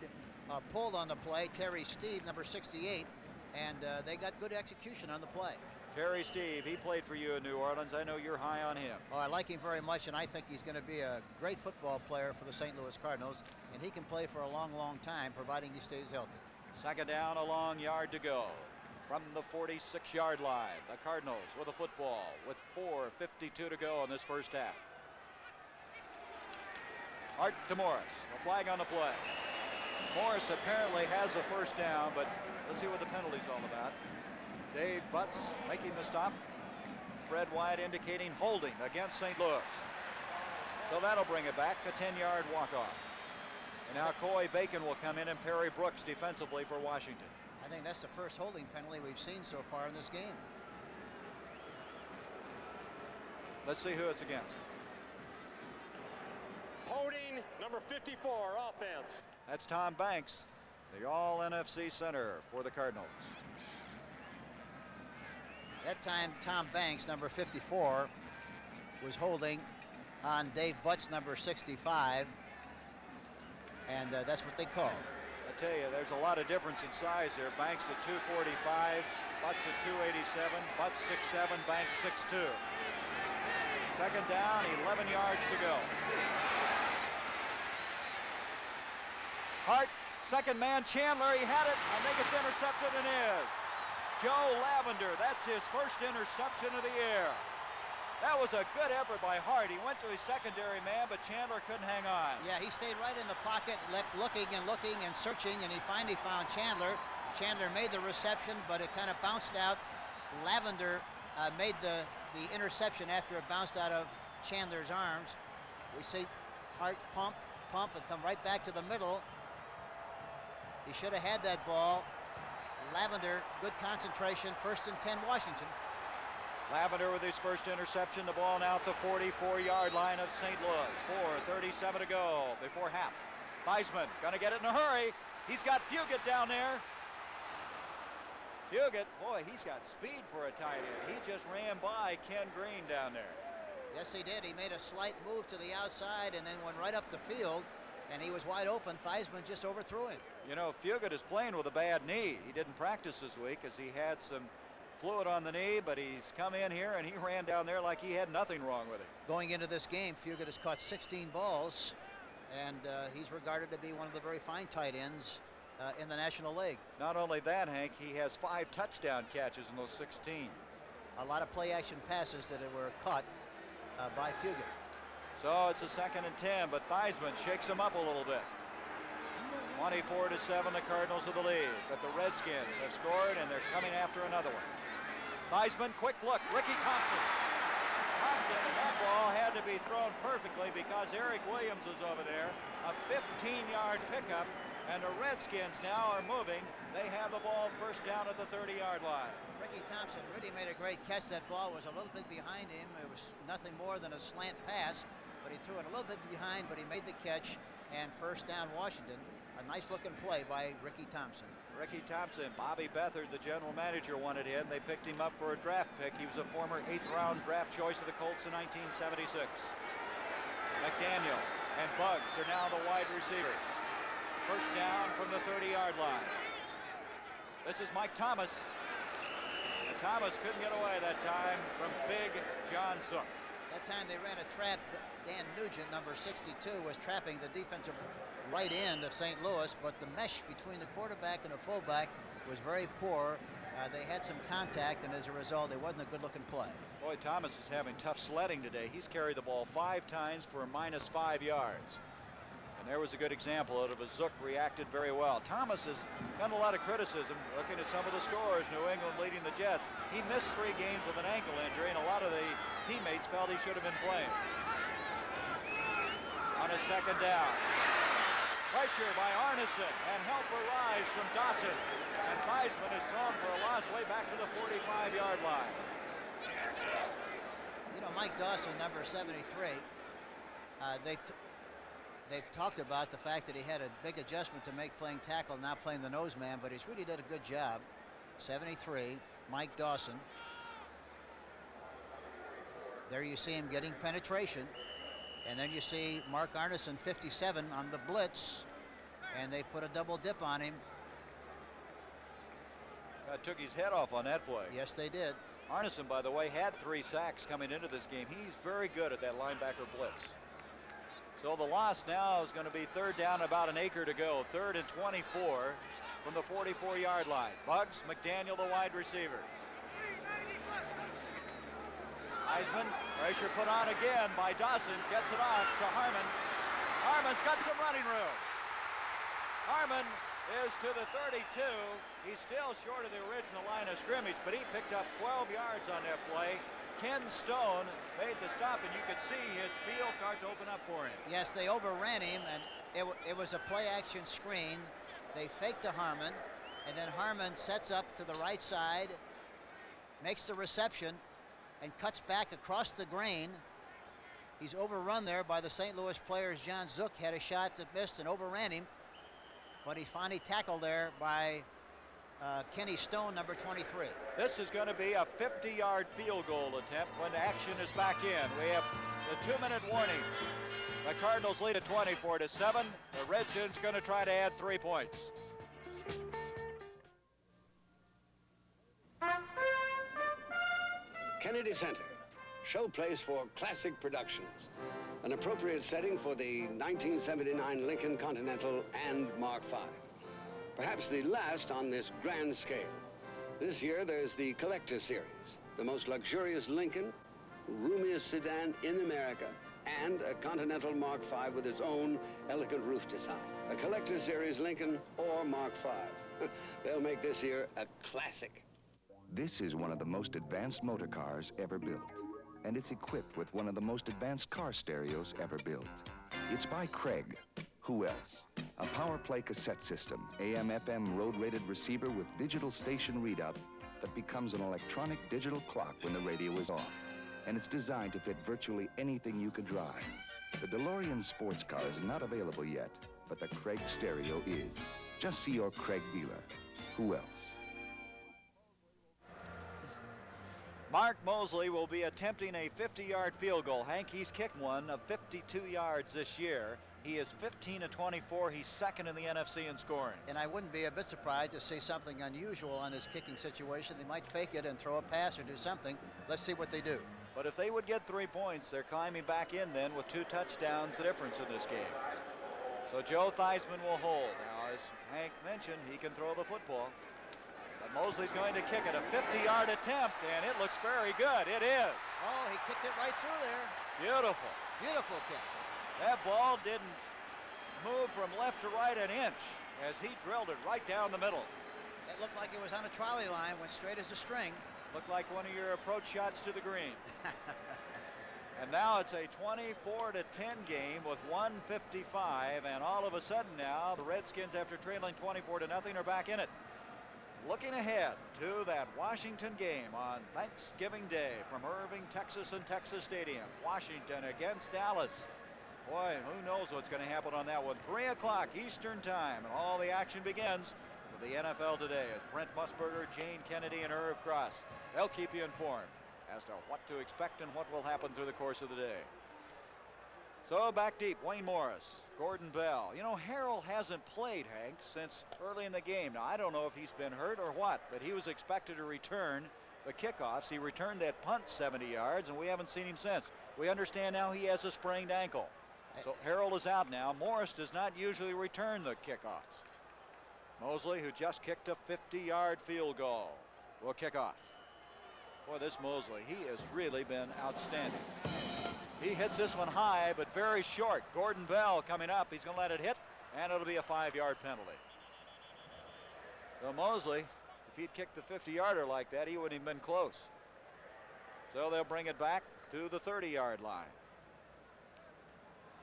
pulled on the play, Terry Steve, number 68, and they got good execution on the play. Terry Steve, he played for you in New Orleans. I know you're high on him. Oh, I like him very much, and I think he's going to be a great football player for the St. Louis Cardinals, and he can play for a long, long time, providing he stays healthy. Second down, a long yard to go. From the 46-yard line, the Cardinals with a football with 4:52 to go in this first half. Hart to Morris, a flag on the play. Morris apparently has a first down, but let's see what the penalty's all about. Dave Butts making the stop. Fred Wyatt indicating holding against St. Louis. So that'll bring it back, a 10-yard walk-off. And now Coy Bacon will come in and Perry Brooks defensively for Washington. I think that's the first holding penalty we've seen so far in this game. Let's see who it's against. Holding number 54, offense. That's Tom Banks, the All-NFC center for the Cardinals. That time, Tom Banks, number 54, was holding on Dave Butts, number 65, and that's what they called. I tell you, there's a lot of difference in size here. Banks at 245, Butts at 287, Butts 6'7", Banks 6'2". Second down, 11 yards to go. Hart, second man, Chandler, he had it. I think it's intercepted and is. Joe Lavender, that's his first interception of the year. That was a good effort by Hart. He went to his secondary man, but Chandler couldn't hang on. Yeah, he stayed right in the pocket, looking and searching, and he finally found Chandler. Chandler made the reception, but it kind of bounced out. Lavender made the interception after it bounced out of Chandler's arms. We see Hart pump, and come right back to the middle. He should have had that ball. Lavender, good concentration, 1st and 10 Washington. Lavender with his first interception, the ball now at the 44-yard line of St. Louis. 4:37 to go before half. Theismann gonna get it in a hurry. He's got Fugit down there. Fugit, boy, he's got speed for a tight end. He just ran by Ken Green down there. Yes, he did. He made a slight move to the outside and then went right up the field, and he was wide open. Theismann just overthrew him. You know, Fugit is playing with a bad knee. He didn't practice this week as he had some fluid on the knee, but he's come in here and he ran down there like he had nothing wrong with it. Going into this game, Fugit has caught 16 balls, and he's regarded to be one of the very fine tight ends in the National League. Not only that, Hank, he has 5 touchdown catches in those 16. A lot of play-action passes that were caught by Fugit. So it's a 2nd and 10, but Theismann shakes him up a little bit. 24-7, the Cardinals of the lead, but the Redskins have scored and they're coming after another one. Theismann, quick look, Ricky Thompson. Thompson, and that ball had to be thrown perfectly because Eric Williams was over there. A 15-yard pickup, and the Redskins now are moving. They have the ball 1st down at the 30-yard line. Ricky Thompson really made a great catch. That ball was a little bit behind him. It was nothing more than a slant pass, but he threw it a little bit behind, but he made the catch, and 1st down Washington. A nice-looking play by Ricky Thompson. Ricky Thompson, Bobby Beathard, the general manager, wanted him. They picked him up for a draft pick. He was a former 8th-round draft choice of the Colts in 1976. McDaniel and Buggs are now the wide receiver. 1st down from the 30-yard line. This is Mike Thomas. And Thomas couldn't get away that time from big John Zook. That time they ran a trap. Dan Nugent, number 62, was trapping the defensive right end of St. Louis, but the mesh between the quarterback and the fullback was very poor. They had some contact, and as a result, it wasn't a good-looking play. Boy, Thomas is having tough sledding today. He's carried the ball 5 times for -5 yards. And there was a good example out of a Zook reacted very well. Thomas has gotten a lot of criticism looking at some of the scores. New England leading the Jets. He missed 3 games with an ankle injury, and a lot of the teammates felt he should have been playing. On a 2nd down. Pressure by Arneson, and help arise from Dawson. And Theismann is thrown for a loss way back to the 45-yard line. You know, Mike Dawson, number 73, they've talked about the fact that he had a big adjustment to make playing tackle, not playing the nose man, but he's really did a good job. 73, Mike Dawson. There you see him getting penetration. And then you see Mark Arneson, 57, on the blitz, and they put a double dip on him. Took his head off on that play. Yes, they did. Arneson, by the way, had 3 sacks coming into this game. He's very good at that linebacker blitz. So the loss now is going to be 3rd down, about an acre to go. 3rd and 24 from the 44-yard line. Buggs, McDaniel, the wide receiver. Theismann, pressure put on again by Dawson, gets it off to Harmon. Harmon's got some running room. Harmon is to the 32. He's still short of the original line of scrimmage, but he picked up 12 yards on that play. Ken Stone made the stop, and you could see his field start to open up for him. Yes, they overran him, and it was a play-action screen. They faked to Harmon, and then Harmon sets up to the right side, makes the reception, and cuts back across the grain. He's overrun there by the St. Louis players. John Zook had a shot that missed and overran him. but he's finally tackled there by Kenny Stone, number 23. This is going to be a 50-yard field goal attempt when the action is back in. We have the 2-minute warning. The Cardinals lead at 24-7. The Redskins going to try to add 3 points. Kennedy Center, showplace for classic productions. An appropriate setting for the 1979 Lincoln Continental and Mark V. Perhaps the last on this grand scale. This year there's the Collector Series, the most luxurious Lincoln, roomiest sedan in America, and a Continental Mark V with its own elegant roof design. A Collector Series Lincoln or Mark V. They'll make this year a classic. This is one of the most advanced motor cars ever built, and it's equipped with one of the most advanced car stereos ever built. It's by Craig. Who else? A power play cassette system, AM/FM road-rated receiver with digital station readout that becomes an electronic digital clock when the radio is off. And it's designed to fit virtually anything you could drive. The DeLorean sports car is not available yet, but the Craig stereo is. Just see your Craig dealer. Who else? Mark Mosley will be attempting a 50-yard field goal. Hank, he's kicked one of 52 yards this year. He is 15 of 24. He's second in the NFC in scoring. And I wouldn't be a bit surprised to see something unusual on his kicking situation. They might fake it and throw a pass or do something. Let's see what they do. But if they would get 3 points, they're climbing back in then with 2 touchdowns the difference in this game. So Joe Theismann will hold. Now, as Hank mentioned, he can throw the football. But Mosley's going to kick it, a 50-yard attempt, and it looks very good. It is. Oh, he kicked it right through there. Beautiful. Beautiful kick. That ball didn't move from left to right an inch as he drilled it right down the middle. It looked like it was on a trolley line, went straight as a string. Looked like one of your approach shots to the green. And now it's a 24-10 game with 1:55, and all of a sudden now the Redskins, after trailing 24-0, are back in it. Looking ahead to that Washington game on Thanksgiving Day from Irving, Texas and Texas Stadium. Washington against Dallas. Boy, who knows what's going to happen on that one. 3 o'clock Eastern time, and all the action begins with the NFL Today as Brent Musburger, Jane Kennedy, and Irv Cross. They'll keep you informed as to what to expect and what will happen through the course of the day. So back deep, Wayne Morris, Gordon Bell. You know, Harrell hasn't played, Hank, since early in the game. Now, I don't know if he's been hurt or what, but he was expected to return the kickoffs. He returned that punt 70 yards, and we haven't seen him since. We understand now he has a sprained ankle. So Harrell is out now. Morris does not usually return the kickoffs. Mosley, who just kicked a 50-yard field goal, will kick off. Boy, this Mosley, he has really been outstanding. He hits this one high, but very short. Gordon Bell coming up. He's going to let it hit, and it'll be a 5-yard penalty. So Mosley, if he'd kicked the 50-yarder like that, he wouldn't have been close. So they'll bring it back to the 30-yard line.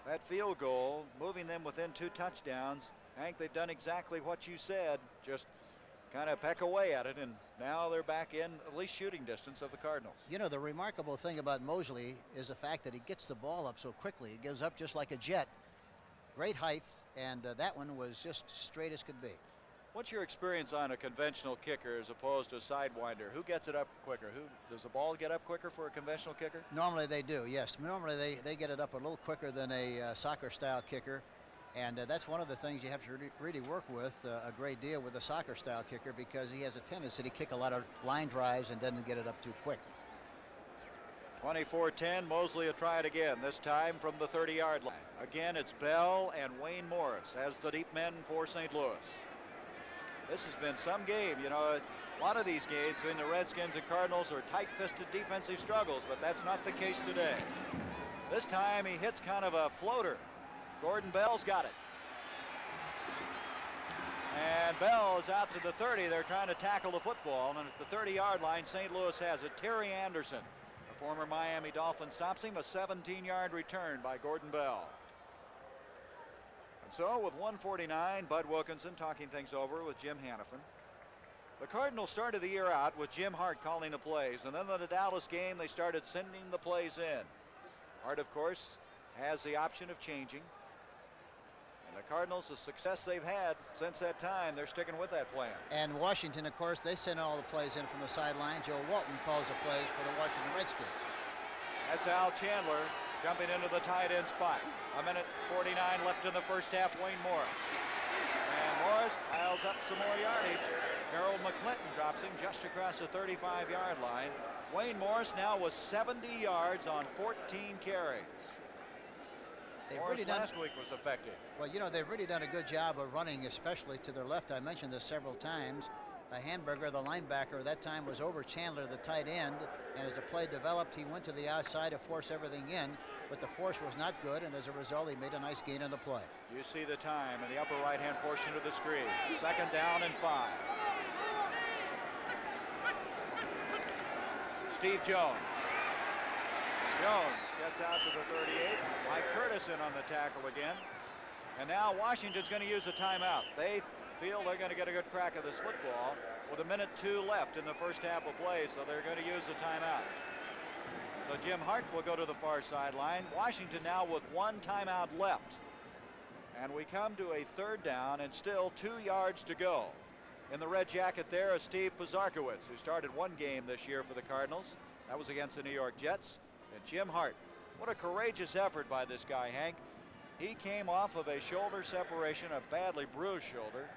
That field goal, moving them within 2 touchdowns. Hank, they've done exactly what you said, just kind of peck away at it, and now they're back in at least shooting distance of the Cardinals. You know, the remarkable thing about Mosley is the fact that he gets the ball up so quickly. He goes up just like a jet. Great height, and that one was just straight as could be. What's your experience on a conventional kicker as opposed to a sidewinder? Who gets it up quicker? Does the ball get up quicker for a conventional kicker? Normally they do, yes. Normally they get it up a little quicker than a soccer-style kicker. And that's one of the things you have to really work with a great deal with a soccer-style kicker, because he has a tendency to kick a lot of line drives and doesn't get it up too quick. 24-10, Mosley will try it again, this time from the 30-yard line. Again, it's Bell and Wayne Morris as the deep men for St. Louis. This has been some game. You know, a lot of these games between the Redskins and Cardinals are tight-fisted defensive struggles, but that's not the case today. This time he hits kind of a floater. Gordon Bell's got it. And Bell is out to the 30. They're trying to tackle the football, and at the 30-yard line, St. Louis has it. Terry Anderson, a former Miami Dolphin, stops him. A 17-yard return by Gordon Bell. And so with 1:49, Bud Wilkinson talking things over with Jim Hannafin. The Cardinals started the year out with Jim Hart calling the plays, and then in the Dallas game, they started sending the plays in. Hart, of course, has the option of changing. And the Cardinals, the success they've had since that time, they're sticking with that plan. And Washington, of course, they send all the plays in from the sideline. Joe Walton calls the plays for the Washington Redskins. That's Al Chandler jumping into the tight end spot. 1:49 left in the first half. Wayne Morris. And Morris piles up some more yardage. Harold McClinton drops him just across the 35-yard line. Wayne Morris now was 70 yards on 14 carries. Morris last week was effective. Well, you know, they've really done a good job of running, especially to their left. I mentioned this several times. Hamburger, the linebacker, at that time was over Chandler, the tight end, and as the play developed, he went to the outside to force everything in, but the force was not good, and as a result, he made a nice gain on the play. You see the time in the upper right-hand portion of the screen. 2nd down and 5. Steve Jones. Jones gets out to the 38. Mike Curtis in on the tackle again. And now Washington's going to use a timeout. They feel they're going to get a good crack at this football with 1:02 left in the first half of play, so they're going to use a timeout. So Jim Hart will go to the far sideline. Washington now with 1 timeout left. And we come to a 3rd down and still 2 yards to go. In the red jacket there is Steve Pozarkowicz, who started 1 game this year for the Cardinals. That was against the New York Jets. And Jim Hart. What a courageous effort by this guy, Hank. He came off of a shoulder separation, a badly bruised shoulder.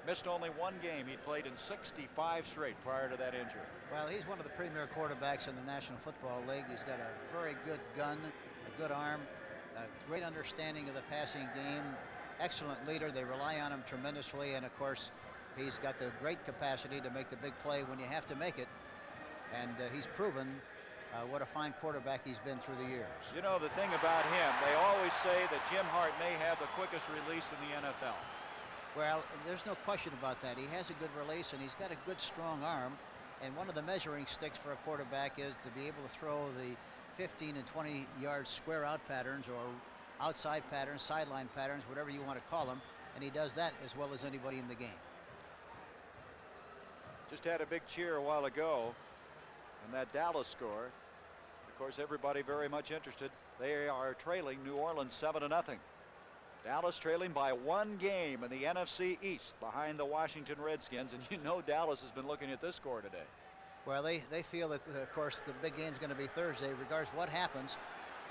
Missed only 1 game. He'd played in 65 straight prior to that injury. Well, he's one of the premier quarterbacks in the National Football League. He's got a very good gun, a good arm, a great understanding of the passing game, excellent leader. They rely on him tremendously, and of course, he's got the great capacity to make the big play when you have to make it. And he's proven what a fine quarterback he's been through the years. You know, the thing about him, they always say that Jim Hart may have the quickest release in the NFL. Well, there's no question about that. He has a good release, and he's got a good, strong arm. And one of the measuring sticks for a quarterback is to be able to throw the 15 and 20-yard square out patterns or outside patterns, sideline patterns, whatever you want to call them. And he does that as well as anybody in the game. Just had a big cheer a while ago in that Dallas score. Of course, everybody very much interested. They are trailing New Orleans 7-0. Dallas trailing by 1 game in the NFC East behind the Washington Redskins, and you know Dallas has been looking at this score today. Well, they feel that, of course, the big game's going to be Thursday, regardless what happens,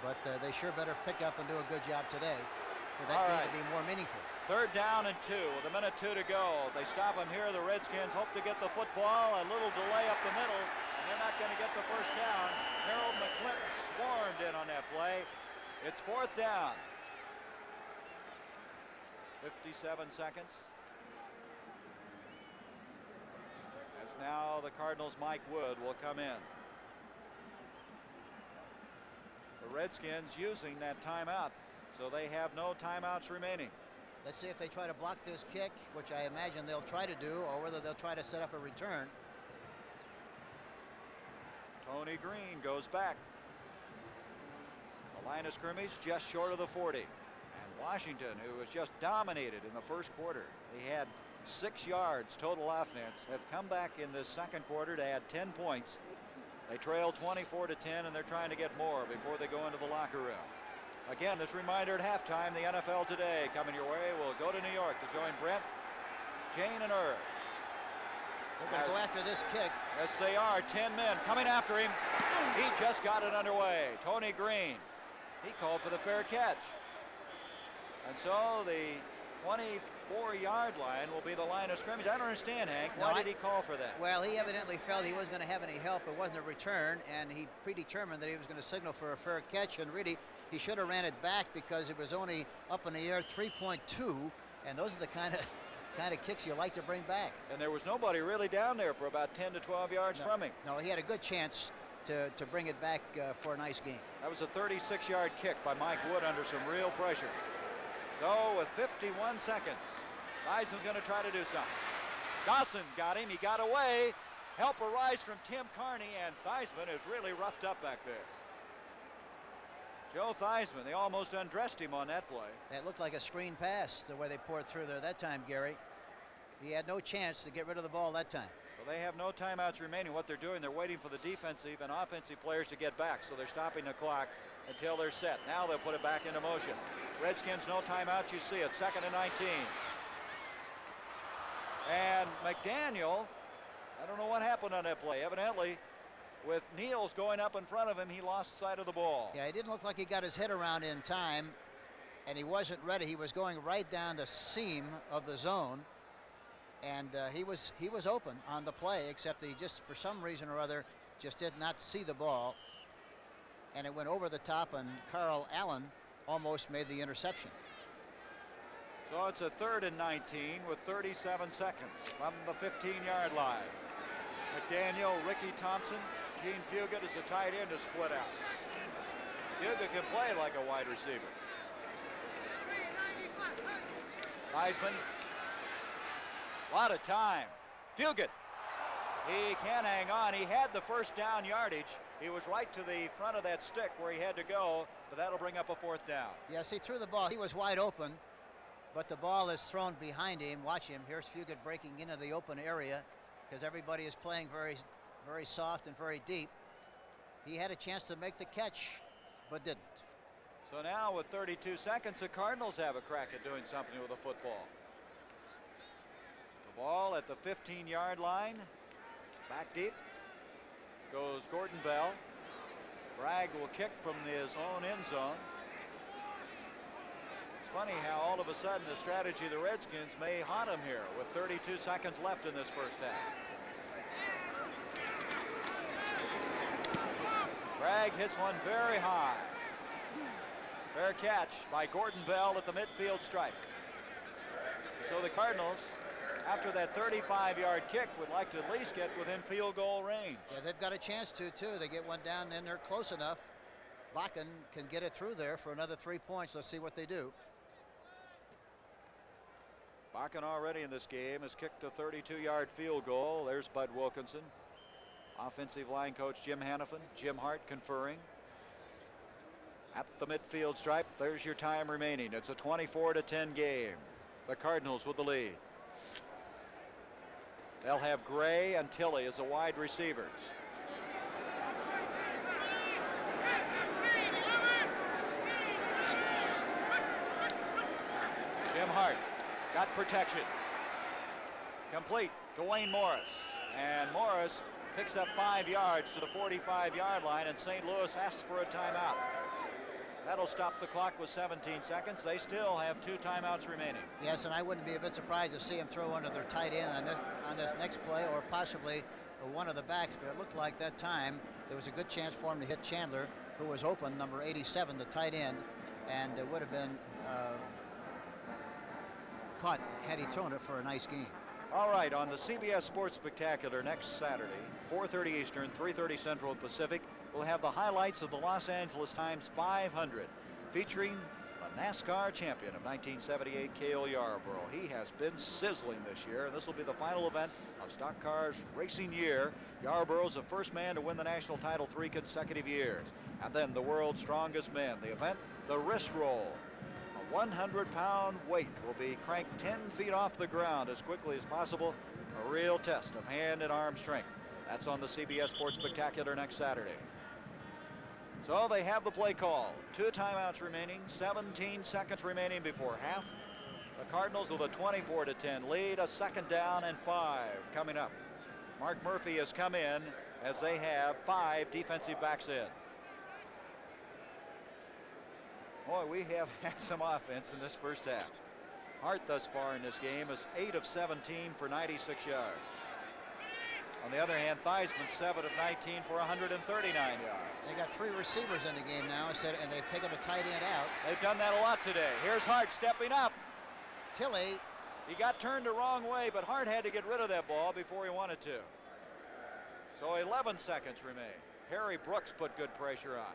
but they sure better pick up and do a good job today for that game to be more meaningful. 3rd down and 2 with 1:02 to go. They stop him here. The Redskins hope to get the football. A little delay up the middle, and they're not going to get the first down. Harold McClinton swarmed in on that play. It's 4th down. 57 seconds. As now the Cardinals' Mike Wood will come in. The Redskins using that timeout, so they have no timeouts remaining. Let's see if they try to block this kick, which I imagine they'll try to do, or whether they'll try to set up a return. Tony Green goes back. The line of scrimmage just short of the 40. Washington, who was just dominated in the first quarter. They had 6 yards total offense, have come back in this second quarter to add 10 points. They trail 24-10, and they're trying to get more before they go into the locker room. Again, this reminder at halftime, the NFL Today coming your way. We'll go to New York to join Brent, Jane, and Irv. They're going to go after this kick. Yes, they are. 10 men coming after him. He just got it underway. Tony Green. He called for the fair catch. And so the 24-yard line will be the line of scrimmage. I don't understand, Hank. Why did he call for that? Well, he evidently felt he wasn't going to have any help. It wasn't a return, and he predetermined that he was going to signal for a fair catch, and really he should have ran it back because it was only up in the air 3.2, and those are the kind of kicks you like to bring back. And there was nobody really down there for about 10 to 12 yards from him. No, he had a good chance to bring it back for a nice game. That was a 36-yard kick by Mike Wood under some real pressure. So with 51 seconds, Theismann's going to try to do something. Dawson got him. He got away. Help arrives from Tim Carney, and Theismann is really roughed up back there. Joe Theismann, they almost undressed him on that play. That looked like a screen pass, the way they poured through there that time, Gary. He had no chance to get rid of the ball that time. Well, they have no timeouts remaining. What they're doing, they're waiting for the defensive and offensive players to get back. So they're stopping the clock until they're set. Now they'll put it back into motion. Redskins, no timeout. You see it. 2nd and 19. And McDaniel, I don't know what happened on that play. Evidently, with Niels going up in front of him, he lost sight of the ball. Yeah, he didn't look like he got his head around in time, and he wasn't ready. He was going right down the seam of the zone, and he was open on the play, except that he just, for some reason or other, just did not see the ball, and it went over the top, and Carl Allen almost made the interception. So it's a 3rd and 19 with 37 seconds from the 15-yard line. McDaniel, Ricky Thompson, Gene Fugit is a tight end to split out. Fugit can play like a wide receiver. Theismann, a lot of time. Fugit, he can't hang on. He had the first down yardage. He was right to the front of that stick where he had to go, but that'll bring up a 4th down. Yes, he threw the ball. He was wide open, but the ball is thrown behind him. Watch him. Here's Fugit breaking into the open area because everybody is playing very, very soft and very deep. He had a chance to make the catch, but didn't. So now with 32 seconds, the Cardinals have a crack at doing something with the football. The ball at the 15-yard line. Back deep goes Gordon Bell. Bragg will kick from his own end zone. It's funny how all of a sudden the strategy of the Redskins may haunt them here with 32 seconds left in this first half. Bragg hits one very high. Fair catch by Gordon Bell at the midfield stripe. So the Cardinals, after that 35-yard kick, would like to at least get within field goal range. Yeah, they've got a chance to, too. They get one down and they're close enough. Bakken can get it through there for another 3 points. Let's see what they do. Bakken already in this game has kicked a 32-yard field goal. There's Bud Wilkinson. Offensive line coach Jim Hannafin, Jim Hart conferring. At the midfield stripe, there's your time remaining. It's a 24-10 game. The Cardinals with the lead. They'll have Gray and Tilley as the wide receivers. Jim Hart got protection. Complete to Wayne Morris. And Morris picks up 5 yards to the 45-yard line, and St. Louis asks for a timeout. That'll stop the clock with 17 seconds. They still have 2 timeouts remaining. Yes, and I wouldn't be a bit surprised to see him throw under their tight end on this next play, or possibly one of the backs, but it looked like that time there was a good chance for him to hit Chandler, who was open, number 87, the tight end, and it would have been caught had he thrown it for a nice gain. All right, on the CBS Sports Spectacular next Saturday, 4:30 Eastern, 3:30 Central Pacific, we'll have the highlights of the Los Angeles Times 500, featuring the NASCAR champion of 1978, Cale Yarborough. He has been sizzling this year, and this will be the final event of Stock Cars racing year. Yarborough's the first man to win the national title 3 consecutive years. And then the world's strongest men. The event, the wrist roll. A 100-pound weight will be cranked 10 feet off the ground as quickly as possible. A real test of hand and arm strength. That's on the CBS Sports Spectacular next Saturday. So they have the play call. 2 timeouts remaining, 17 seconds remaining before half. The Cardinals with a 24-10 lead, a 2nd down and 5 coming up. Mark Murphy has come in as they have 5 defensive backs in. Boy, we have had some offense in this first half. Hart thus far in this game is 8 of 17 for 96 yards. On the other hand, Theismann 7 of 19 for 139 yards. They got 3 receivers in the game now, and they've taken a tight end out. They've done that a lot today. Here's Hart stepping up. Tilley. He got turned the wrong way, but Hart had to get rid of that ball before he wanted to. So 11 seconds remain. Perry Brooks put good pressure on.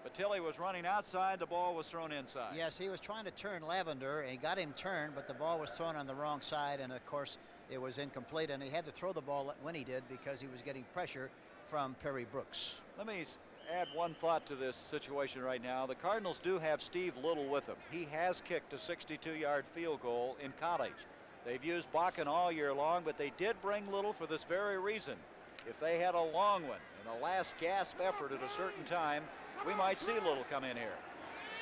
But Tilley was running outside, the ball was thrown inside. Yes, he was trying to turn Lavender, and he got him turned, but the ball was thrown on the wrong side, and of course it was incomplete, and he had to throw the ball when he did because he was getting pressure from Perry Brooks. Let me add one thought to this situation right now. The Cardinals do have Steve Little with them. He has kicked a 62-yard field goal in college. They've used Bakken all year long, but they did bring Little for this very reason. If they had a long one in the last gasp effort at a certain time, we might see Little come in here.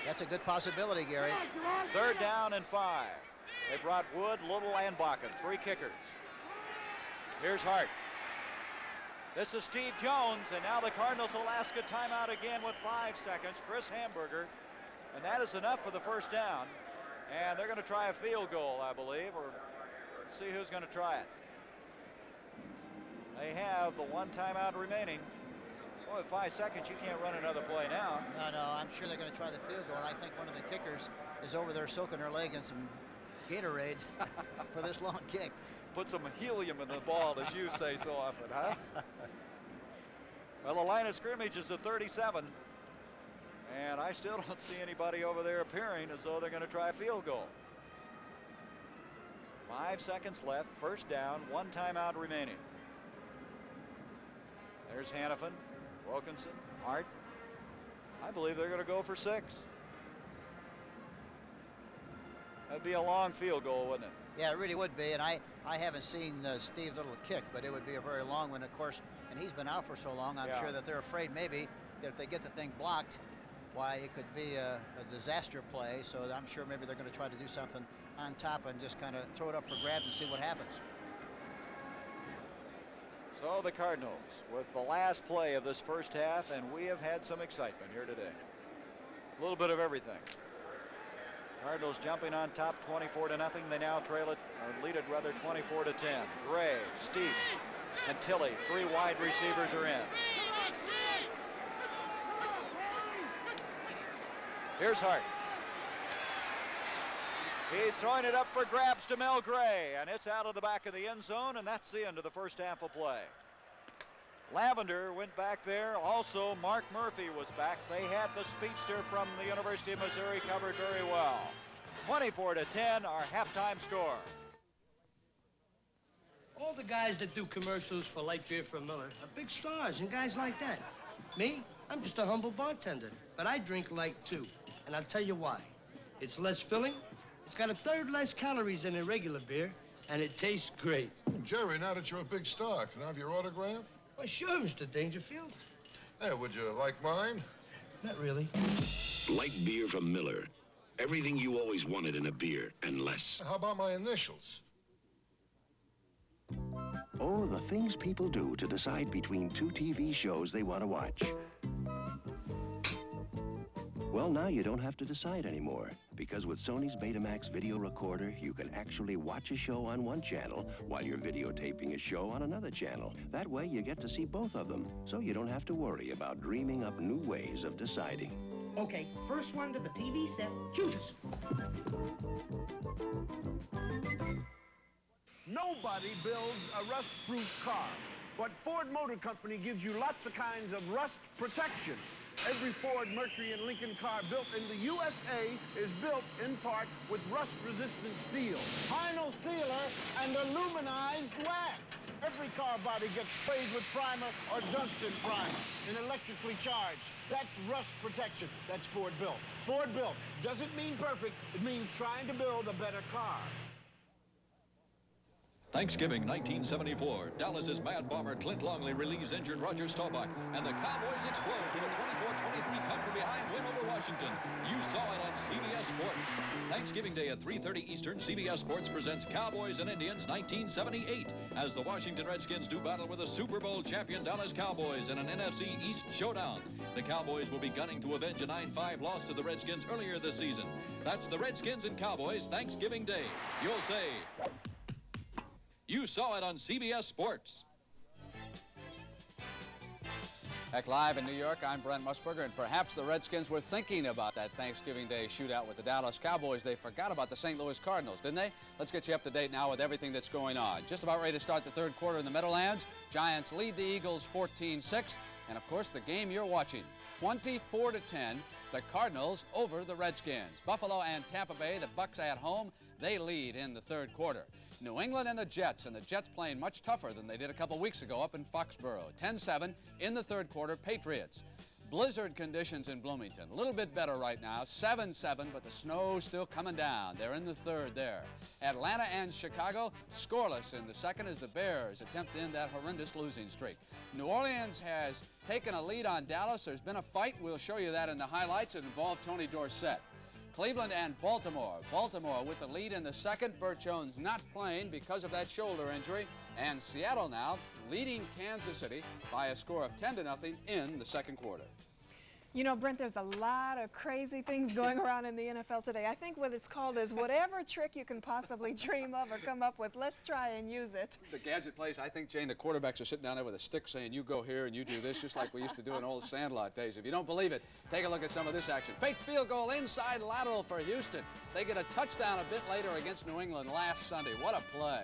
That's a good possibility, Gary. 3rd down and 5. They brought Wood, Little, and Bakken, 3 kickers. Here's Hart. This is Steve Jones, and now the Cardinals will ask a timeout again with 5 seconds. Chris Hamburger, and that is enough for the 1st down. And they're going to try a field goal, I believe, or let's see who's going to try it. They have the 1 timeout remaining. Boy, with 5 seconds, you can't run another play now. No, I'm sure they're going to try the field goal. And I think one of the kickers is over there soaking her leg in some Gatorade for this long kick. Put some helium in the ball, as you say so often, huh? Well, the line of scrimmage is at 37. And I still don't see anybody over there appearing as though they're going to try a field goal. 5 seconds left, 1st down, 1 timeout remaining. There's Hannafin, Wilkinson, Hart. I believe they're going to go for 6. That'd be a long field goal, wouldn't it? Yeah, it really would be, and I haven't seen Steve Little kick, but it would be a very long one, of course, and he's been out for so long, I'm sure that they're afraid maybe that if they get the thing blocked, why it could be a disaster play, so I'm sure maybe they're going to try to do something on top and just kind of throw it up for grabs and see what happens. So the Cardinals with the last play of this 1st half, and we have had some excitement here today. A little bit of everything. Cardinals jumping on top 24-0. They now trail it, or lead it rather, 24-10. Gray, Steve, and Tilley, 3 wide receivers are in. Here's Hart. He's throwing it up for grabs to Mel Gray, and it's out of the back of the end zone, and that's the end of the 1st half of play. Lavender went back there. Also, Mark Murphy was back. They had the speedster from the University of Missouri covered very well. 24-10, our halftime score. All the guys that do commercials for light beer from Miller are big stars and guys like that. Me, I'm just a humble bartender, but I drink light too, and I'll tell you why. It's less filling, it's got 1/3 less calories than a regular beer, and it tastes great. Jerry, now that you're a big star, can I have your autograph? Well, sure, Mr. Dangerfield. Hey, would you like mine? Not really. Light beer from Miller. Everything you always wanted in a beer, and less. How about my initials? Oh, the things people do to decide between 2 TV shows they want to watch. Well, now you don't have to decide anymore, because with Sony's Betamax video recorder, you can actually watch a show on one channel while you're videotaping a show on another channel. That way you get to see both of them, so you don't have to worry about dreaming up new ways of deciding. Okay, first one to the TV set chooses. Nobody builds a rust-proof car, but Ford Motor Company gives you lots of kinds of rust protection. Every Ford, Mercury, and Lincoln car built in the USA is built in part with rust-resistant steel, vinyl sealer, and aluminized wax. Every car body gets sprayed with primer or dunked in primer and electrically charged. That's rust protection. That's Ford built. Ford built doesn't mean perfect. It means trying to build a better car. Thanksgiving 1974, Dallas's Mad Bomber Clint Longley relieves injured Roger Staubach, and the Cowboys explode to a 24-23 come from behind win over Washington. You saw it on CBS Sports. Thanksgiving Day at 3:30 Eastern, CBS Sports presents Cowboys and Indians 1978 as the Washington Redskins do battle with the Super Bowl champion Dallas Cowboys in an NFC East showdown. The Cowboys will be gunning to avenge a 9-5 loss to the Redskins earlier this season. That's the Redskins and Cowboys Thanksgiving Day. You'll say, you saw it on CBS Sports. Back live in New York, I'm Brent Musburger, and perhaps the Redskins were thinking about that Thanksgiving Day shootout with the Dallas Cowboys. They forgot about the St. Louis Cardinals, didn't they? Let's get you up to date now with everything that's going on. Just about ready to start the 3rd quarter in the Meadowlands. Giants lead the Eagles 14-6, and of course the game you're watching, 24-10, the Cardinals over the Redskins. Buffalo and Tampa Bay, the Bucks at home, they lead in the 3rd quarter. New England and the Jets playing much tougher than they did a couple weeks ago up in Foxborough. 10-7 in the 3rd quarter, Patriots. Blizzard conditions in Bloomington. A little bit better right now, 7-7, but the snow's still coming down. They're in the third there. Atlanta and Chicago scoreless in the second as the Bears attempt to end that horrendous losing streak. New Orleans has taken a lead on Dallas. There's been a fight. We'll show you that in the highlights. It involved Tony Dorsett. Cleveland and Baltimore. Baltimore with the lead in the second. Burt Jones not playing because of that shoulder injury. And Seattle now leading Kansas City by a score of 10-0 in the second quarter. You know, Brent, there's a lot of crazy things going around in the NFL today. I think what it's called is whatever trick you can possibly dream of or come up with, let's try and use it. The gadget plays, I think, Jane, the quarterbacks are sitting down there with a stick saying, you go here and you do this, just like we used to do in old Sandlot days. If you don't believe it, take a look at some of this action. Fake field goal inside lateral for Houston. They get a touchdown a bit later against New England last Sunday. What a play.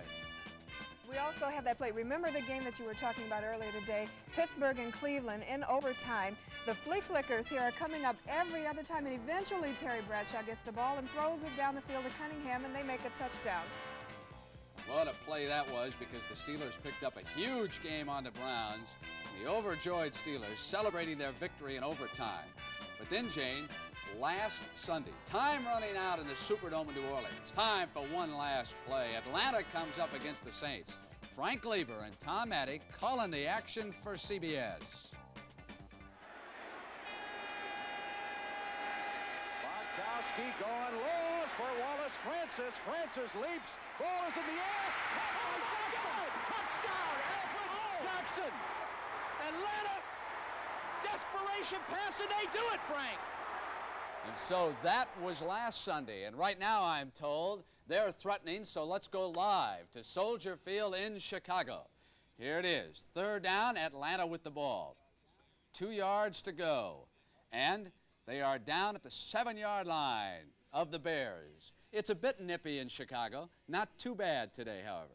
We also have that play. Remember the game that you were talking about earlier today, Pittsburgh and Cleveland in overtime. The flea flickers here are coming up every other time, and eventually Terry Bradshaw gets the ball and throws it down the field to Cunningham, and they make a touchdown. What a play that was, because the Steelers picked up a huge game on the Browns. The overjoyed Steelers celebrating their victory in overtime. But then, Jane, last Sunday, time running out in the Superdome in New Orleans. Time for one last play. Atlanta comes up against the Saints. Frank Lieber and Tom Addy calling the action for CBS. Bartkowski going low for Wallace Francis. Francis leaps. Ball is in the air. Touchdown, Alfred Jackson. Atlanta, desperation pass, and they do it, Frank. And so that was last Sunday, and right now I'm told they're threatening, so let's go live to Soldier Field in Chicago. Here it is, third down, Atlanta with the ball. 2 yards to go, and they are down at the 7-yard line of the Bears. It's a bit nippy in Chicago, not too bad today, however.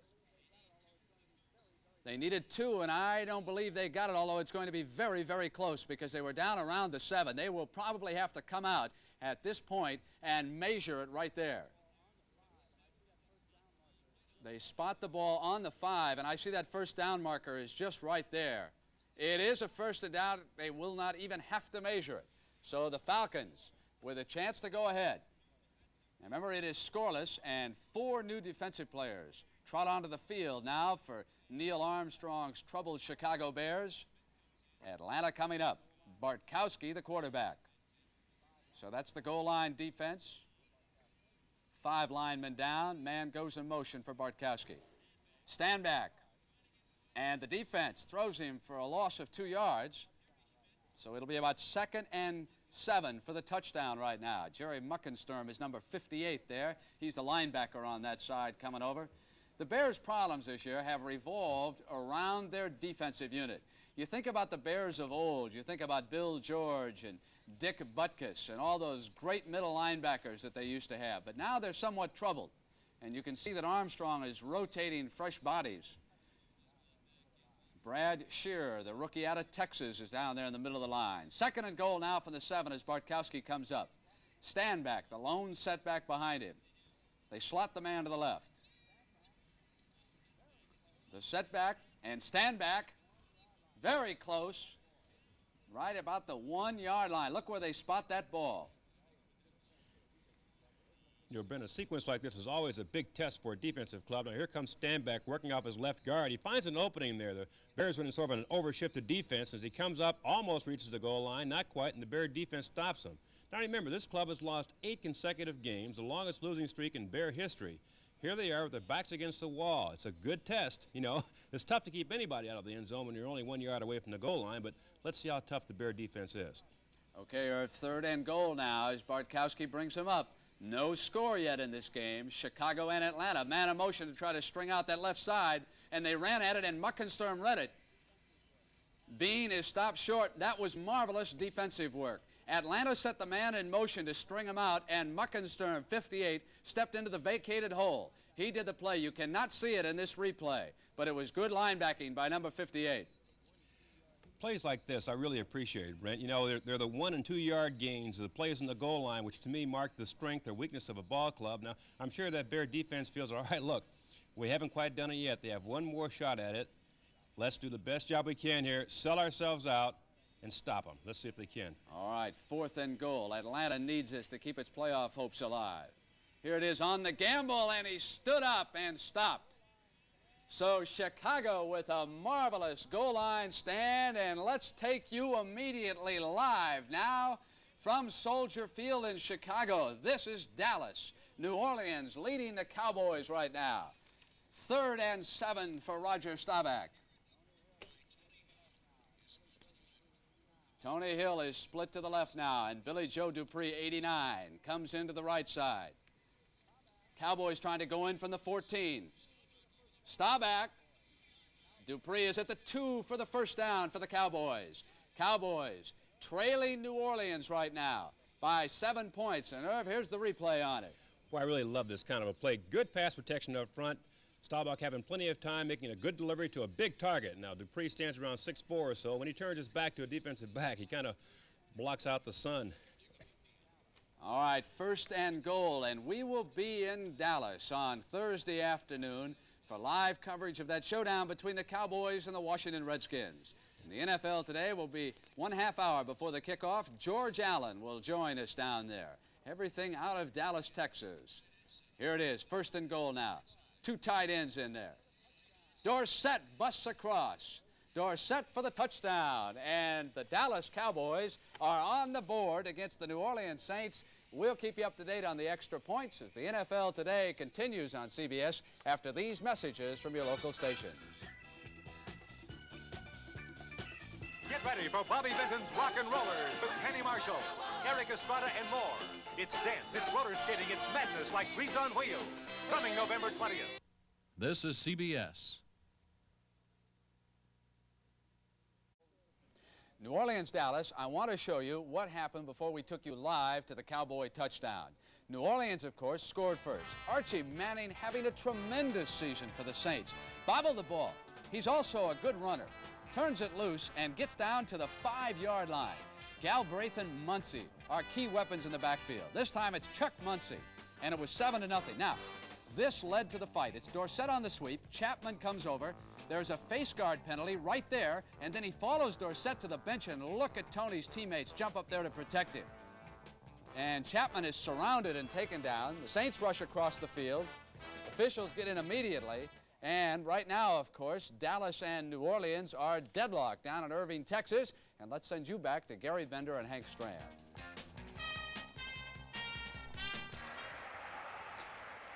They needed 2, and I don't believe they got it, although it's going to be very, very close because they were down around the 7. They will probably have to come out at this point and measure it right there. They spot the ball on the 5, and I see that first down marker is just right there. It is a first and down. They will not even have to measure it. So the Falcons with a chance to go ahead. Remember, it is scoreless, and 4 new defensive players trot onto the field now for Neil Armstrong's troubled Chicago Bears. Atlanta coming up. Bartkowski, the quarterback. So that's the goal line defense. 5 linemen down. Man goes in motion for Bartkowski. Stand back. And the defense throws him for a loss of 2 yards. So it'll be about 2nd and 7 for the touchdown right now. Jerry Muckensturm is number 58 there. He's the linebacker on that side coming over. The Bears' problems this year have revolved around their defensive unit. You think about the Bears of old. You think about Bill George and Dick Butkus and all those great middle linebackers that they used to have. But now they're somewhat troubled. And you can see that Armstrong is rotating fresh bodies. Brad Shearer, the rookie out of Texas, is down there in the middle of the line. 2nd and goal now from the 7 as Bartkowski comes up. Stand back, the lone setback behind him. They slot the man to the left. The setback and stand back, very close, right about the 1-yard line. Look where they spot that ball. You know, Brent, a sequence like this is always a big test for a defensive club. Now here comes Stanback working off his left guard. He finds an opening there. The Bears went in sort of an overshifted defense. As he comes up, almost reaches the goal line, not quite, and the Bear defense stops him. Now remember, this club has lost 8 consecutive games, the longest losing streak in Bear history. Here they are with their backs against the wall. It's a good test. You know, it's tough to keep anybody out of the end zone when you're only 1 yard away from the goal line, but let's see how tough the Bear defense is. Okay, our 3rd and goal now as Bartkowski brings him up. No score yet in this game. Chicago and Atlanta. Man in motion to try to string out that left side, and they ran at it, and Muckensturm read it. Bean is stopped short. That was marvelous defensive work. Atlanta set the man in motion to string him out, and Muckensturm, 58, stepped into the vacated hole. He did the play. You cannot see it in this replay, but it was good linebacking by number 58. Plays like this I really appreciate, Brent. You know, they're the 1 and 2 yard gains, the plays in the goal line, which to me mark the strength or weakness of a ball club. Now, I'm sure that Bear defense feels, all right, look, we haven't quite done it yet. They have one more shot at it. Let's do the best job we can here, sell ourselves out, and stop them. Let's see if they can. All right, 4th and goal. Atlanta needs this to keep its playoff hopes alive. Here it is on the gamble, and he stood up and stopped. So Chicago with a marvelous goal line stand, and let's take you immediately live now from Soldier Field in Chicago. This is Dallas. New Orleans leading the Cowboys right now. 3rd and 7 for Roger Staubach. Tony Hill is split to the left now, and Billy Joe Dupree, 89, comes into the right side. Cowboys trying to go in from the 14. Staubach. Dupree is at the 2 for the first down for the Cowboys. Cowboys trailing New Orleans right now by 7 points. And Irv, here's the replay on it. Boy, I really love this kind of a play. Good pass protection up front. Staubach having plenty of time, making a good delivery to a big target. Now, Dupree stands around 6'4" or so. When he turns his back to a defensive back, he kind of blocks out the sun. All right, 1st and goal, and we will be in Dallas on Thursday afternoon for live coverage of that showdown between the Cowboys and the Washington Redskins. And the NFL today will be 1/2 hour before the kickoff. George Allen will join us down there. Everything out of Dallas, Texas. Here it is, 1st and goal now. 2 tight ends in there. Dorsett busts across. Dorsett for the touchdown. And the Dallas Cowboys are on the board against the New Orleans Saints. We'll keep you up to date on the extra points as the NFL Today continues on CBS after these messages from your local stations. Get ready for Bobby Benton's Rock and Rollers with Penny Marshall, Eric Estrada, and more. It's dance, it's roller skating, it's madness like Grease on Wheels. Coming November 20th. This is CBS. New Orleans, Dallas, I want to show you what happened before we took you live to the Cowboy touchdown. New Orleans, of course, scored first. Archie Manning having a tremendous season for the Saints. Bobbled the ball. He's also a good runner. Turns it loose and gets down to the 5-yard line. Galbraith and Muncie are key weapons in the backfield. This time it's Chuck Muncie, and it was 7-0. Now, this led to the fight. It's Dorsett on the sweep. Chapman comes over. There's a face guard penalty right there, and then he follows Dorsett to the bench, and look at Tony's teammates jump up there to protect him. And Chapman is surrounded and taken down. The Saints rush across the field. Officials get in immediately. And right now, of course, Dallas and New Orleans are deadlocked down in Irving, Texas. And let's send you back to Gary Bender and Hank Strand.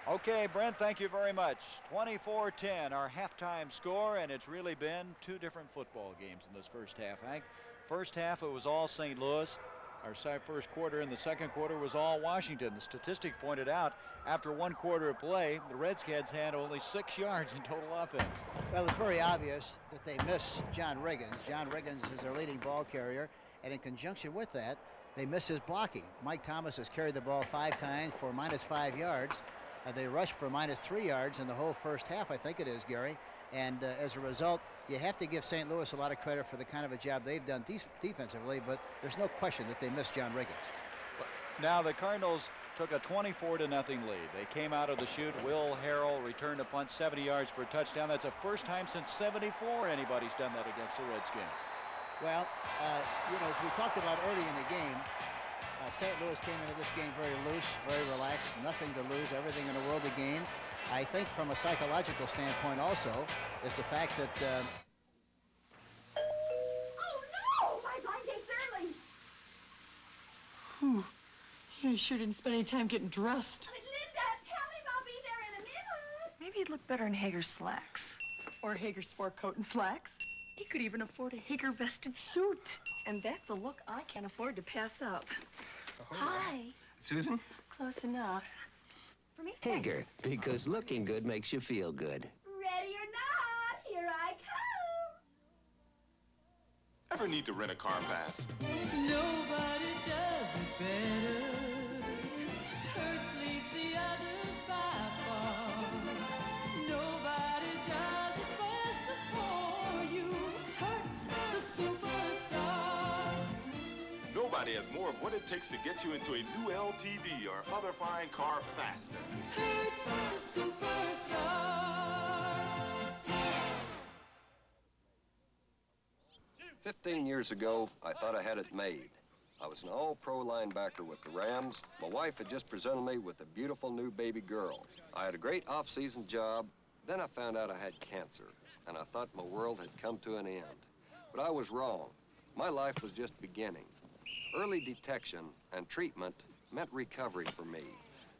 Okay, Brent, thank you very much. 24-10, our halftime score, and it's really been 2 different football games in this first half, Hank. First half, it was all St. Louis. Our first quarter and the second quarter was all Washington. The statistics pointed out after 1 quarter of play, the Redskins had only 6 yards in total offense. Well, it's very obvious that they miss John Riggins. John Riggins is their leading ball carrier, and in conjunction with that, they miss his blocking. Mike Thomas has carried the ball 5 times for -5 yards. They rushed for -3 yards in the whole first half, I think it is, Gary. And as a result, you have to give St. Louis a lot of credit for the kind of a job they've done defensively, but there's no question that they missed John Riggins. Now the Cardinals took a 24-0 lead. They came out of the chute. Will Harrell returned a punt 70 yards for a touchdown. That's the first time since '74 anybody's done that against the Redskins. Well, you know, as we talked about early in the game, St. Louis came into this game very loose, very relaxed, nothing to lose, everything in the world to gain. I think from a psychological standpoint also is the fact that... Oh, no! My flight takes early. Whew. You sure didn't spend any time getting dressed. Linda, tell him I'll be there in a minute. Maybe he'd look better in Hager slacks. Or Hager sport coat and slacks. He could even afford a Hager vested suit. And that's a look I can't afford to pass up. Oh, hi. Susan? Close enough. For me? Hager, because looking good makes you feel good. Ready or not, here I come. Ever need to rent a car fast? Nobody does it better. Hertz leads the others by far. Nobody does it faster for you. Hertz, the superstar. Nobody has more of what it takes to get you into a new LTD or other fine car faster. Hertz, the superstar. 15 years ago, I thought I had it made. I was an all-pro linebacker with the Rams. My wife had just presented me with a beautiful new baby girl. I had a great off-season job. Then I found out I had cancer, and I thought my world had come to an end. But I was wrong. My life was just beginning. Early detection and treatment meant recovery for me.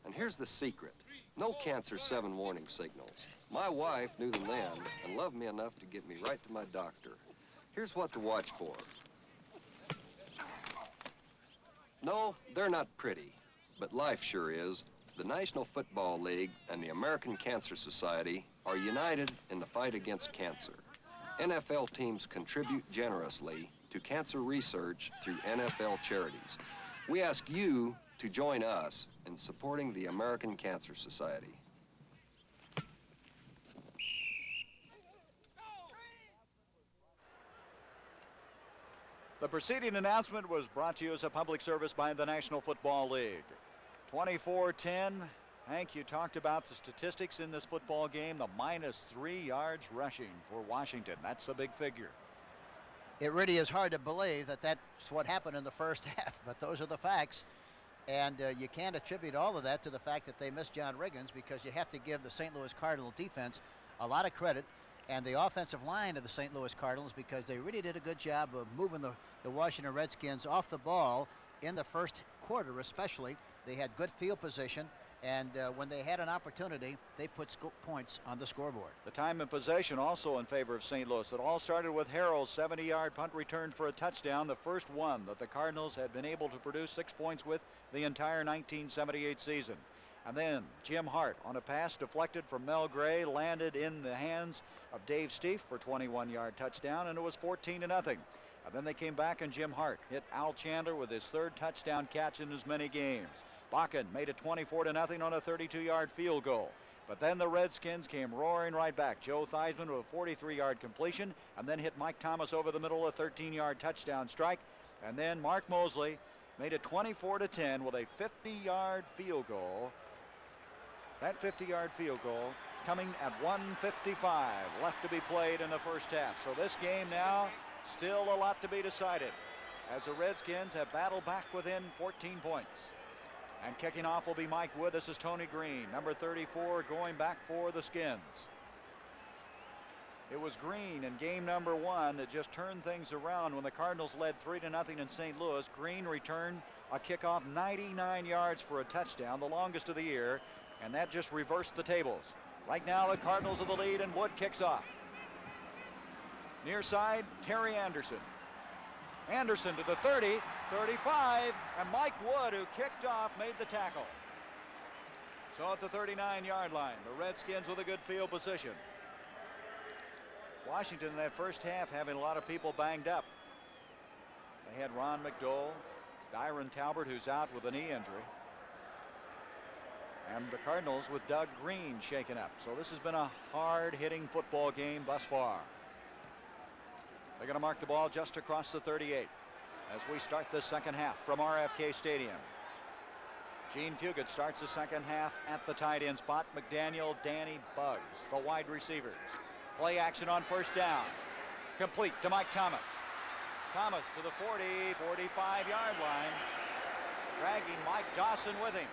And here's the secret. No cancer 7 warning signals. My wife knew them then and loved me enough to get me right to my doctor. Here's what to watch for. No, they're not pretty, but life sure is. The National Football League and the American Cancer Society are united in the fight against cancer. NFL teams contribute generously to cancer research through NFL charities. We ask you to join us in supporting the American Cancer Society. The preceding announcement was brought to you as a public service by the National Football League. 24-10. Hank, you talked about the statistics in this football game. The -3 yards rushing for Washington. That's a big figure. It really is hard to believe that that's what happened in the first half, but those are the facts. And you can't attribute all of that to the fact that they missed John Riggins, because you have to give the St. Louis Cardinal defense a lot of credit, and the offensive line of the St. Louis Cardinals, because they really did a good job of moving the Washington Redskins off the ball in the first quarter especially. They had good field position, and when they had an opportunity, they put points on the scoreboard. The time and possession also in favor of St. Louis. It all started with Harrell's 70-yard punt return for a touchdown, the first one that the Cardinals had been able to produce 6 points with the entire 1978 season. And then Jim Hart on a pass deflected from Mel Gray, landed in the hands of Dave Stieff for a 21-yard touchdown, and it was 14-0. And then they came back, and Jim Hart hit Al Chandler with his 3rd touchdown catch in as many games. Bakken made it 24-0 on a 32-yard field goal. But then the Redskins came roaring right back. Joe Theismann with a 43-yard completion, and then hit Mike Thomas over the middle, a 13-yard touchdown strike. And then Mark Mosley made it 24-10 with a 50-yard field goal. That 50-yard field goal coming at 1:55 left to be played in the first half. So this game now, still a lot to be decided, as the Redskins have battled back within 14 points. And kicking off will be Mike Wood. This is Tony Green, number 34, going back for the Skins. It was Green in game number 1 that just turned things around when the Cardinals led 3-0 in St. Louis. Green returned a kickoff 99 yards for a touchdown, the longest of the year, and that just reversed the tables. Right now the Cardinals are the lead, and Wood kicks off. Near side, Terry Anderson. Anderson to the 30, 35, and Mike Wood, who kicked off, made the tackle. So at the 39-yard line, the Redskins with a good field position. Washington in that first half having a lot of people banged up. They had Ron McDowell, Dyron Talbert, who's out with a knee injury, and the Cardinals with Doug Green shaken up. So this has been a hard-hitting football game thus far. They're going to mark the ball just across the 38 as we start the second half from RFK Stadium. Gene Fugit starts the second half at the tight end spot. McDaniel, Danny Buggs, the wide receivers. Play action on first down. Complete to Mike Thomas. Thomas to the 40, 45-yard line, dragging Mike Dawson with him.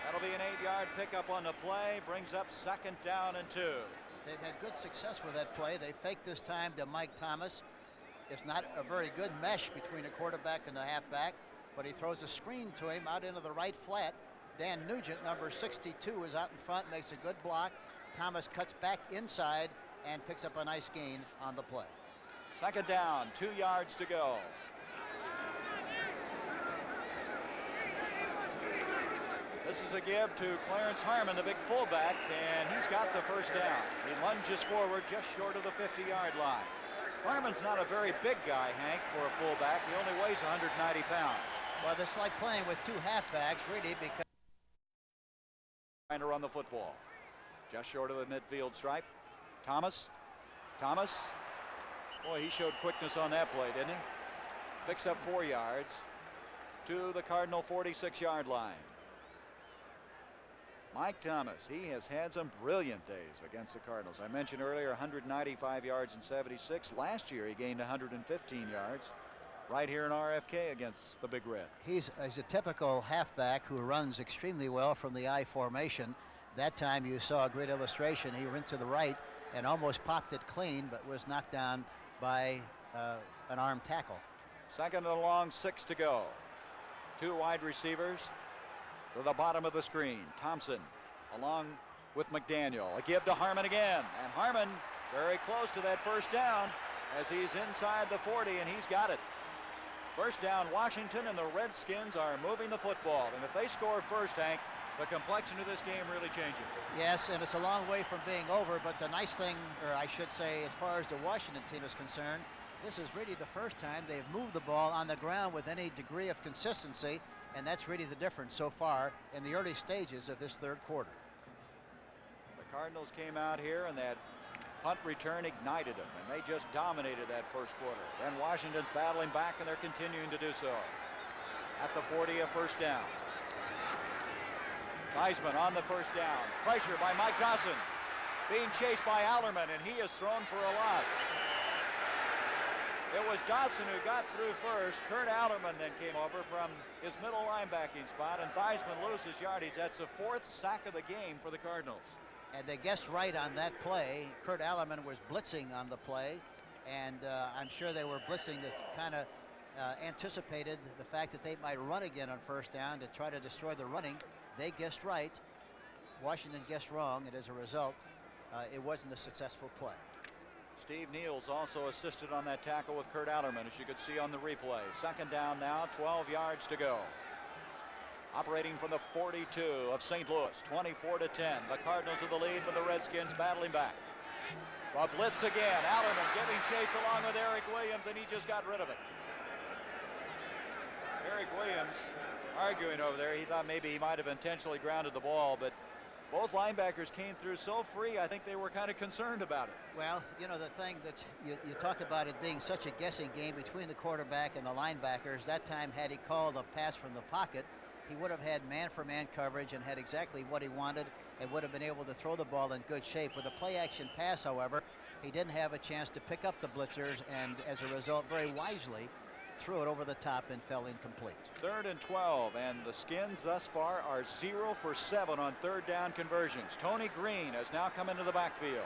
That'll be an 8-yard pickup on the play, brings up 2nd down and 2. They've had good success with that play. They faked this time to Mike Thomas. It's not a very good mesh between the quarterback and the halfback, but he throws a screen to him out into the right flat. Dan Nugent, number 62, is out in front, makes a good block. Thomas cuts back inside and picks up a nice gain on the play. 2nd down, 2 yards to go. This is a give to Clarence Harmon, the big fullback, and he's got the first down. He lunges forward just short of the 50-yard line. Harmon's not a very big guy, Hank, for a fullback. He only weighs 190 pounds. Well, it's like playing with 2 halfbacks, really, because trying to run the football. Just short of the midfield stripe. Thomas. Boy, he showed quickness on that play, didn't he? Picks up 4 yards to the Cardinal 46-yard line. Mike Thomas, he has had some brilliant days against the Cardinals. I mentioned earlier 195 yards and 76. Last year he gained 115 yards right here in RFK against the Big Red. He's a typical halfback who runs extremely well from the I formation. That time you saw a great illustration. He went to the right and almost popped it clean, but was knocked down by an arm tackle. 2nd and long, 6 to go. 2 wide receivers to the bottom of the screen. Thompson along with McDaniel. A give to Harmon again. And Harmon very close to that first down as he's inside the 40, and he's got it. First down, Washington, and the Redskins are moving the football. And if they score first, Hank, the complexion of this game really changes. Yes, and it's a long way from being over, but the nice thing, or I should say, as far as the Washington team is concerned, this is really the first time they've moved the ball on the ground with any degree of consistency, and that's really the difference so far in the early stages of this 3rd quarter. The Cardinals came out here, and that punt return ignited them, and they just dominated that first quarter. Then Washington's battling back, and they're continuing to do so. At the 40, a first down. Theismann on the first down. Pressure by Mike Dawson. Being chased by Allerman, and he is thrown for a loss. It was Dawson who got through first. Kurt Allerman then came over from his middle linebacking spot, and Theismann loses yardage. That's the 4th sack of the game for the Cardinals. And they guessed right on that play. Kurt Allerman was blitzing on the play, and I'm sure they were blitzing to kind of anticipated the fact that they might run again on first down to try to destroy the running. They guessed right. Washington guessed wrong, and as a result, it wasn't a successful play. Steve Niels also assisted on that tackle with Kurt Allerman, as you could see on the replay. 2nd down now, 12 yards to go. Operating from the 42 of St. Louis, 24-10. The Cardinals with the lead, but the Redskins battling back. A blitz again. Allerman giving chase along with Eric Williams, and he just got rid of it. Eric Williams arguing over there. He thought maybe he might have intentionally grounded the ball, but both linebackers came through so free, I think they were kind of concerned about it. Well, you know, the thing that you talk about it being such a guessing game between the quarterback and the linebackers, that time had he called a pass from the pocket, he would have had man-for-man coverage and had exactly what he wanted and would have been able to throw the ball in good shape. With a play-action pass, however, he didn't have a chance to pick up the blitzers, and as a result, very wisely, threw it over the top and fell incomplete. 3rd and 12, and the Skins thus far are 0 for 7 on 3rd down conversions. Tony Green has now come into the backfield.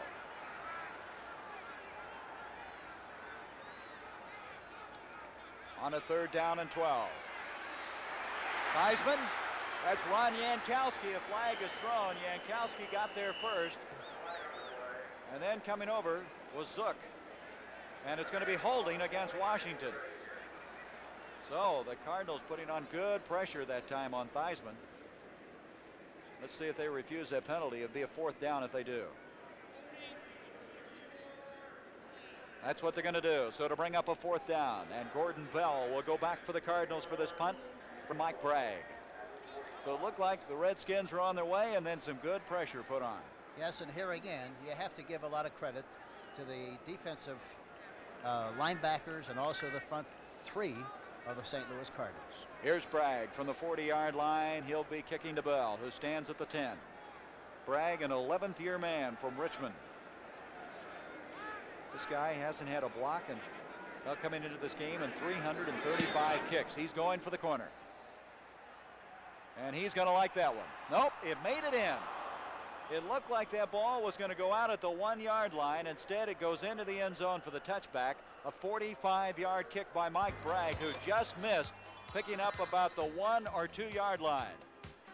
On a 3rd down and 12. Theismann, that's Ron Jankowski. A flag is thrown. Jankowski got there first. And then coming over was Zook. And it's going to be holding against Washington. So the Cardinals putting on good pressure that time on Theismann. Let's see if they refuse that penalty. It'd be a 4th down if they do. That's what they're going to do. So to bring up a 4th down, and Gordon Bell will go back for the Cardinals for this punt from Mike Bragg. So it looked like the Redskins were on their way, and then some good pressure put on. Yes, and here again, you have to give a lot of credit to the defensive linebackers and also the front 3 of the St. Louis Cardinals. Here's Bragg from the 40-yard line. He'll be kicking to Bell, who stands at the 10. Bragg, an 11th year man from Richmond. This guy hasn't had a block and coming into this game in 335 kicks. He's going for the corner. And he's going to like that one. Nope, it made it in. It looked like that ball was going to go out at the 1-yard line. Instead, it goes into the end zone for the touchback. A 45-yard kick by Mike Bragg, who just missed, picking up about the 1 or 2-yard line.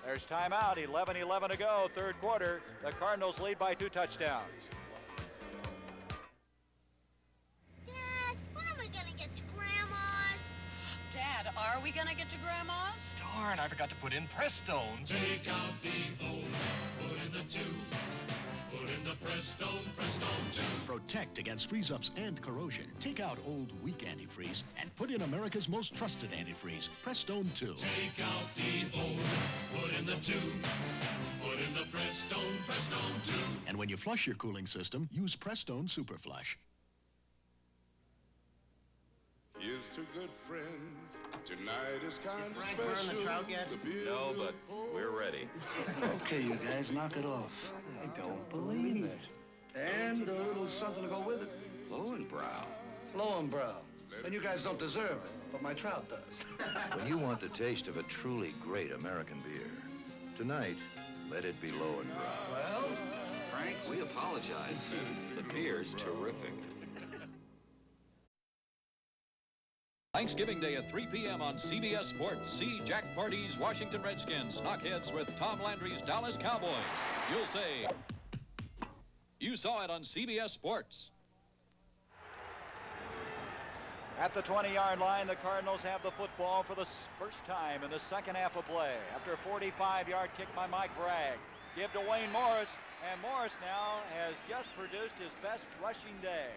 There's timeout, 11-11 to go, 3rd quarter. The Cardinals lead by 2 touchdowns. Dad, when are we going to get to Grandma's? Dad, are we going to get to Grandma's? Darn, I forgot to put in Prestone. Take out the old, put in the 2. Put in the Prestone, Prestone 2. Protect against freeze-ups and corrosion. Take out old, weak antifreeze and put in America's most trusted antifreeze, Prestone 2. Take out the old, put in the 2. Put in the Prestone, Prestone 2. And when you flush your cooling system, use Prestone Super Flush. Here's to good friends. Tonight is kind of Frank special. burn the trout yet? No, but we're ready. Okay, you guys, knock it off. I don't believe it. And a little something to go with it. Lowenbrow. Lowenbrow. And you guys don't deserve it, but my trout does. When you want the taste of a truly great American beer, tonight, let it be Lowenbrow. Well, Frank, we apologize. The beer's terrific. Thanksgiving Day at 3 p.m. on CBS Sports. See Jack Party's Washington Redskins knock heads with Tom Landry's Dallas Cowboys. You'll say, you saw it on CBS Sports. At the 20-yard line, the Cardinals have the football for the first time in the second half of play. After a 45-yard kick by Mike Bragg. Give to Wayne Morris, and Morris now has just produced his best rushing day.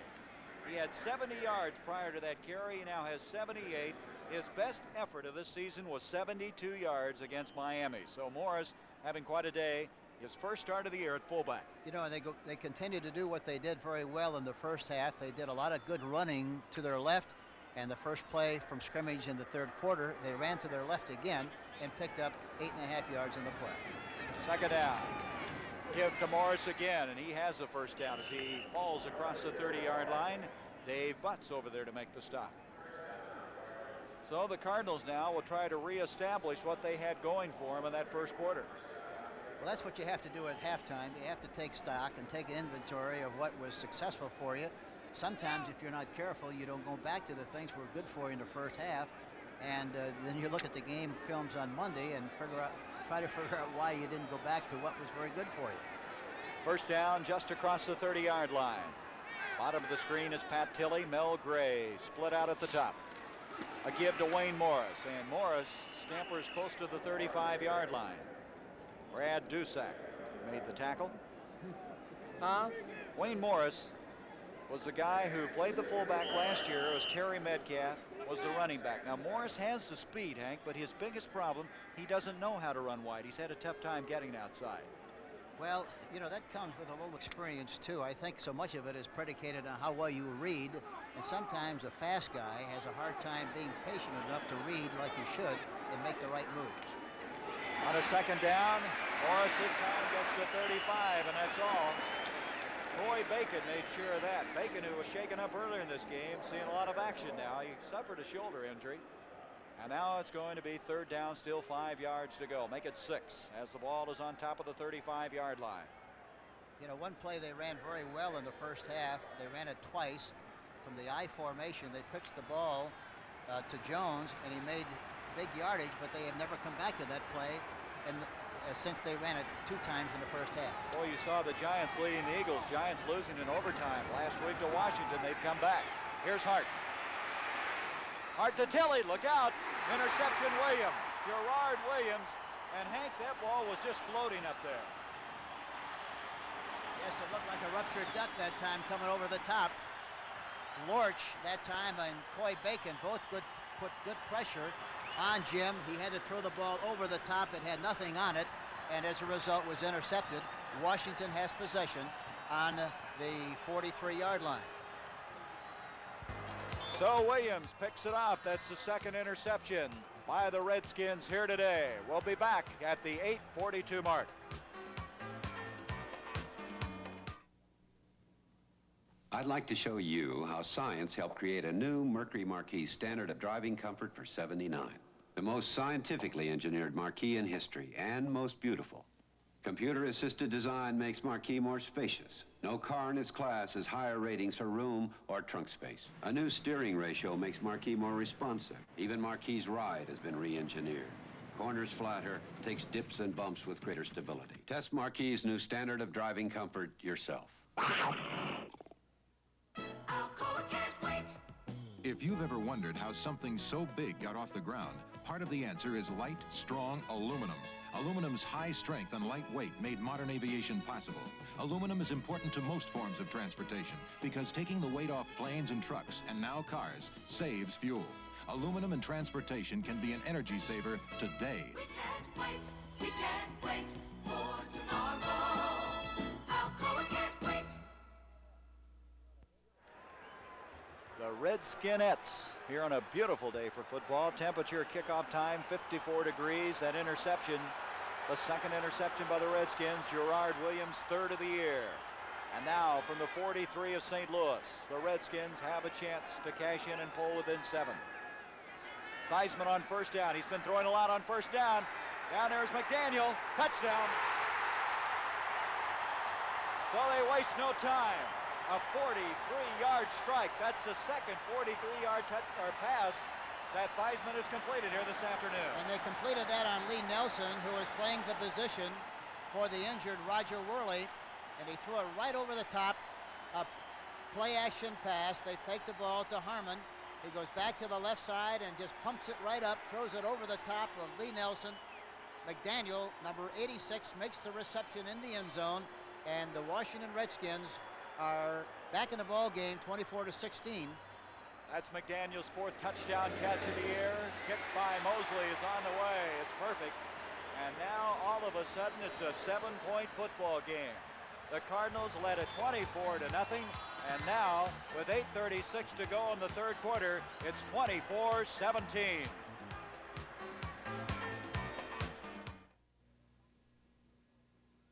He had 70 yards prior to that carry. He now has 78. His best effort of this season was 72 yards against Miami. So Morris having quite a day. His first start of the year at fullback. You know, they continue to do what they did very well in the first half. They did a lot of good running to their left. And the first play from scrimmage in the third quarter, they ran to their left again and picked up 8.5 yards in the play. Second down. Give to Morris again, and he has the first down as he falls across the 30-yard line. Dave Butts over there to make the stop. So the Cardinals now will try to reestablish what they had going for them in that first quarter. Well, that's what you have to do at halftime. You have to take stock and take an inventory of what was successful for you. Sometimes if you're not careful, you don't go back to the things that were good for you in the first half. And then you look at the game films on Monday and try to figure out why you didn't go back to what was very good for you. First down just across the 30-yard line. Bottom of the screen is Pat Tilley. Mel Gray split out at the top. A give to Wayne Morris, and Morris scampers close to the 35-yard line. Brad Dusack made the tackle. Wayne Morris was the guy who played the fullback last year. It was Terry Metcalf was the running back. Now Morris has the speed, Hank, but his biggest problem, he doesn't know how to run wide. He's had a tough time getting outside. Well, you know, that comes with a little experience too. I think so much of it is predicated on how well you read, and sometimes a fast guy has a hard time being patient enough to read like he should and make the right moves. On a second down, Morris this time gets to 35, and that's all. Roy Bacon made sure of that. Bacon, who was shaken up earlier in this game, seeing a lot of action now. He suffered a shoulder injury. And now it's going to be third down, still 5 yards to go. Make it 6 as the ball is on top of the 35-yard line. You know, one play they ran very well in the first half. They ran it twice. From the I formation, they pitched the ball to Jones, and he made big yardage, but they have never come back to that play and since they ran it 2 times in the first half. Boy, you saw the Giants leading the Eagles. Giants losing in overtime last week to Washington. They've come back. Here's Hart. Hart to Tilley. Look out. Interception Williams. Gerard Williams. And Hank, that ball was just floating up there. Yes, it looked like a ruptured duck that time coming over the top. Lorch that time and Coy Bacon both put good pressure on Jim. He had to throw the ball over the top. It had nothing on it, and as a result was intercepted. Washington has possession on the 43-yard line. So Williams picks it up. That's the second interception by the Redskins here today. We'll be back at the 8:42 mark. I'd like to show you how science helped create a new Mercury Marquis standard of driving comfort for '79. The most scientifically engineered Marquis in history and most beautiful. Computer-assisted design makes Marquis more spacious. No car in its class has higher ratings for room or trunk space. A new steering ratio makes Marquis more responsive. Even Marquis' ride has been re-engineered. Corners flatter, takes dips and bumps with greater stability. Test Marquis' new standard of driving comfort yourself. If you've ever wondered how something so big got off the ground, part of the answer is light, strong aluminum. Aluminum's high strength and light weight made modern aviation possible. Aluminum is important to most forms of transportation because taking the weight off planes and trucks, and now cars, saves fuel. Aluminum in transportation can be an energy saver today. We can't wait for tomorrow. Alcoa can't wait. The Redskinettes here on a beautiful day for football. Temperature kickoff time 54 degrees. That interception, the second interception by the Redskins. Gerard Williams, third of the year. And now from the 43 of St. Louis, the Redskins have a chance to cash in and pull within 7. Theismann on first down. He's been throwing a lot on first down. Down there is McDaniel. Touchdown. So they waste no time. A 43-yard strike. That's the second 43-yard pass that Theismann has completed here this afternoon. And they completed that on Lee Nelson, who is playing the position for the injured Roger Worley. And he threw it right over the top. A play-action pass. They fake the ball to Harmon. He goes back to the left side and just pumps it right up, throws it over the top of Lee Nelson. McDaniel, number 86, makes the reception in the end zone. And the Washington Redskins are back in the ball game, 24-16. That's McDaniel's fourth touchdown catch of the year. Kick by Mosley is on the way. It's perfect. And now all of a sudden it's a 7-point football game. The Cardinals led it 24-0, and now with 8:36 to go in the third quarter, it's 24-17.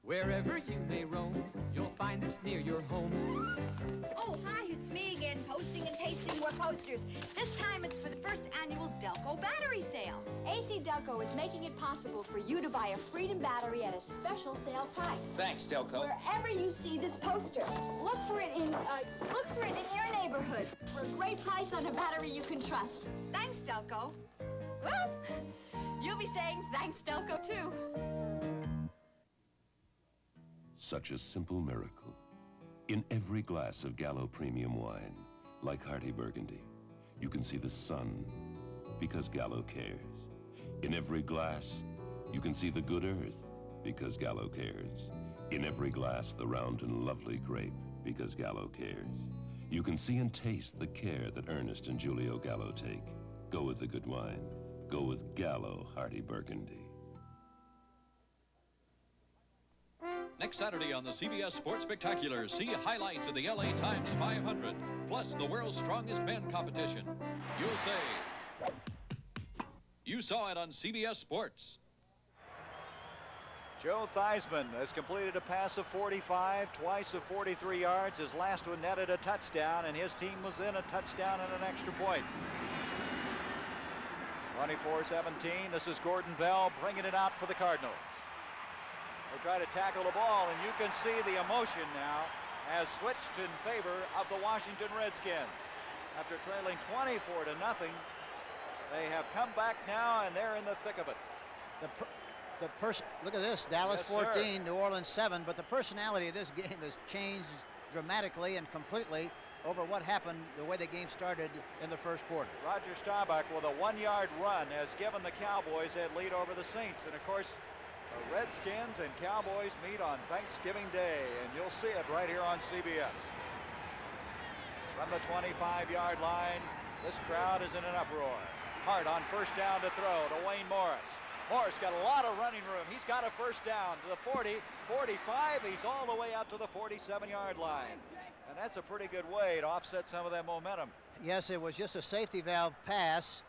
Wherever you may roam, you'll find this near your home. Oh, hi, it's me again, posting and pasting more posters. This time it's for the first annual Delco battery sale. AC Delco is making it possible for you to buy a Freedom battery at a special sale price. Thanks, Delco. Wherever you see this poster, look for it in your neighborhood for a great price on a battery you can trust. Thanks, Delco. Well, you'll be saying thanks, Delco, too. Such a simple miracle. In every glass of Gallo Premium wine, like Hearty Burgundy, you can see the sun because Gallo cares. In every glass, you can see the good earth because Gallo cares. In every glass, the round and lovely grape because Gallo cares. You can see and taste the care that Ernest and Giulio Gallo take. Go with the good wine. Go with Gallo Hearty Burgundy. Next Saturday on the CBS Sports Spectacular, see highlights of the LA Times 500, plus the world's strongest men competition. You'll say, you saw it on CBS Sports. Joe Theismann has completed a pass of 45, twice of 43 yards. His last one netted a touchdown, and his team was in a touchdown and an extra point. 24-17, this is Gordon Bell bringing it out for the Cardinals. They try to tackle the ball, and you can see the emotion now has switched in favor of the Washington Redskins. After trailing 24-0, they have come back now, and they're in the thick of it. Look at this, Dallas Yes, 14, sir. New Orleans 7, but the personality of this game has changed dramatically and completely over what happened the way the game started in the first quarter. Roger Staubach with a 1-yard run has given the Cowboys that lead over the Saints, and of course, the Redskins and Cowboys meet on Thanksgiving Day, and you'll see it right here on CBS. From the 25-yard line, this crowd is in an uproar. Hart on first down to throw to Wayne Morris. Morris got a lot of running room. He's got a first down to the 40, 45. He's all the way out to the 47-yard line. And that's a pretty good way to offset some of that momentum. Yes, it was just a safety valve pass.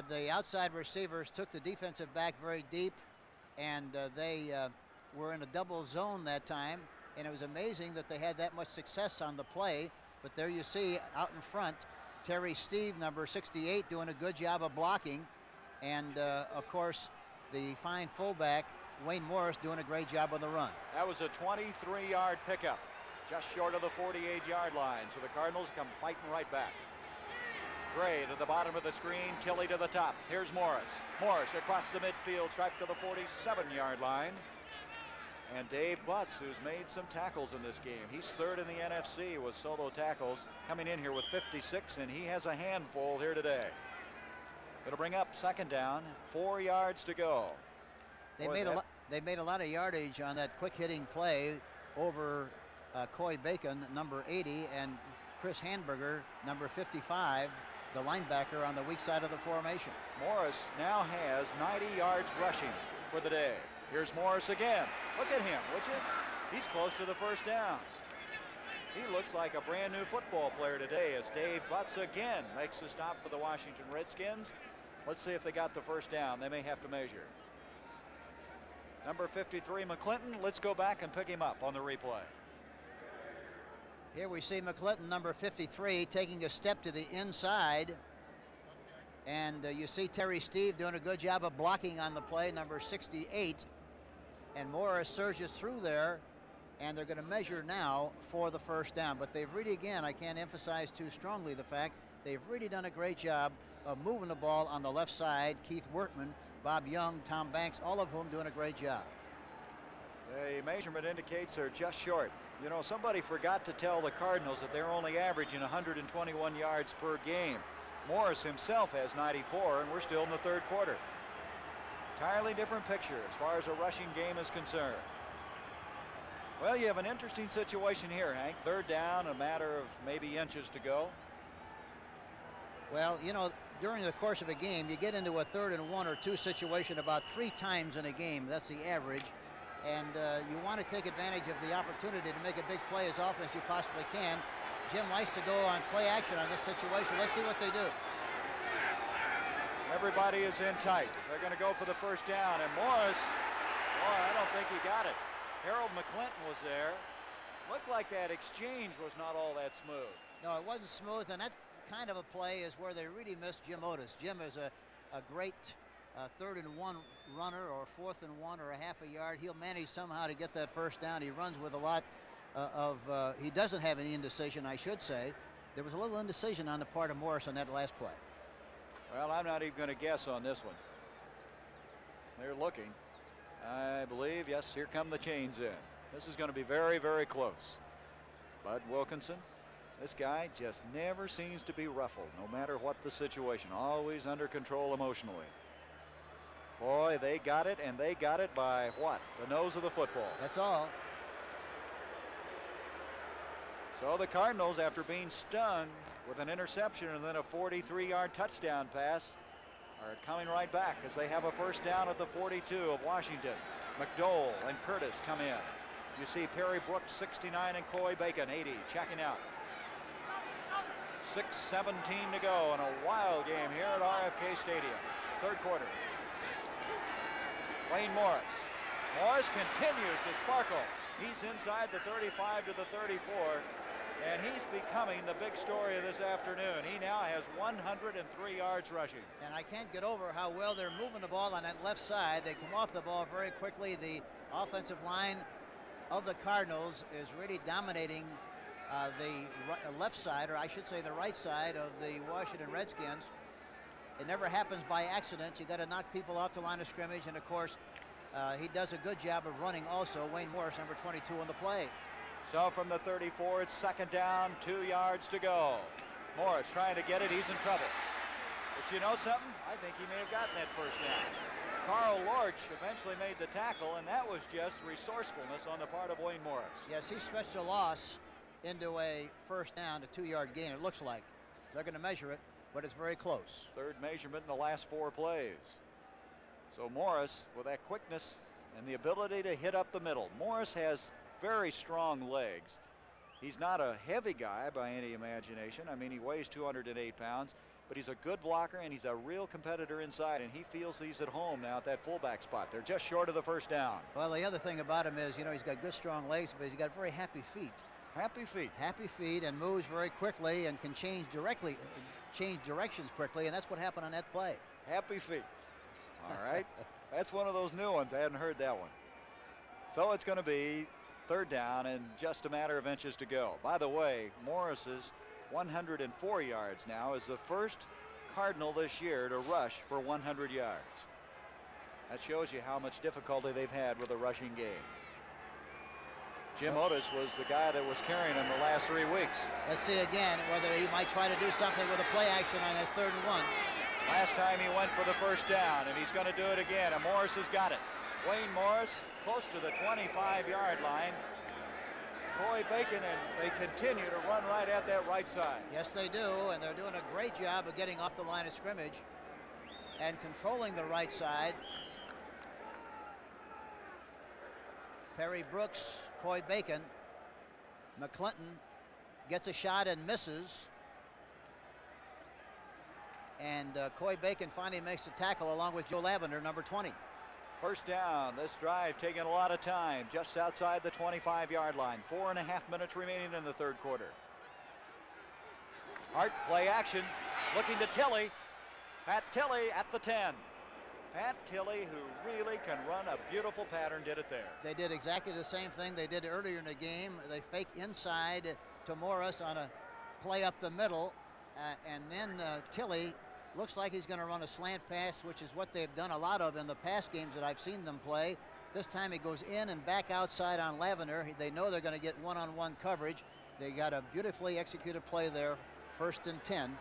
The outside receivers took the defensive back very deep, and they were in a double zone that time, and it was amazing that they had that much success on the play. But there you see out in front, Terry Steve, number 68, doing a good job of blocking, and of course the fine fullback Wayne Morris doing a great job on the run. That was a 23-yard pickup, just short of the 48-yard line, so the Cardinals come fighting right back. Gray to the bottom of the screen, Tilley to the top. Here's Morris. Morris across the midfield, stripe to the 47-yard line. And Dave Butts, who's made some tackles in this game. He's third in the NFC with solo tackles, coming in here with 56, and he has a handful here today. It'll bring up second down, 4 yards to go. They made a lot of yardage on that quick hitting play over Coy Bacon, number 80, and Chris Handberger, number 55, the linebacker on the weak side of the formation. Morris now has 90 yards rushing for the day. Here's Morris again. Look at him, would you? He's close to the first down. He looks like a brand new football player today as Dave Butts again makes the stop for the Washington Redskins. Let's see if they got the first down. They may have to measure. Number 53, McClinton. Let's go back and pick him up on the replay. Here we see McClinton, number 53, taking a step to the inside. And you see Terry Steve doing a good job of blocking on the play, number 68. And Morris surges through there, and they're going to measure now for the first down. But they've really, again, I can't emphasize too strongly the fact they've really done a great job of moving the ball on the left side. Keith Wertman, Bob Young, Tom Banks, all of whom doing a great job. The measurement indicates they're just short. You know, somebody forgot to tell the Cardinals that they're only averaging 121 yards per game. Morris himself has 94, and we're still in the third quarter. Entirely different picture as far as a rushing game is concerned. Well, you have an interesting situation here, Hank. Third down, a matter of maybe inches to go. Well, you know, during the course of a game, you get into a 3rd and 1 or 2 situation about 3 times in a game. That's the average. And you want to take advantage of the opportunity to make a big play as often as you possibly can. Jim likes to go on play action on this situation. Let's see what they do. Everybody is in tight. They're going to go for the first down. And Morris, boy, I don't think he got it. Harold McClinton was there. Looked like that exchange was not all that smooth. No, it wasn't smooth, and that kind of a play is where they really missed Jim Otis. Jim is a great 3rd and 1 runner, or 4th and 1, or a half a yard. He'll manage somehow to get that first down. He runs with a lot he doesn't have any indecision, I should say. There was a little indecision on the part of Morris on that last play. Well, I'm not even going to guess on this one. They're looking. I believe, yes, here come the chains in. This is going to be very, very close. Bud Wilkinson, this guy just never seems to be ruffled, no matter what the situation. Always under control emotionally. Boy, they got it, and they got it by what? The nose of the football. That's all. So the Cardinals, after being stung with an interception and then a 43-yard touchdown pass, are coming right back as they have a first down at the 42 of Washington. McDowell and Curtis come in. You see Perry Brooks, 69, and Coy Bacon, 80, checking out. 6:17 to go in a wild game here at RFK Stadium. Third quarter. Wayne Morris. Morris continues to sparkle. He's inside the 35 to the 34, and he's becoming the big story of this afternoon. He now has 103 yards rushing. And I can't get over how well they're moving the ball on that left side. They come off the ball very quickly. The offensive line of the Cardinals is really dominating the left side, or I should say the right side of the Washington Redskins. It never happens by accident. You got to knock people off the line of scrimmage, and of course, he does a good job of running also. Wayne Morris, number 22 on the play. So from the 34, it's second down, 2 yards to go. Morris trying to get it, he's in trouble. But you know something? I think he may have gotten that first down. Carl Lorch eventually made the tackle, and that was just resourcefulness on the part of Wayne Morris. Yes, he stretched a loss into a first down, a 2-yard gain, it looks like. They're going to measure it, but it's very close. Third measurement in the last 4 plays. So Morris, with that quickness and the ability to hit up the middle. Morris has very strong legs. He's not a heavy guy by any imagination. I mean, he weighs 208 pounds, but he's a good blocker, and he's a real competitor inside, and he feels he's at home now at that fullback spot. They're just short of the first down. Well, the other thing about him is, you know, he's got good, strong legs, but he's got very happy feet. Happy feet. Happy feet, and moves very quickly and can change directions quickly, and that's what happened on that play. Happy feet. All right. That's one of those new ones. I hadn't heard that one. So it's going to be third down and just a matter of inches to go. By the way, Morris's 104 yards now is the first Cardinal this year to rush for 100 yards. That shows you how much difficulty they've had with a rushing game. Jim Otis was the guy that was carrying him the last 3 weeks. Let's see again whether he might try to do something with a play action on that 3rd and 1. Last time he went for the first down, and he's going to do it again, and Morris has got it. Wayne Morris close to the 25-yard line. Coy Bacon, and they continue to run right at that right side. Yes, they do, and they're doing a great job of getting off the line of scrimmage and controlling the right side. Perry Brooks, Coy Bacon, McClinton, gets a shot and misses. And Coy Bacon finally makes the tackle along with Joe Lavender, number 20. First down. This drive taking a lot of time, just outside the 25-yard line. 4.5 minutes remaining in the third quarter. Hart, play action, looking to Tilley. Pat Tilley at the 10. Pat Tilley, who really can run a beautiful pattern, did it there. They did exactly the same thing they did earlier in the game. They fake inside to Morris on a play up the middle, and then Tilley looks like he's going to run a slant pass, which is what they've done a lot of in the past games that I've seen them play. This time he goes in and back outside on Lavender. They know they're going to get one-on-one coverage. They got a beautifully executed play there, 1st and 10,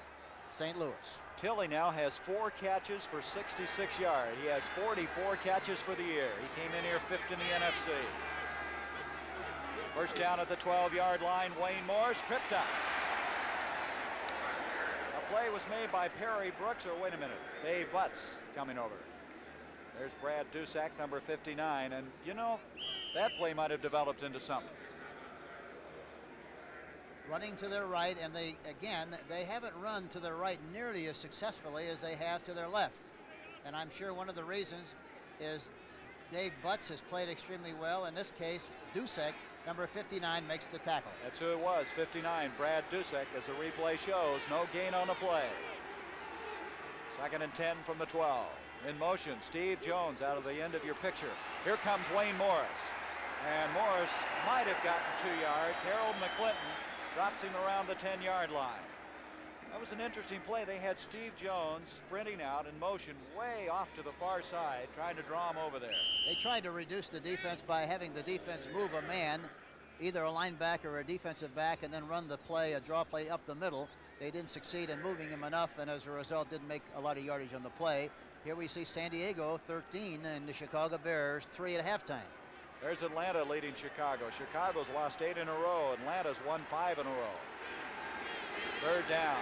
St. Louis. Tilley now has 4 catches for 66 yards. He has 44 catches for the year. He came in here 5th in the NFC. First down at the 12-yard line. Wayne Morris tripped up. A play was made by Perry Brooks, or wait a minute, Dave Butts coming over. There's Brad Dusak, number 59, and you know, that play might have developed into something. Running to their right, and they haven't run to their right nearly as successfully as they have to their left. And I'm sure one of the reasons is Dave Butts has played extremely well. In this case, Dusak, number 59, makes the tackle. That's who it was, 59, Brad Dusak, as the replay shows. No gain on the play. 2nd and 10 from the 12. In motion, Steve Jones out of the end of your picture. Here comes Wayne Morris. And Morris might have gotten 2 yards. Harold McClinton drops him around the 10-yard line. That was an interesting play. They had Steve Jones sprinting out in motion way off to the far side, trying to draw him over there. They tried to reduce the defense by having the defense move a man, either a linebacker or a defensive back, and then run the play, a draw play up the middle. They didn't succeed in moving him enough, and as a result didn't make a lot of yardage on the play. Here we see San Diego 13 and the Chicago Bears 3 at halftime. There's Atlanta leading Chicago. Chicago's lost 8 in a row. Atlanta's won 5 in a row. Third down.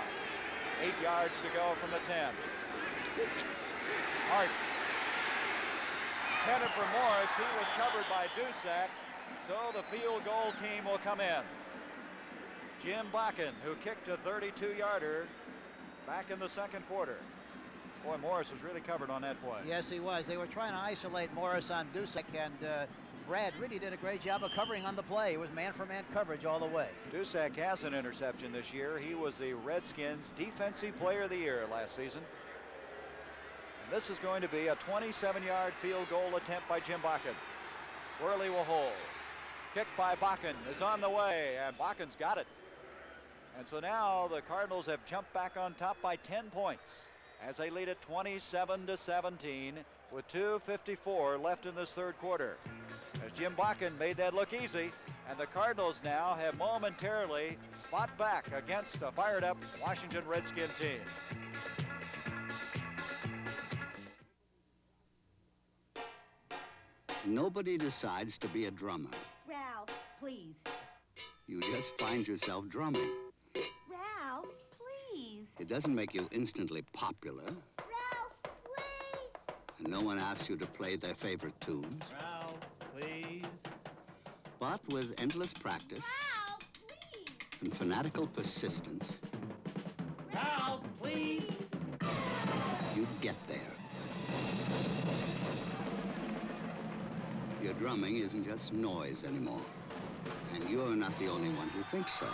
8 yards to go from the 10. Hart. Intended for Morris. He was covered by Dusak. So the field goal team will come in. Jim Bakken, who kicked a 32-yarder back in the second quarter. Boy, Morris was really covered on that play. Yes, he was. They were trying to isolate Morris on Dusak, and Brad really did a great job of covering on the play. It was man-for-man coverage all the way. Dusak has an interception this year. He was the Redskins Defensive Player of the Year last season. And this is going to be a 27-yard field goal attempt by Jim Bakken. Worley will hold. Kick by Bakken is on the way, and Bakken's got it. And so now the Cardinals have jumped back on top by 10 points as they lead it 27-17 with 2:54 left in this third quarter. As Jim Bakken made that look easy, and the Cardinals now have momentarily fought back against a fired-up Washington Redskin team. Nobody decides to be a drummer. Ralph, please. You just find yourself drumming. Ralph, please. It doesn't make you instantly popular. Ralph, please. And no one asks you to play their favorite tunes. Ralph, please. But with endless practice Ralph, please. and fanatical persistence, Ralph, please. you get there. Your drumming isn't just noise anymore. And you're not the only one who thinks so.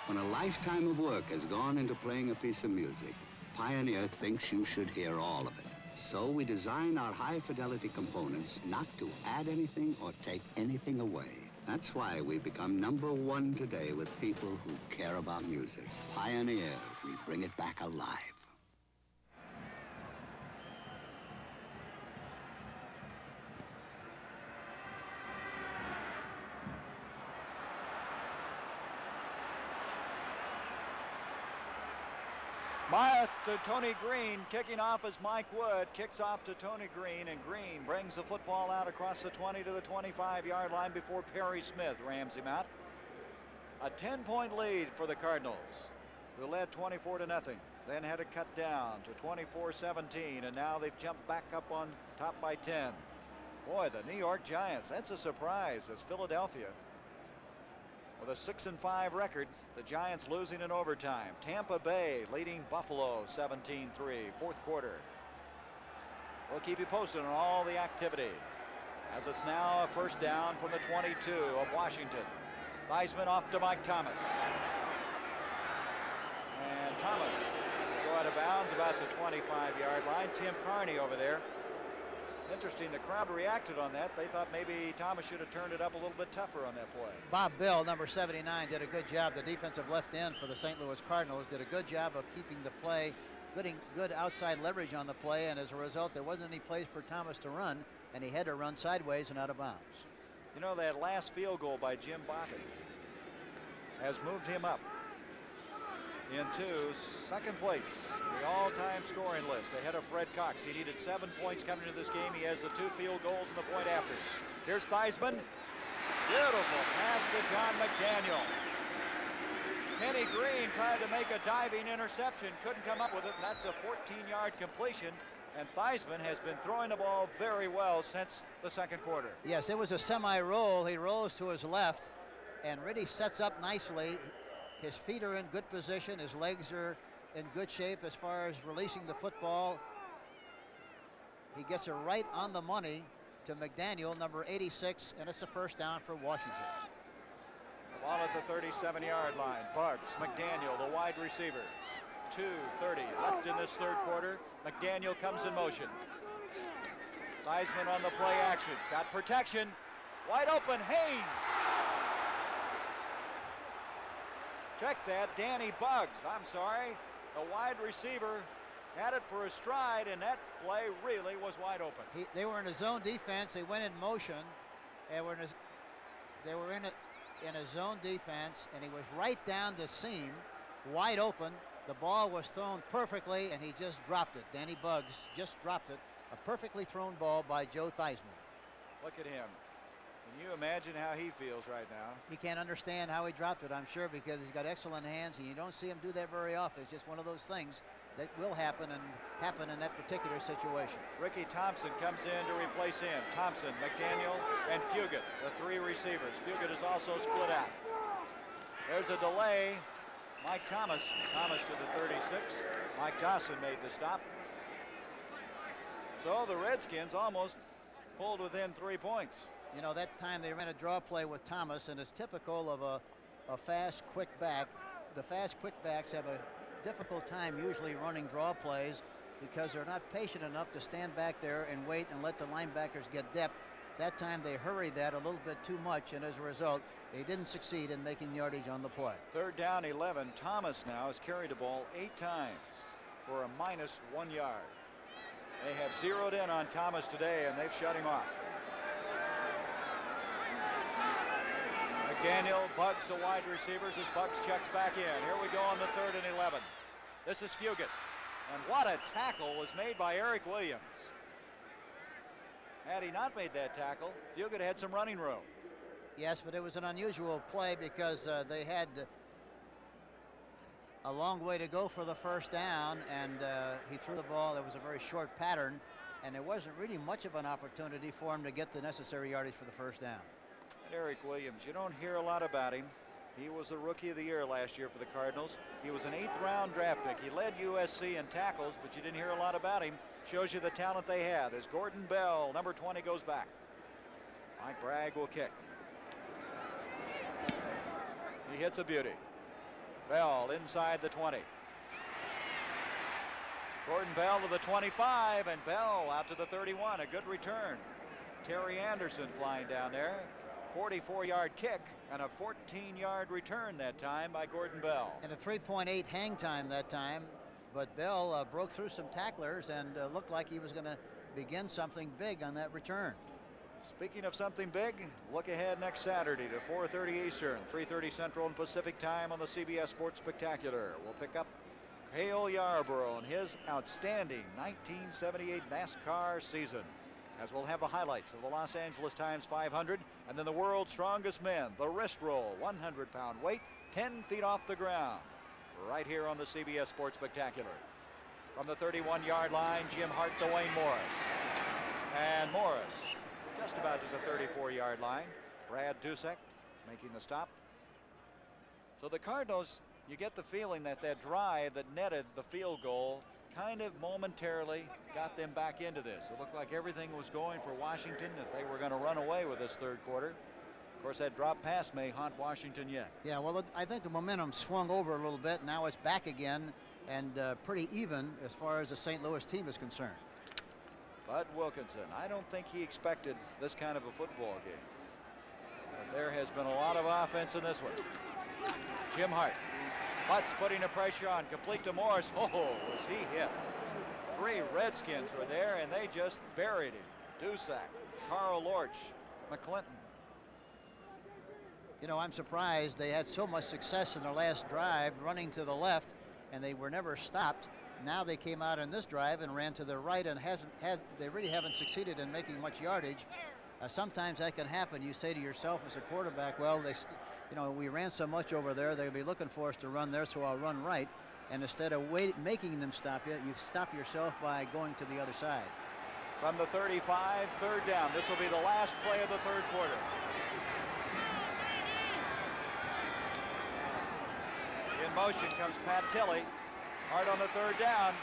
When a lifetime of work has gone into playing a piece of music, Pioneer thinks you should hear all of it. So we design our high-fidelity components not to add anything or take anything away. That's why we've become #1 today with people who care about music. Pioneer, we bring it back alive. Myers to Tony Green, kicking off as Mike Wood kicks off to Tony Green, and Green brings the football out across the 20 to the 25-yard line before Perry Smith rams him out. A 10-point lead for the Cardinals, who led 24-0, then had it cut down to 24-17, and now they've jumped back up on top by 10. Boy, the New York Giants, that's a surprise as Philadelphia. With a 6-5 record, the Giants losing in overtime. Tampa Bay leading Buffalo 17-3, fourth quarter. We'll keep you posted on all the activity as it's now a first down from the 22 of Washington. Theismann off to Mike Thomas. And Thomas will go out of bounds about the 25-yard line. Tim Carney over there. Interesting, the crowd reacted on that. They thought maybe Thomas should have turned it up a little bit tougher on that play. Bob Bill, number 79, did a good job. The defensive left end for the St. Louis Cardinals did a good job of keeping the play, good outside leverage on the play, and as a result, there wasn't any place for Thomas to run, and he had to run sideways and out of bounds. You know, that last field goal by Jim Bockett has moved him up into second place, the all-time scoring list, ahead of Fred Cox. He needed 7 points coming into this game. He has the 2 field goals and the point after. Here's Theismann. Beautiful pass to John McDaniel. Kenny Green tried to make a diving interception, couldn't come up with it, and that's a 14-yard completion. And Theismann has been throwing the ball very well since the second quarter. Yes, it was a semi-roll. He rolls to his left and really sets up nicely. His feet are in good position. His legs are in good shape as far as releasing the football. He gets it right on the money to McDaniel, number 86, and it's a first down for Washington. The ball at the 37-yard line. Bugs, McDaniel, the wide receivers. 2:30 left in this third quarter. McDaniel comes in motion. Theismann on the play actions. Got protection. Wide open, Haynes. Check that, Danny Bugs. I'm sorry. The wide receiver had it for a stride, and that play really was wide open. They were in a zone defense. They went in motion, and they were in a zone defense, and he was right down the seam, wide open. The ball was thrown perfectly, and he just dropped it. Danny Bugs just dropped it. A perfectly thrown ball by Joe Theismann. Look at him. Can you imagine how he feels right now? He can't understand how he dropped it, I'm sure, because he's got excellent hands, and you don't see him do that very often. It's just one of those things that will happen in that particular situation. Ricky Thompson comes in to replace him. Thompson, McDaniel, and Fugit, the 3 receivers. Fugit is also split out. There's a delay. Mike Thomas to the 36. Mike Dawson made the stop. So the Redskins almost pulled within 3 points. You know, that time they ran a draw play with Thomas, and it's typical of a fast, quick back. The fast, quick backs have a difficult time usually running draw plays because they're not patient enough to stand back there and wait and let the linebackers get depth. That time they hurried that a little bit too much, and as a result, they didn't succeed in making yardage on the play. Third down, 11. Thomas now has carried the ball 8 times for a -1 yard. They have zeroed in on Thomas today, and they've shut him off. McDaniel, Bugs, the wide receivers, as Bugs checks back in. Here we go on the 3rd and 11. This is Fugit. And what a tackle was made by Eric Williams. Had he not made that tackle, Fugit had some running room. Yes, but it was an unusual play because they had a long way to go for the first down, and he threw the ball. There was a very short pattern, and there wasn't really much of an opportunity for him to get the necessary yardage for the first down. Eric Williams, you don't hear a lot about him. He was the Rookie of the Year last year for the Cardinals. He was an 8th-round draft pick. He led USC in tackles, but you didn't hear a lot about him. Shows you the talent they had as Gordon Bell, number 20, goes back. Mike Bragg will kick. He hits a beauty. Bell inside the 20. Gordon Bell to the 25, and Bell out to the 31. A good return. Terry Anderson flying down there. 44-yard kick and a 14-yard return that time by Gordon Bell. And a 3.8 hang time that time, but Bell broke through some tacklers and looked like he was going to begin something big on that return. Speaking of something big, look ahead next Saturday to 4:30 Eastern, 3:30 Central and Pacific time on the CBS Sports Spectacular. We'll pick up Cale Yarborough and his outstanding 1978 NASCAR season, as we'll have the highlights of the Los Angeles Times 500 and then the world's strongest men, the wrist roll, 100-pound weight, 10 feet off the ground, right here on the CBS Sports Spectacular. From the 31-yard line, Jim Hart to Wayne Morris. And Morris just about to the 34-yard line. Brad Dusek making the stop. So the Cardinals, you get the feeling that drive that netted the field goal kind of momentarily got them back into this. It looked like everything was going for Washington, that they were going to run away with this third quarter. Of course, that drop pass may haunt Washington yet. Yeah, well, I think the momentum swung over a little bit. Now it's back again, and pretty even as far as the St. Louis team is concerned. Bud Wilkinson, I don't think he expected this kind of a football game. But there has been a lot of offense in this one. Jim Hart. Butts putting the pressure on, complete to Morris. Oh, was he hit? 3 Redskins were there, and they just buried him. Dusak, Carl Lorch, McClinton. You know, I'm surprised they had so much success in their last drive running to the left, and they were never stopped. Now they came out in this drive and ran to the right, and they really haven't succeeded in making much yardage. Sometimes that can happen. You say to yourself as a quarterback, well, we ran so much over there, they'll be looking for us to run there, so I'll run right. And instead of making them stop you, you stop yourself by going to the other side. From the 35, third down. This will be the last play of the third quarter. In motion comes Pat Tilley. Hard on the third down.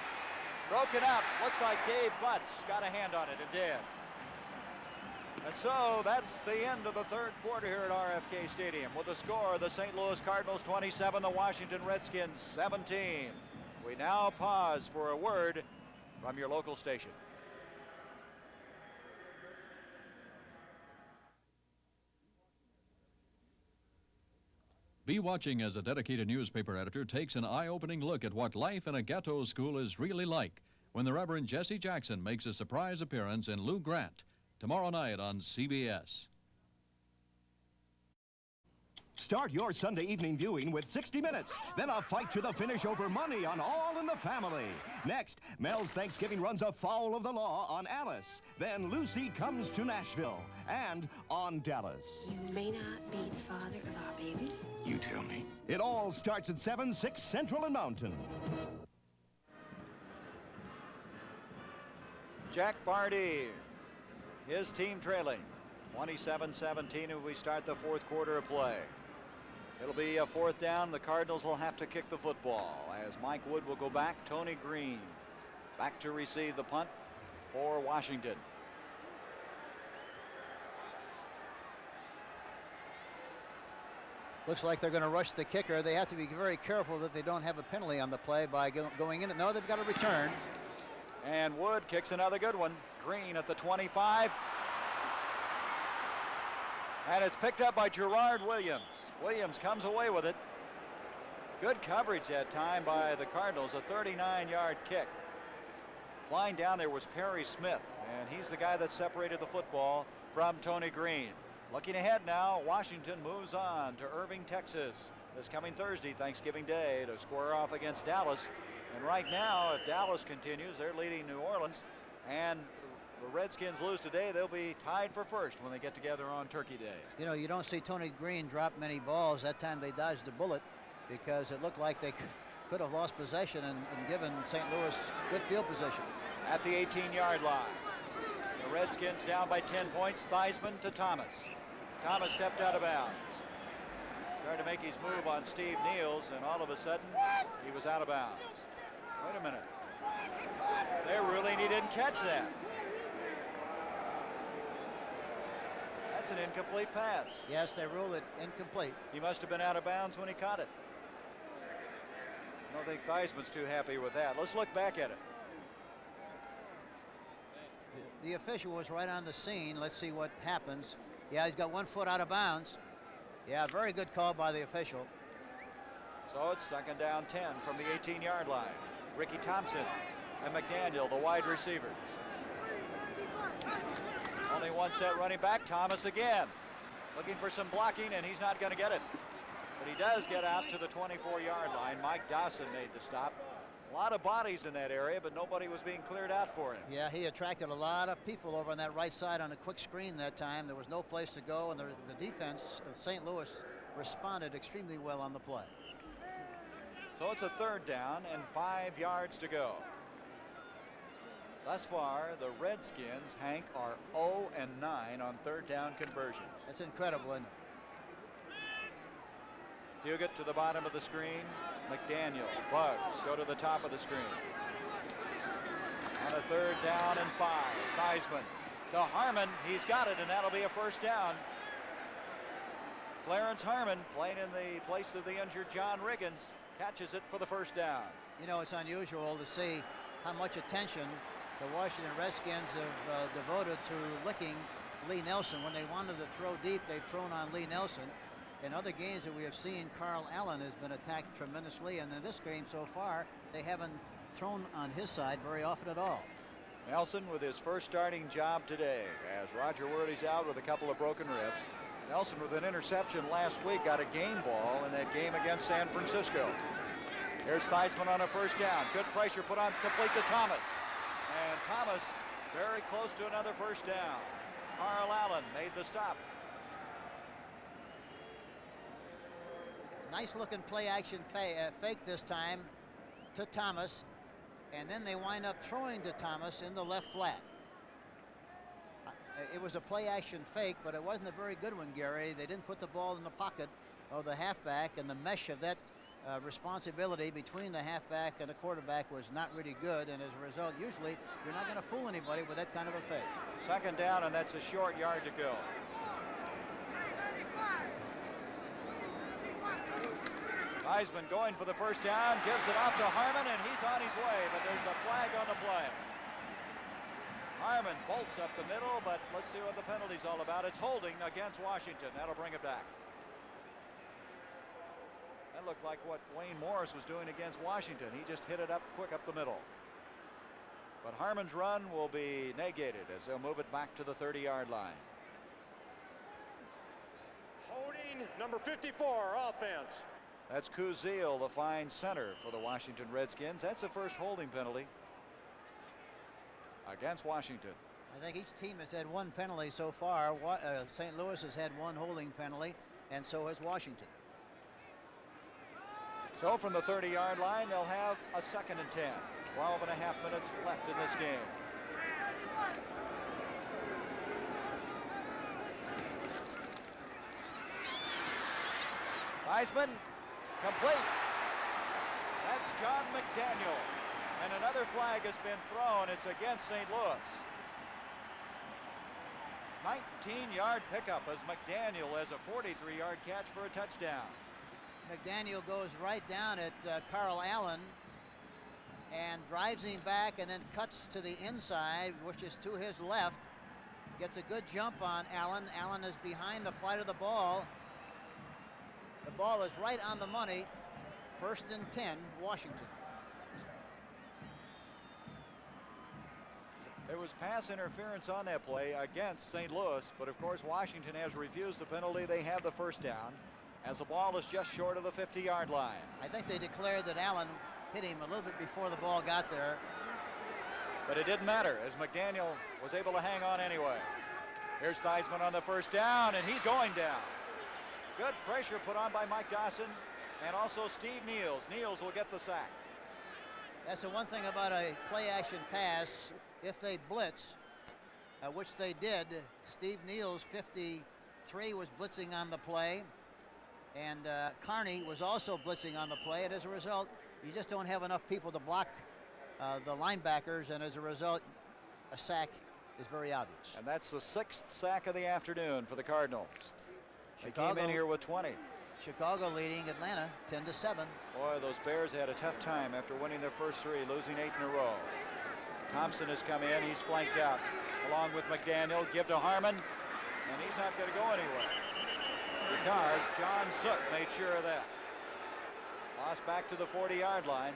Broken up. Looks like Dave Butts got a hand on it and did. And so that's the end of the third quarter here at RFK Stadium. With the score, the St. Louis Cardinals 27, the Washington Redskins 17. We now pause for a word from your local station. Be watching as a dedicated newspaper editor takes an eye-opening look at what life in a ghetto school is really like when the Reverend Jesse Jackson makes a surprise appearance in Lou Grant tomorrow night on CBS. Start your Sunday evening viewing with 60 Minutes, then a fight to the finish over money on All in the Family. Next, Mel's Thanksgiving runs afoul of the law on Alice. Then Lucy comes to Nashville and on Dallas. You may not be the father of our baby. You tell me. It all starts at 7, 6 Central and Mountain. Jack Barty, his team trailing 27-17 as we start the fourth quarter of play. It'll be a fourth down. The Cardinals will have to kick the football as Mike Wood will go back. Tony Green back to receive the punt for Washington. Looks like they're going to rush the kicker. They have to be very careful that they don't have a penalty on the play by going in it. No, they've got a return. And Wood kicks another good one. Green at the 25. And it's picked up by Gerard Williams. Williams comes away with it. Good coverage that time by the Cardinals, a 39-yard kick. Flying down there was Perry Smith, and he's the guy that separated the football from Tony Green. Looking ahead now, Washington moves on to Irving, Texas, this coming Thursday, Thanksgiving Day, to square off against Dallas. And right now, if Dallas continues, they're leading New Orleans, and the Redskins lose today, they'll be tied for first when they get together on Turkey Day. You know, you don't see Tony Green drop many balls. That time they dodged a bullet because it looked like they could have lost possession and given St. Louis good field position. At the 18-yard line, the Redskins down by 10 points. Theismann to Thomas. Thomas stepped out of bounds. Tried to make his move on Steve Niels, and all of a sudden, he was out of bounds. Wait a minute. They really didn't catch that. That's an incomplete pass. Yes, they ruled it incomplete. He must have been out of bounds when he caught it. I don't think Theismann's too happy with that. Let's look back at it. The official was right on the scene. Let's see what happens. Yeah, he's got 1 foot out of bounds. Yeah, very good call by the official. So it's second down 10 from the 18-yard line. Ricky Thompson and McDaniel, the wide receivers. Only one set running back. Thomas again. Looking for some blocking, and he's not going to get it. But he does get out to the 24-yard line. Mike Dawson made the stop. A lot of bodies in that area, but nobody was being cleared out for him. Yeah, he attracted a lot of people over on that right side on a quick screen that time. There was no place to go, and the defense of St. Louis responded extremely well on the play. So it's a third down and 5 yards to go. Thus far, the Redskins, Hank, are 0-9 on third down conversions. That's incredible, isn't it? Fugit to the bottom of the screen. McDaniel, Bugs go to the top of the screen. On a 3rd down and 5. Theismann to Harmon. He's got it, and that'll be a first down. Clarence Harmon, playing in the place of the injured John Riggins, catches it for the first down. You know, it's unusual to see how much attention the Washington Redskins have devoted to licking Lee Nelson. When they wanted to throw deep, they've thrown on Lee Nelson. In other games that we have seen, Carl Allen has been attacked tremendously, and in this game so far, they haven't thrown on his side very often at all. Nelson with his first starting job today, as Roger Worley's out with a couple of broken ribs. Nelson with an interception last week, got a game ball in that game against San Francisco. Here's Theismann on a first down. Good pressure put on, complete to Thomas. And Thomas very close to another first down. Carl Allen made the stop. Nice looking play action fake this time to Thomas, and then they wind up throwing to Thomas in the left flat. It was a play action fake, but it wasn't a very good one, Gary. They didn't put the ball in the pocket of the halfback, and the mesh of that responsibility between the halfback and the quarterback was not really good, and as a result, usually you're not going to fool anybody with that kind of a fake. 2nd down, and that's a short yard to go. Theismann going for the first down, gives it off to Harmon, and he's on his way, but there's a flag on the play. Harmon bolts up the middle, but let's see what the penalty's all about. It's holding against Washington. That'll bring it back. That looked like what Wayne Morris was doing against Washington. He just hit it up quick up the middle. But Harmon's run will be negated as they'll move it back to the 30-yard line. Holding number 54, offense. That's Kuzil, the fine center for the Washington Redskins. That's the first holding penalty against Washington. I think each team has had one penalty so far. St. Louis has had one holding penalty, and so has Washington. So from the 30-yard line, they'll have a 2nd and 10. 12 and a half minutes left in this game. Theismann, complete. That's John McDaniel. And another flag has been thrown. It's against St. Louis. 19-yard pickup as McDaniel has a 43-yard catch for a touchdown. McDaniel goes right down at Carl Allen and drives him back and then cuts to the inside, which is to his left. Gets a good jump on Allen. Allen is behind the flight of the ball. The ball is right on the money. 1st and 10, Washington. There was pass interference on that play against St. Louis, but of course Washington has refused the penalty. They have the first down as the ball is just short of the 50-yard line. I think they declared that Allen hit him a little bit before the ball got there. But it didn't matter as McDaniel was able to hang on anyway. Here's Theismann on the first down, and he's going down. Good pressure put on by Mike Dawson and also Steve Niels. Niels will get the sack. That's the one thing about a play-action pass. If they blitz, which they did, Steve Niels, 53, was blitzing on the play, and Carney was also blitzing on the play, and as a result, you just don't have enough people to block the linebackers, and as a result, a sack is very obvious. And that's the 6th sack of the afternoon for the Cardinals. Chicago, they came in here with 20. Chicago leading Atlanta 10-7. Boy, those Bears had a tough time after winning their first 3, losing 8 in a row. Thompson has come in. He's flanked out along with McDaniel. Give to Harmon, and he's not going to go anywhere because John Zook made sure of that. Lost back to the 40-yard line.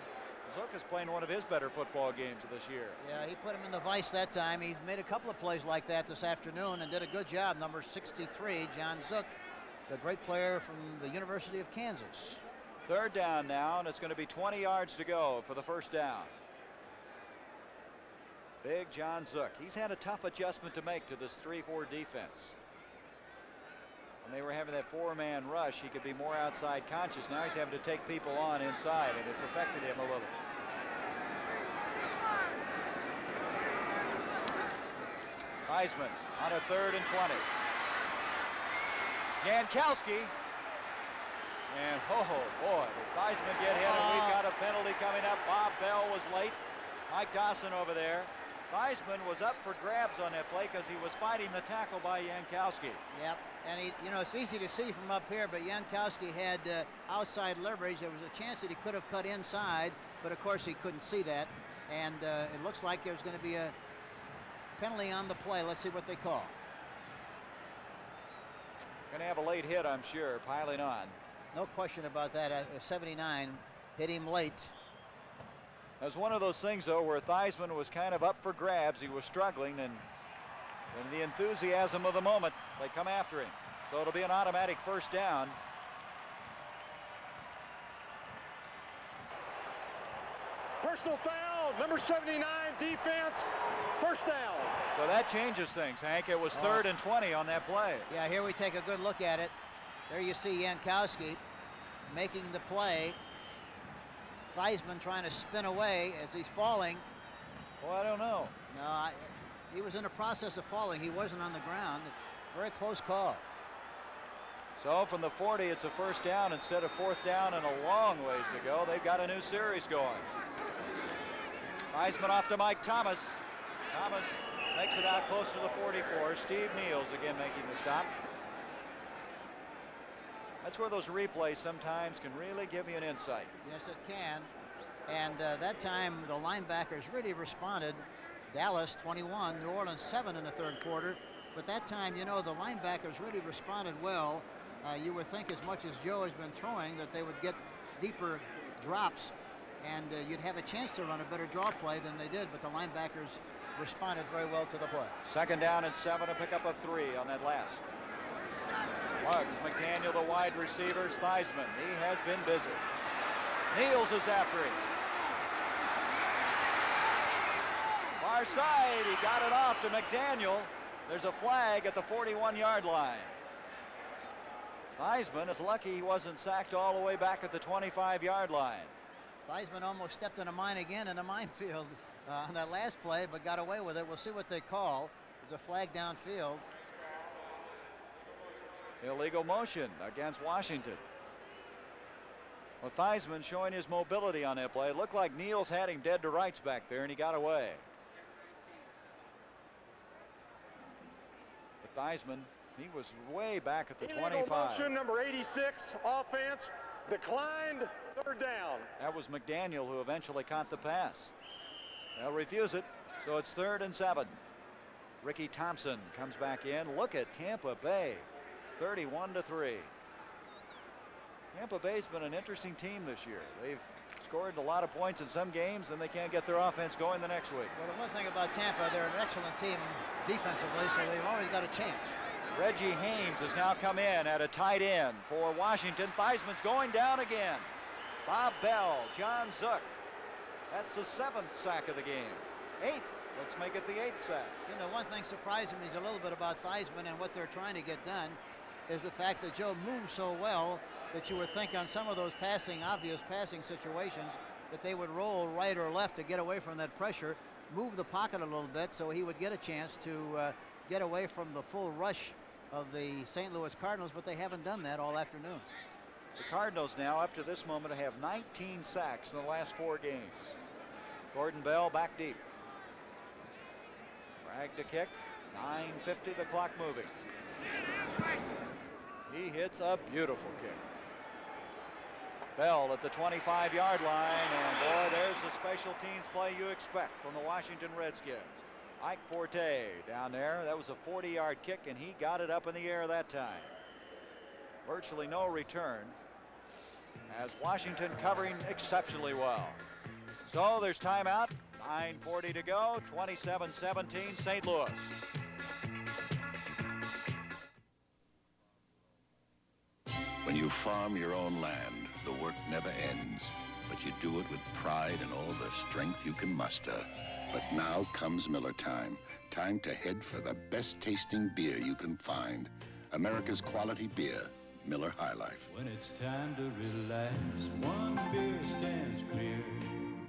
Zook is playing one of his better football games of this year. Yeah, he put him in the vice that time. He made a couple of plays like that this afternoon and did a good job. Number 63, John Zook, the great player from the University of Kansas. 3rd down now, and it's going to be 20 yards to go for the first down. Big John Zook. He's had a tough adjustment to make to this 3-4 defense. When they were having that 4-man rush, he could be more outside conscious. Now he's having to take people on inside, and it's affected him a little. Theismann on a 3rd and 20. Jankowski. And, oh, boy, did Theismann get hit, and we've got a penalty coming up. Bob Bell was late. Mike Dawson over there. Theismann was up for grabs on that play because he was fighting the tackle by Jankowski. Yep, and it's easy to see from up here, but Jankowski had outside leverage. There was a chance that he could have cut inside, but of course he couldn't see that. And it looks like there's going to be a penalty on the play. Let's see what they call. Going to have a late hit, I'm sure, piling on. No question about that. 79 hit him late. It was one of those things, though, where Theismann was kind of up for grabs. He was struggling, and in the enthusiasm of the moment, they come after him. So it'll be an automatic first down. Personal foul, number 79, defense, first down. So that changes things, Hank. It was 3rd and 20 on that play. Yeah, here we take a good look at it. There you see Jankowski making the play. Theismann trying to spin away as he's falling. Well, I don't know. No, he was in the process of falling. He wasn't on the ground. Very close call. So from the 40, it's a first down instead of 4th down and a long ways to go. They've got a new series going. Theismann off to Mike Thomas. Thomas makes it out close to the 44. Steve Niels again making the stop. That's where those replays sometimes can really give you an insight. Yes, it can. And that time, the linebackers really responded. Dallas 21, New Orleans 7 in the 3rd quarter. But that time, you know, the linebackers really responded well. You would think as much as Joe has been throwing that they would get deeper drops and you'd have a chance to run a better draw play than they did, but the linebackers responded very well to the play. 2nd down and 7, a pickup of 3 on that last. Muggs, McDaniel, the wide receivers, Theismann. He has been busy. Niels is after him. Far side, he got it off to McDaniel. There's a flag at the 41-yard line. Theismann is lucky he wasn't sacked all the way back at the 25-yard line. Theismann almost stepped in a mine again in a minefield on that last play, but got away with it. We'll see what they call. There's a flag downfield. Illegal motion against Washington. Well, Theismann showing his mobility on that play. It looked like Niels had him dead to rights back there, and he got away. But Theismann, he was way back at the 25. Motion, number 86, offense, declined, 3rd down. That was McDaniel who eventually caught the pass. They'll refuse it, so it's 3rd and 7. Ricky Thompson comes back in. Look at Tampa Bay. 31-3. Tampa Bay's been an interesting team this year. They've scored a lot of points in some games, and they can't get their offense going the next week. Well, the one thing about Tampa, they're an excellent team defensively, so they've always got a chance. Reggie Haynes has now come in at a tight end for Washington. Theismann's going down again. Bob Bell, John Zook. That's the 7th sack of the game. 8th. Let's make it the 8th sack. You know, one thing surprising me is a little bit about Theismann and what they're trying to get done is the fact that Joe moves so well that you would think on some of those obvious passing situations that they would roll right or left to get away from that pressure, move the pocket a little bit so he would get a chance to get away from the full rush of the St. Louis Cardinals, but they haven't done that all afternoon. The Cardinals now, up to this moment, have 19 sacks in the last 4 games. Gordon Bell back deep. Bragg to kick. 9:50, the clock moving. He hits a beautiful kick. Bell at the 25-yard line, and boy, there's the special teams play you expect from the Washington Redskins. Ike Forte down there. That was a 40-yard kick, and he got it up in the air that time. Virtually no return, as Washington covering exceptionally well. So there's timeout. 9:40 to go. 27-17 St. Louis. When you farm your own land, the work never ends. But you do it with pride and all the strength you can muster. But now comes Miller time. Time to head for the best tasting beer you can find. America's quality beer, Miller High Life. When it's time to relax, one beer stands clear.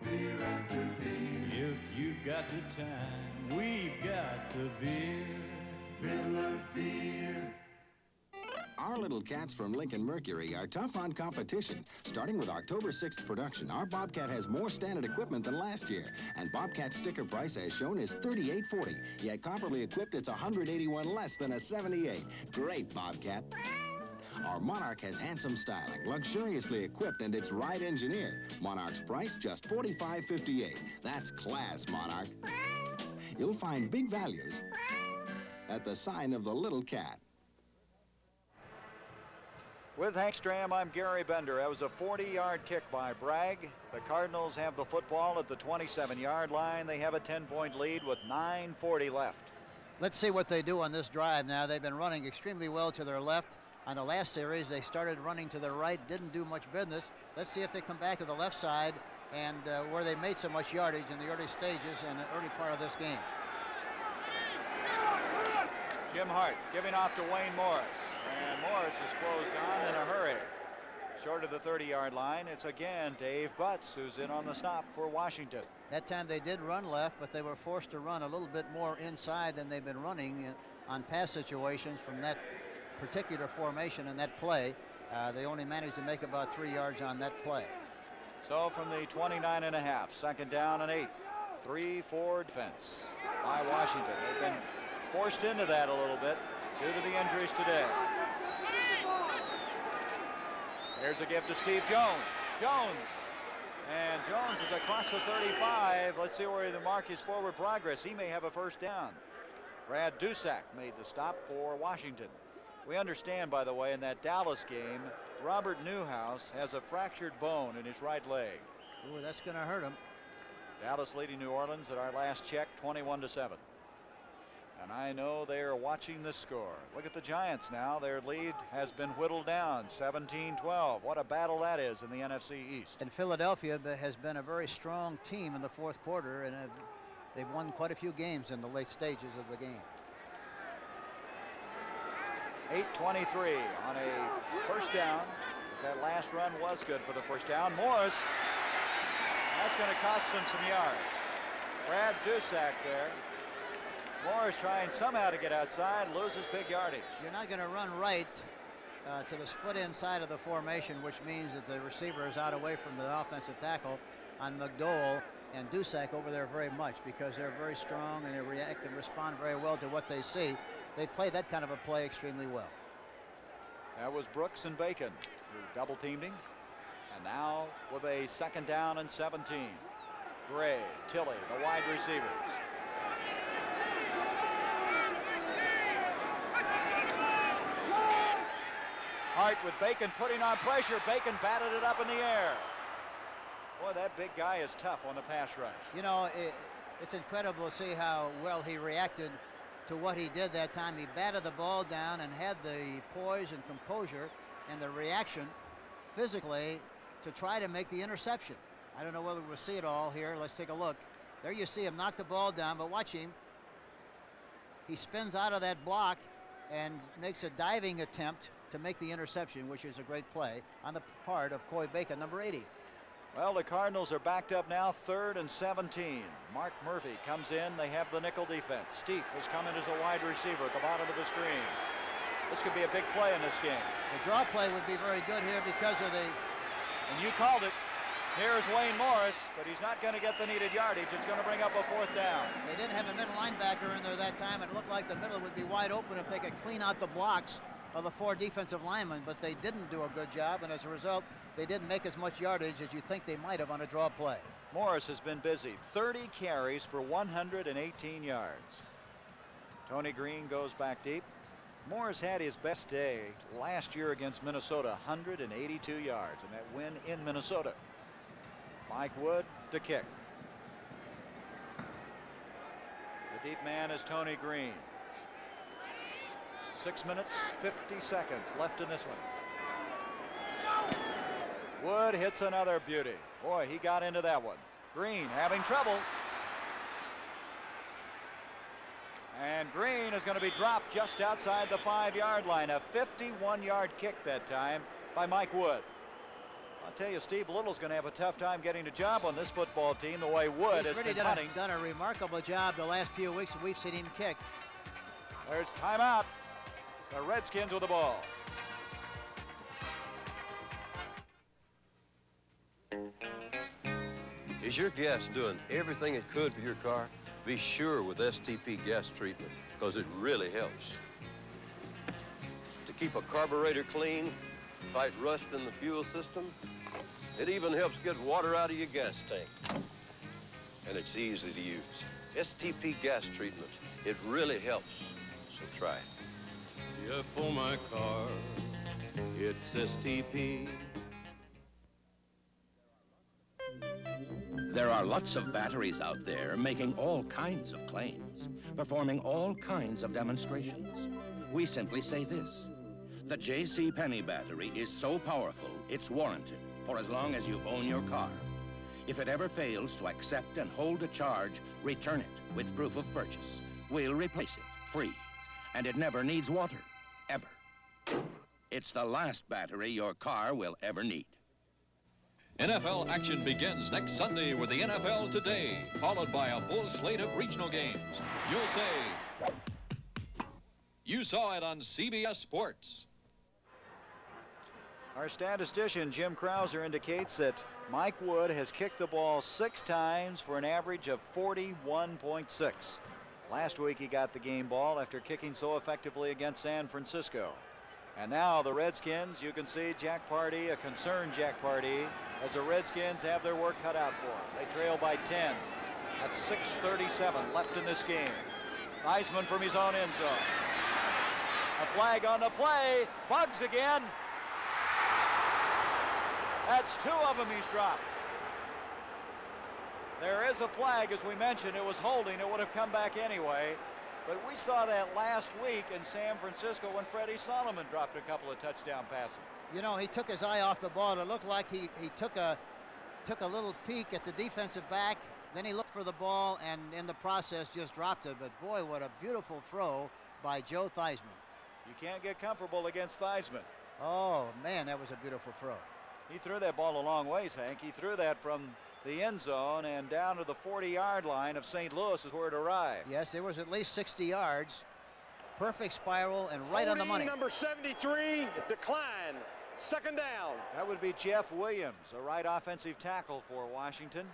Beer after beer. If you've got the time. we've got the beer. Miller Beer. Our little cats from Lincoln Mercury are tough on competition. Starting with October 6th production, our Bobcat has more standard equipment than last year. And Bobcat's sticker price, as shown, is $38.40. Yet comparably equipped, it's $181 less than a $78. Great, Bobcat. Our Monarch has handsome styling, luxuriously equipped, and it's right engineered. Monarch's price, just $45.58. That's class, Monarch. You'll find big values at the sign of the little cat. With Hank Stram, I'm Gary Bender. That was a 40-yard kick by Bragg. The Cardinals have the football at the 27-yard line. They have a 10-point lead with 9:40 left. Let's see what they do on this drive now. They've been running extremely well to their left. On the last series, they started running to their right, didn't do much business. Let's see if they come back to the left side and where they made so much yardage in the early stages and the early part of this game. Jim Hart giving off to Wayne Morris. And Morris is closed on in a hurry. Short of the 30-yard line, it's again Dave Butts who's in on the stop for Washington. That time they did run left, but they were forced to run a little bit more inside than they've been running on pass situations from that particular formation and that play. They only managed to make about 3 yards on that play. So from the 29.5, second down and 8. 3-4 defense by Washington. They've been forced into that a little bit due to the injuries today. Here's a give to Steve Jones. And Jones is across the 35. Let's see where he mark his forward progress. He may have a first down. Brad Dusack made the stop for Washington. We understand, by the way, in that Dallas game, Robert Newhouse has a fractured bone in his right leg. Ooh, that's going to hurt him. Dallas leading New Orleans at our last check, 21-7. And I know they are watching the score. Look at the Giants now. Their lead has been whittled down, 17-12. What a battle that is in the NFC East. And Philadelphia has been a very strong team in the fourth quarter, and they've won quite a few games in the late stages of the game. 8:23 on a first down, as that last run was good for the first down. Morris, that's going to cost them some yards. Brad Dusack there. Morris trying somehow to get outside, loses big yardage. You're not going to run right to the split inside of the formation, which means that the receiver is out away from the offensive tackle on McDowell and Dusack over there very much, because they're very strong and they react and respond very well to what they see. They play that kind of a play extremely well. That was Brooks and Bacon who double teamed him. And now with a second down and 17. Gray, Tilley, the wide receivers. Hart with Bacon putting on pressure. Bacon batted it up in the air. Boy, that big guy is tough on the pass rush. You know, it's incredible to see how well he reacted to what he did that time. He batted the ball down and had the poise and composure and the reaction physically to try to make the interception. I don't know whether we'll see it all here. Let's take a look. There you see him knock the ball down, but watch him. He spins out of that block and makes a diving attempt to make the interception, which is a great play on the part of Coy Bacon, number 80. Well, the Cardinals are backed up now, 3rd and 17. Mark Murphy comes in. They have the nickel defense. Steve has come in as a wide receiver at the bottom of the screen. This could be a big play in this game. The draw play would be very good here because of the... And you called it. Here's Wayne Morris, but he's not going to get the needed yardage. It's going to bring up a 4th down. They didn't have a middle linebacker in there that time. It looked like the middle would be wide open if they could clean out the blocks of the 4 defensive linemen, but they didn't do a good job, and as a result, they didn't make as much yardage as you think they might have on a draw play. Morris has been busy. 30 carries for 118 yards. Tony Green goes back deep. Morris had his best day last year against Minnesota, 182 yards, and that win in Minnesota. Mike Wood to kick. The deep man is Tony Green. 6 minutes, 50 seconds left in this one. Wood hits another beauty. Boy, he got into that one. Green having trouble. And Green is going to be dropped just outside the 5-yard line. A 51-yard kick that time by Mike Wood. I'll tell you, Steve Little's going to have a tough time getting a job on this football team the way Wood has really been hunting. done a remarkable job the last few weeks that we've seen him kick. There's timeout. The Redskins with the ball. Is your gas doing everything it could for your car? Be sure with STP gas treatment, because it really helps. To keep a carburetor clean, fight rust in the fuel system, it even helps get water out of your gas tank. And it's easy to use. STP gas treatment, it really helps, so try it. Yeah, for my car, it's STP. There are lots of batteries out there making all kinds of claims, performing all kinds of demonstrations. We simply say this: the J.C. Penney battery is so powerful, it's warranted for as long as you own your car. If it ever fails to accept and hold a charge, return it with proof of purchase. We'll replace it free. And it never needs water, ever. It's the last battery your car will ever need. NFL action begins next Sunday with the NFL Today, followed by a full slate of regional games. You'll say, you saw it on CBS Sports. Our statistician, Jim Krauser, indicates that Mike Wood has kicked the ball 6 times for an average of 41.6. Last week he got the game ball after kicking so effectively against San Francisco. And now the Redskins, you can see Jack Pardee, a concerned Jack Pardee, as the Redskins have their work cut out for them. They trail by 10. That's 6:37 left in this game. Theismann from his own end zone. A flag on the play. Buggs again. That's 2 of them he's dropped. There is a flag, as we mentioned. It was holding. It would have come back anyway. But we saw that last week in San Francisco when Freddie Solomon dropped a couple of touchdown passes. You know, he took his eye off the ball. It looked like he took a little peek at the defensive back. Then he looked for the ball and in the process just dropped it. But boy, what a beautiful throw by Joe Theismann. You can't get comfortable against Theismann. Oh, man, that was a beautiful throw. He threw that ball a long ways, Hank. He threw that from the end zone and down to the 40-yard line of St. Louis is where it arrived. Yes, it was at least 60 yards. Perfect spiral and right on the money. Number 73, decline. 2nd down. That would be Jeff Williams, a right offensive tackle for Washington.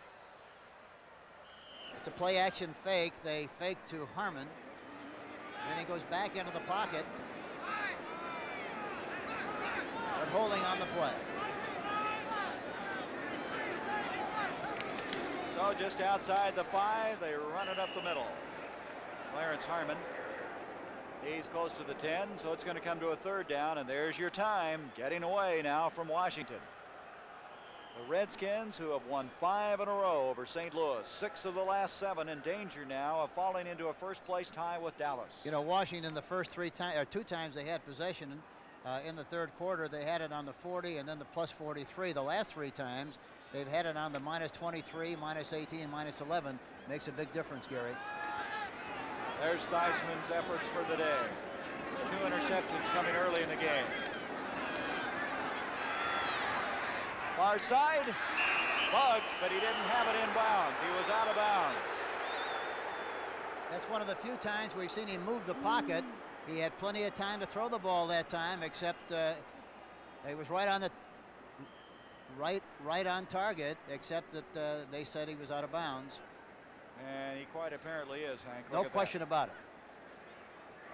It's a play action fake. They fake to Harmon. Then he goes back into the pocket. But holding on the play. So just outside the 5, they run it up the middle. Clarence Harmon. He's close to the 10, so it's going to come to a 3rd down, and there's your time getting away now from Washington. The Redskins, who have won 5 in a row over St. Louis, 6 of the last 7 in danger now of falling into a first-place tie with Dallas. You know, Washington, the first 2 times they had possession in the 3rd quarter, they had it on the 40 and then the plus 43. The last 3 times, they've had it on the minus 23, minus 18, minus 11. Makes a big difference, Gary. There's Theismann's efforts for the day. There's 2 interceptions coming early in the game. Far side, Buggs, but he didn't have it in bounds. He was out of bounds. That's one of the few times we've seen him move the pocket. He had plenty of time to throw the ball that time, except he was right on the right on target, except that they said he was out of bounds. And he quite apparently is, Hank. No question about it.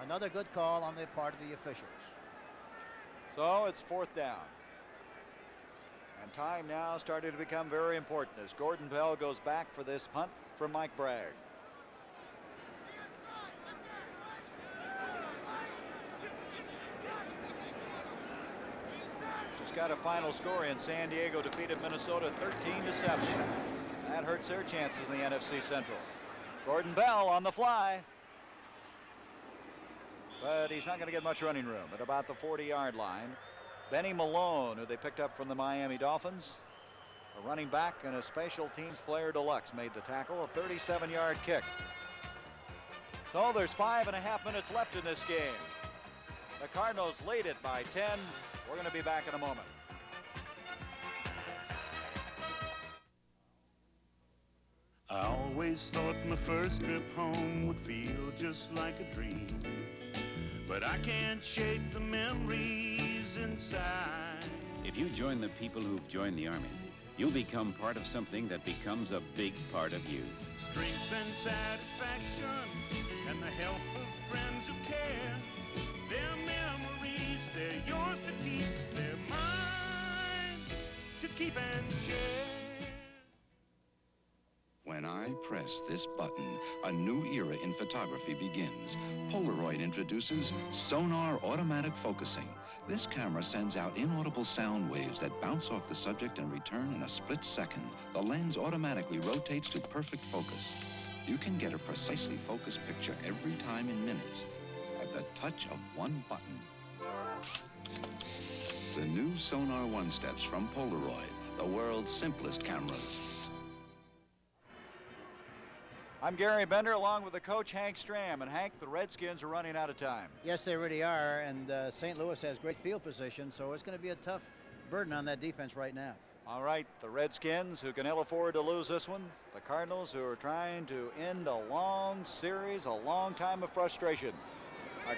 Another good call on the part of the officials. So it's 4th down. And time now started to become very important as Gordon Bell goes back for this punt from Mike Bragg. Just got a final score in. San Diego defeated Minnesota 13-7. That hurts their chances in the NFC Central. Gordon Bell on the fly. But he's not going to get much running room at about the 40-yard line. Benny Malone, who they picked up from the Miami Dolphins, a running back and a special teams player deluxe, made the tackle, a 37-yard kick. So there's 5.5 minutes left in this game. The Cardinals lead it by 10. We're going to be back in a moment. I always thought my first trip home would feel just like a dream, but I can't shake the memories inside. If you join the people who've joined the Army, you'll become part of something that becomes a big part of you. Strength and satisfaction and the help of friends who care. Their memories, they're yours to keep. They're mine to keep and share. When I press this button, a new era in photography begins. Polaroid introduces Sonar Automatic Focusing. This camera sends out inaudible sound waves that bounce off the subject and return in a split second. The lens automatically rotates to perfect focus. You can get a precisely focused picture every time in minutes at the touch of one button. The new Sonar One Steps from Polaroid, the world's simplest cameras. I'm Gary Bender along with the coach Hank Stram. And Hank, the Redskins are running out of time. Yes, they really are, and St. Louis has great field position, so it's going to be a tough burden on that defense right now. All right, the Redskins, who can ill afford to lose this one. The Cardinals, who are trying to end a long series, a long time of frustration.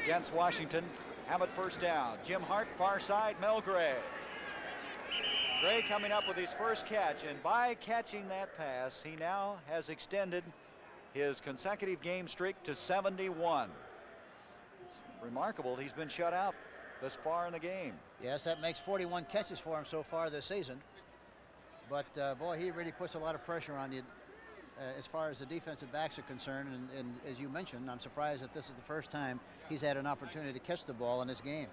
Against Washington, have it first down. Jim Hart, far side, Mel Gray. Gray coming up with his first catch, and by catching that pass, he now has extended his consecutive game streak to 71. It's remarkable he's been shut out this far in the game. Yes, that makes 41 catches for him so far this season. But boy, he really puts a lot of pressure on you as far as the defensive backs are concerned. And as you mentioned, I'm surprised that this is the first time he's had an opportunity to catch the ball in this game.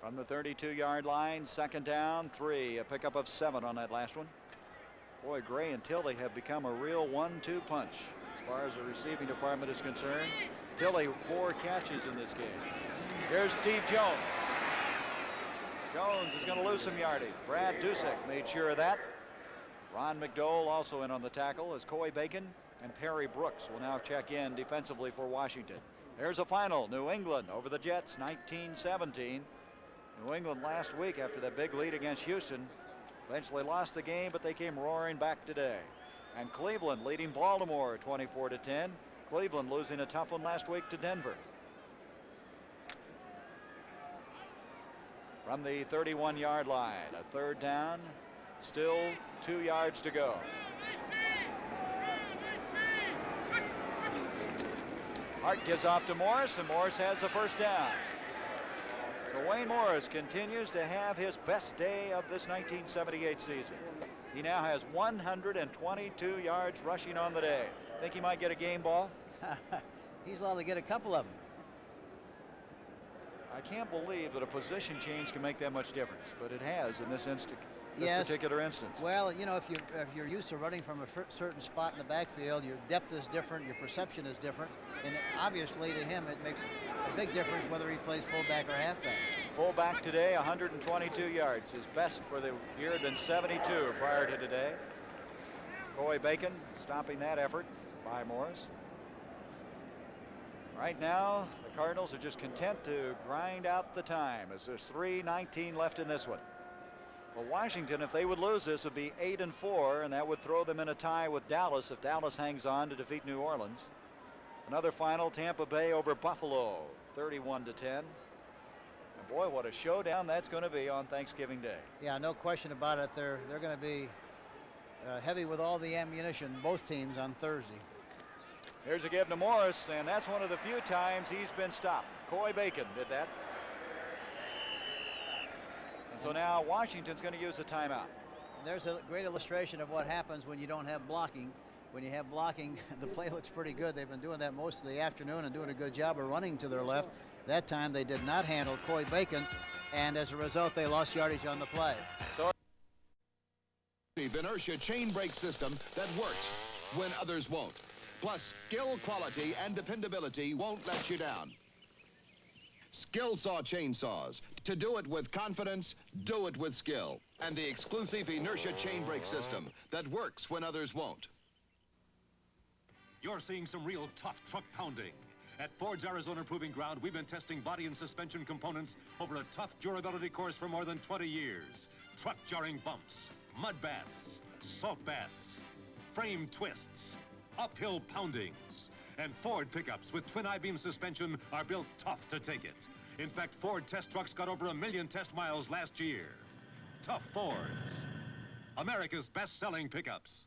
From the 32-yard line, second down, 3, a pickup of 7 on that last one. Boy, Gray and Tilley have become a real 1-2 punch as far as the receiving department is concerned. Tilley, 4 catches in this game. Here's Steve Jones. Jones is going to lose some yardage. Brad Dusek made sure of that. Ron McDowell also in on the tackle as Coy Bacon and Perry Brooks will now check in defensively for Washington. There's a final. New England over the Jets, 19-17. New England last week after that big lead against Houston eventually lost the game, but they came roaring back today. And Cleveland leading Baltimore 24-10. Cleveland losing a tough one last week to Denver. From the 31-yard line, a third down, still 2 yards to go. Hart gives off to Morris, and Morris has the first down. So Wayne Morris continues to have his best day of this 1978 season. He now has 122 yards rushing on the day. Think he might get a game ball? He's allowed to get a couple of them. I can't believe that a position change can make that much difference, but it has in this Yes. particular instance. Well, you know, if you're used to running from a certain spot in the backfield, your depth is different, your perception is different, and obviously to him it makes a big difference whether he plays fullback or halfback. Fullback today, 122 yards. His best for the year had been 72 prior to today. Coy Bacon stopping that effort by Morris. Right now, the Cardinals are just content to grind out the time as there's 3:19 left in this one. Well, Washington, if they would lose this, would be 8-4, and that would throw them in a tie with Dallas if Dallas hangs on to defeat New Orleans. Another final, Tampa Bay over Buffalo, 31-10. And boy, what a showdown that's going to be on Thanksgiving Day. Yeah, no question about it. They're going to be heavy with all the ammunition, both teams, on Thursday. Here's a give to Morris, and that's one of the few times he's been stopped. Coy Bacon did that. And so now Washington's going to use a timeout. There's a great illustration of what happens when you don't have blocking. When you have blocking, the play looks pretty good. They've been doing that most of the afternoon and doing a good job of running to their left. That time they did not handle Coy Bacon, and as a result, they lost yardage on the play. So the inertia chain brake system that works when others won't. Plus, skill, quality, and dependability won't let you down. Skill Saw chainsaws. To do it with confidence, do it with skill. And the exclusive inertia chain brake system that works when others won't. You're seeing some real tough truck pounding. At Ford's Arizona Proving Ground, we've been testing body and suspension components over a tough durability course for more than 20 years. Truck jarring bumps, mud baths, salt baths, frame twists, uphill poundings. And Ford pickups with twin I-beam suspension are built tough to take it. In fact, Ford test trucks got over 1 million test miles last year. Tough Fords, America's best-selling pickups.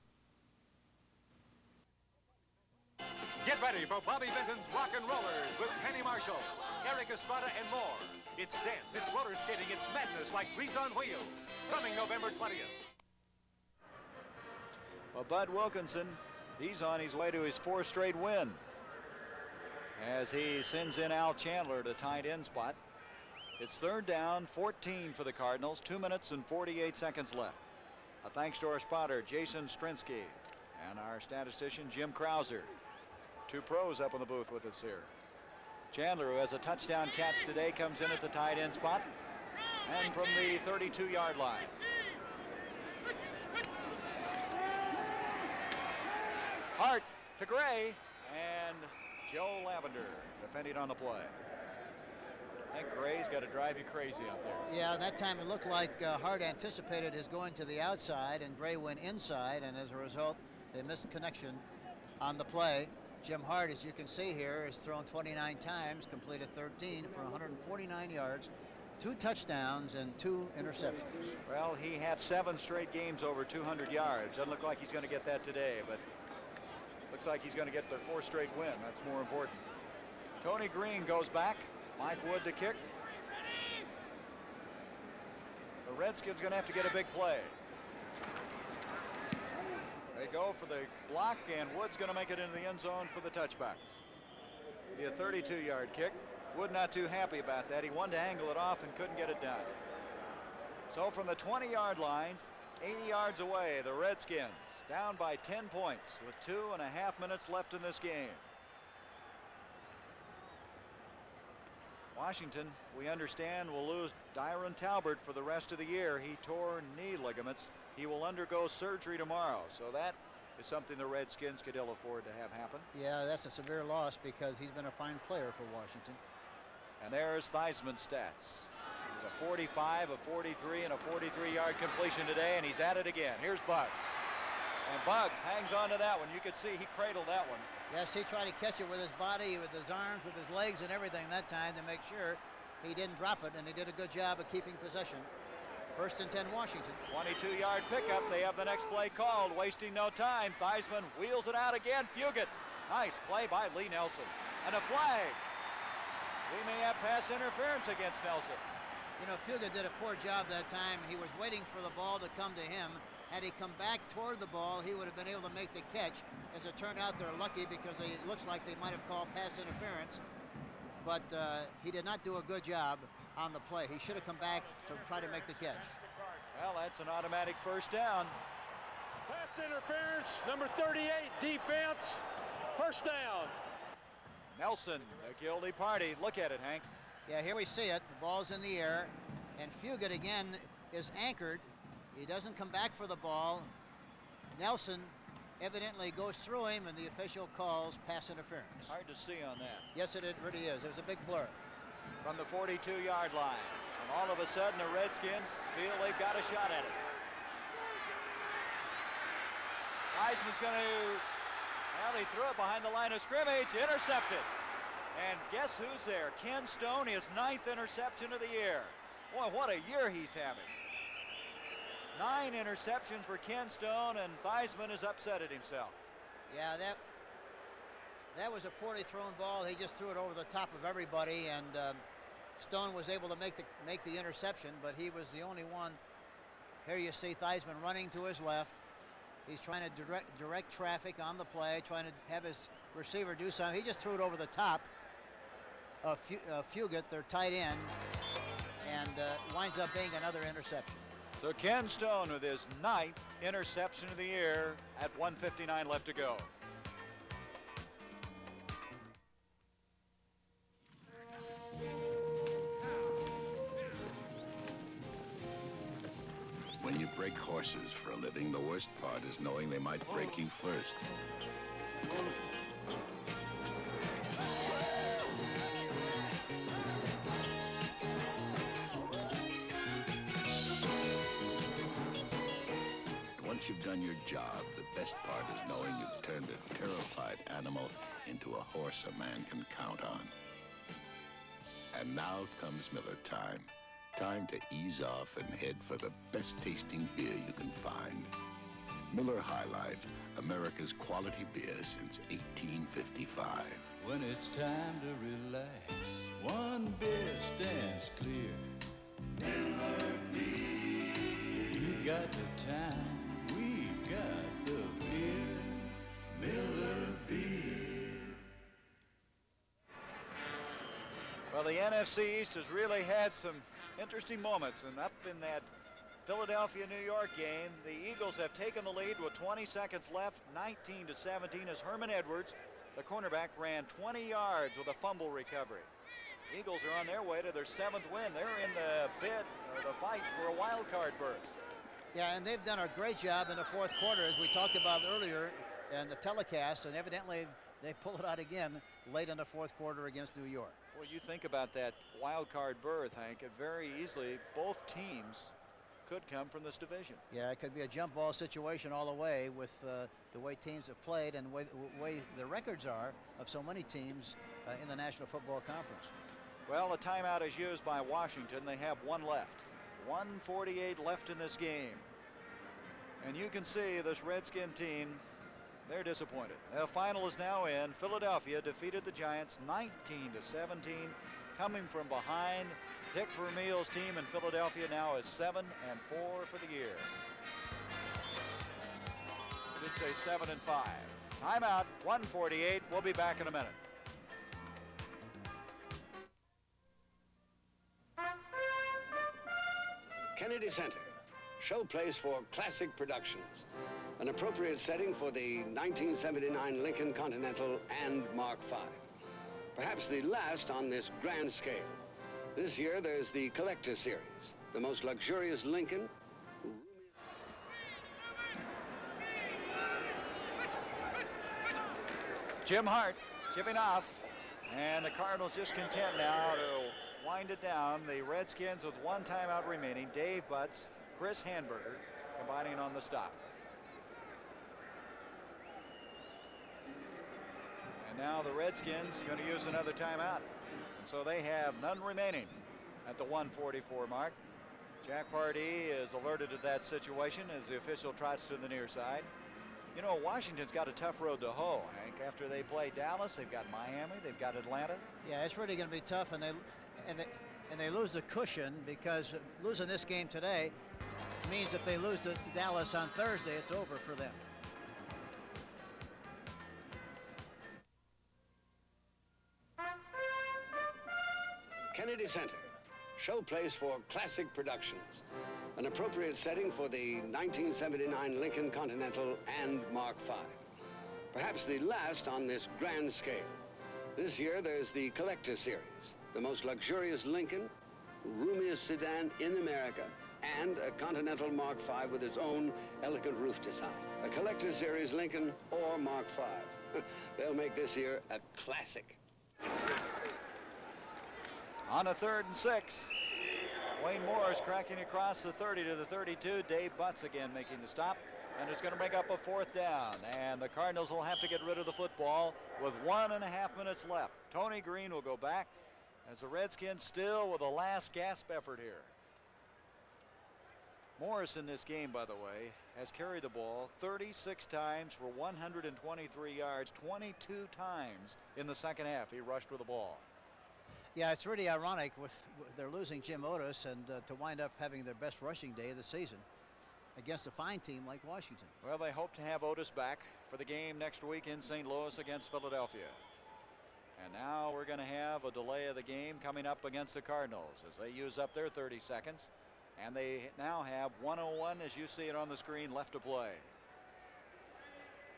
Get ready for Bobby Benton's Rock and Rollers with Penny Marshall, Eric Estrada, and more. It's dance, it's roller skating, it's madness like Grease on Wheels. Coming November 20th. Well, Bud Wilkinson, he's on his way to his 4th straight win as he sends in Al Chandler to tight end spot. It's 3rd down, 14 for the Cardinals, 2 minutes and 48 seconds left. A thanks to our spotter, Jason Strinsky, and our statistician, Jim Krauser. 2 pros up in the booth with us here. Chandler, who has a touchdown catch today, comes in at the tight end spot and from the 32-yard line. Hart to Gray, and Joe Lavender defending on the play. I think Gray's got to drive you crazy out there. Yeah, that time it looked like Hart anticipated his going to the outside, and Gray went inside, and as a result, they missed connection on the play. Jim Hart, as you can see here, has thrown 29 times, completed 13 for 149 yards, 2 touchdowns, and 2 interceptions. Well, he had 7 straight games over 200 yards. Doesn't look like he's going to get that today, but looks like he's going to get their 4th straight win. That's more important. Tony Green goes back. Mike Wood to kick. The Redskins going to have to get a big play. They go for the block, and Wood's going to make it into the end zone for the touchback. Be a 32-yard kick. Wood not too happy about that. He wanted to angle it off and couldn't get it done. So from the 20-yard lines, 80 yards away, the Redskins down by 10 points with 2.5 minutes left in this game. Washington, we understand, will lose Dyron Talbert for the rest of the year. He tore knee ligaments. He will undergo surgery tomorrow. So that is something the Redskins could ill afford to have happen. Yeah, that's a severe loss because he's been a fine player for Washington. And there's Theismann's stats. He's a 45, a 43, and a 43-yard completion today, and he's at it again. Here's Buggs. And Buggs hangs on to that one. You could see he cradled that one. Yes, he tried to catch it with his body, with his arms, with his legs and everything that time to make sure he didn't drop it, and he did a good job of keeping possession. 1st and 10 Washington. 22-yard pickup. They have the next play called, wasting no time. Theismann wheels it out again. Fugit. Nice play by Lee Nelson. And a flag. We may have pass interference against Nelson. You know, Fugit did a poor job that time. He was waiting for the ball to come to him. Had he come back toward the ball, he would have been able to make the catch. As it turned out, they're lucky because it looks like they might have called pass interference. But he did not do a good job on the play. He should have come back to try to make the catch. Well, that's an automatic 1st down. Pass interference, number 38, defense, 1st down. Nelson, the guilty party. Look at it, Hank. Yeah, here we see it. The ball's in the air, and Fugit again is anchored. He doesn't come back for the ball. Nelson evidently goes through him, and the official calls pass interference. Hard to see on that. Yes, it really is. It was a big blur. From the 42-yard line. And all of a sudden, the Redskins feel they've got a shot at it. Theismann's going to, well, he threw it behind the line of scrimmage, intercepted. And guess who's there? Ken Stone, his 9th interception of the year. Boy, what a year he's having. 9 interceptions for Ken Stone, and Theismann has upset it himself. Yeah, that was a poorly thrown ball. He just threw it over the top of everybody, and Stone was able to make the interception, but he was the only one. Here you see Theismann running to his left. He's trying to direct traffic on the play, trying to have his receiver do something. He just threw it over the top of Fugit, their tight end, and winds up being another interception. So Ken Stone with his 9th interception of the year at 1:59 left to go. When you break horses for a living, the worst part is knowing they might break you first. Once you've you've done your job. The best part is knowing you've turned a terrified animal into a horse a man can count on. And now comes Miller time. Time to ease off and head for the best tasting beer you can find. Miller High Life, America's quality beer since 1855. When it's time to relax, one beer stands clear. Miller Beer. You've got the time, we've got the beer. Miller Beer. Well, the NFC East has really had some interesting moments, and up in that Philadelphia-New York game, the Eagles have taken the lead with 20 seconds left, 19-17, as Herman Edwards, the cornerback, ran 20 yards with a fumble recovery. The Eagles are on their way to their 7th win. They're in the bid, or the fight for a wild card berth. Yeah, and they've done a great job in the fourth quarter, as we talked about earlier in the telecast, and evidently they pull it out again late in the fourth quarter against New York. Well, you think about that wild card berth, Hank, and very easily both teams could come from this division. Yeah, it could be a jump ball situation all the way with the way teams have played and the way the records are of so many teams in the National Football Conference. Well, a timeout is used by Washington. They have one left. 1:48 left in this game. And you can see this Redskin team, they're disappointed. The final is now in. Philadelphia defeated the Giants 19-17, coming from behind. Dick Vermeil's team in Philadelphia now is 7-4 for the year. Should say 7-5. Timeout, 1:48. We'll be back in a minute. Kennedy Center, showplace for classic productions. An appropriate setting for the 1979 Lincoln Continental and Mark V. Perhaps the last on this grand scale. This year, there's the Collector Series, the most luxurious Lincoln. Jim Hart giving off, and the Cardinals just content now to wind it down. The Redskins with one timeout remaining. Dave Butts, Chris Hanberger combining on the stop. And now the Redskins are going to use another timeout. And so they have none remaining at the 1:44 mark. Jack Pardee is alerted to that situation as the official trots to the near side. You know, Washington's got a tough road to hoe, Hank. After they play Dallas, they've got Miami, they've got Atlanta. Yeah, it's really going to be tough, and they lose the cushion, because losing this game today means if they lose to Dallas on Thursday, it's over for them. Kennedy Center, showplace for classic productions. An appropriate setting for the 1979 Lincoln Continental and Mark V. Perhaps the last on this grand scale. This year, there's the Collector Series, the most luxurious Lincoln, roomiest sedan in America, and a Continental Mark V with its own elegant roof design. A Collector Series Lincoln or Mark V. They'll make this year a classic. On a 3rd and 6. Wayne Morris cracking across the 30 to the 32. Dave Butts again making the stop. And it's going to make up a 4th down. And the Cardinals will have to get rid of the football with 1.5 minutes left. Tony Green will go back as the Redskins still with a last gasp effort here. Morris in this game, by the way, has carried the ball 36 times for 123 yards, 22 times in the second half he rushed with the ball. Yeah, it's really ironic. They're losing Jim Otis, and to wind up having their best rushing day of the season against a fine team like Washington. Well, they hope to have Otis back for the game next week in St. Louis against Philadelphia. And now we're going to have a delay of the game coming up against the Cardinals as they use up their 30 seconds. And they now have 1:01, as you see it on the screen, left to play.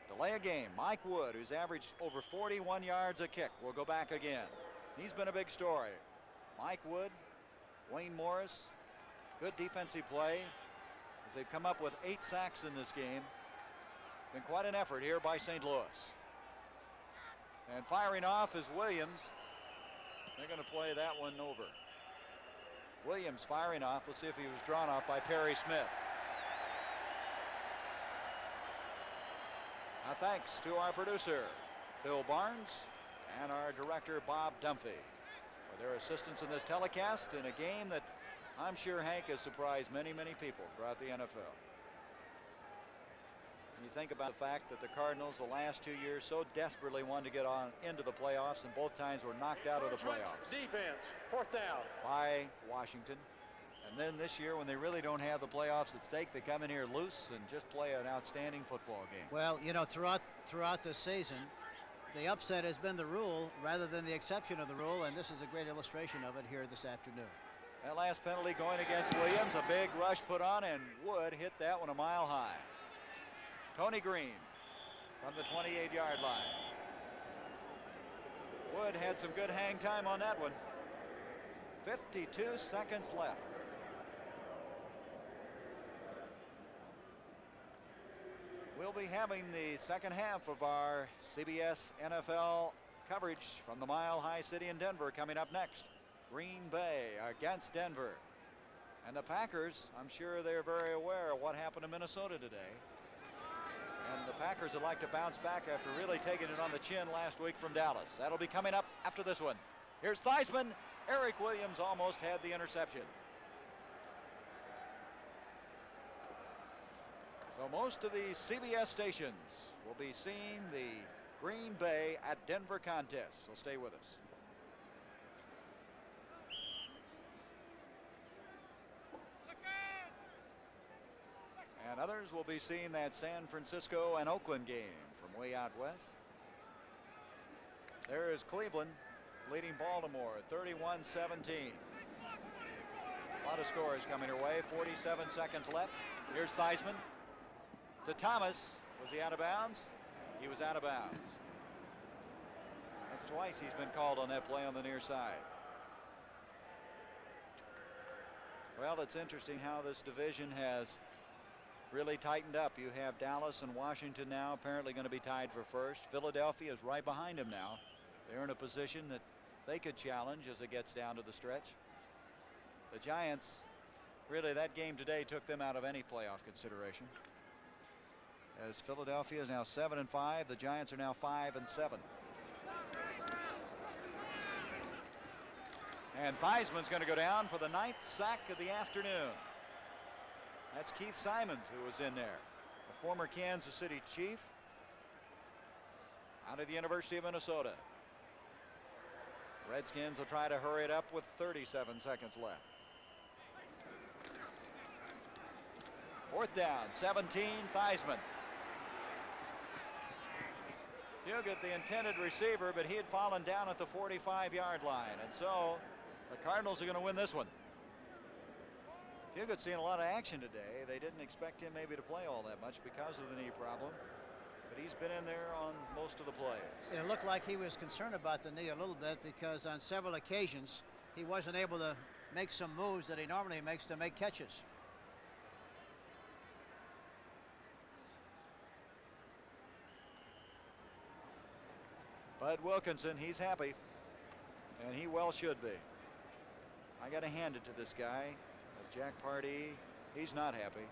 Delay a game. Mike Wood, who's averaged over 41 yards a kick, will go back again. He's been a big story. Mike Wood, Wayne Morris, good defensive play as they've come up with 8 sacks in this game. Been quite an effort here by St. Louis. And firing off is Williams. They're going to play that one over. Williams firing off. Let's see if he was drawn off by Perry Smith. Our thanks to our producer, Bill Barnes, and our director, Bob Dunphy, for their assistance in this telecast in a game that I'm sure, Hank, has surprised many, many people throughout the NFL. You think about the fact that the Cardinals the last 2 years so desperately wanted to get on into the playoffs, and both times were knocked out of the playoffs. Defense, 4th down. By Washington. And then this year, when they really don't have the playoffs at stake, they come in here loose and just play an outstanding football game. Well, you know, throughout the season, the upset has been the rule rather than the exception of the rule, and this is a great illustration of it here this afternoon. That last penalty going against Williams, a big rush put on, and Wood hit that one a mile high. Tony Green from the 28-yard line. Wood had some good hang time on that one. 52 seconds left. We'll be having the second half of our CBS NFL coverage from the Mile High City in Denver coming up next. Green Bay against Denver. And the Packers, I'm sure they're very aware of what happened in Minnesota today. And the Packers would like to bounce back after really taking it on the chin last week from Dallas. That'll be coming up after this one. Here's Theismann. Eric Williams almost had the interception. So most of the CBS stations will be seeing the Green Bay at Denver contest. So stay with us. And others will be seeing that San Francisco and Oakland game from way out west. There is Cleveland leading Baltimore 31-17. A lot of scores coming her way. 47 seconds left. Here's Theismann to Thomas. Was he out of bounds? He was out of bounds. That's twice he's been called on that play on the near side. Well, it's interesting how this division has really tightened up. You have Dallas and Washington now apparently going to be tied for first. Philadelphia is right behind them now. They're in a position that they could challenge as it gets down to the stretch. The Giants, really that game today took them out of any playoff consideration. As Philadelphia is now 7-5, the Giants are now 5-7. And Theismann's going to go down for the 9th sack of the afternoon. That's Keith Simons who was in there, a former Kansas City Chief out of the University of Minnesota. Redskins will try to hurry it up with 37 seconds left. 4th down, 17, Theismann. Fugate, the intended receiver, but he had fallen down at the 45-yard line. And so the Cardinals are going to win this one. Fugate's seen a lot of action today. They didn't expect him maybe to play all that much because of the knee problem. But he's been in there on most of the plays. It looked like he was concerned about the knee a little bit because on several occasions he wasn't able to make some moves that he normally makes to make catches. Bud Wilkinson, he's happy, and he well should be. I got to hand it to this guy. As Jack Pardee, he's not happy.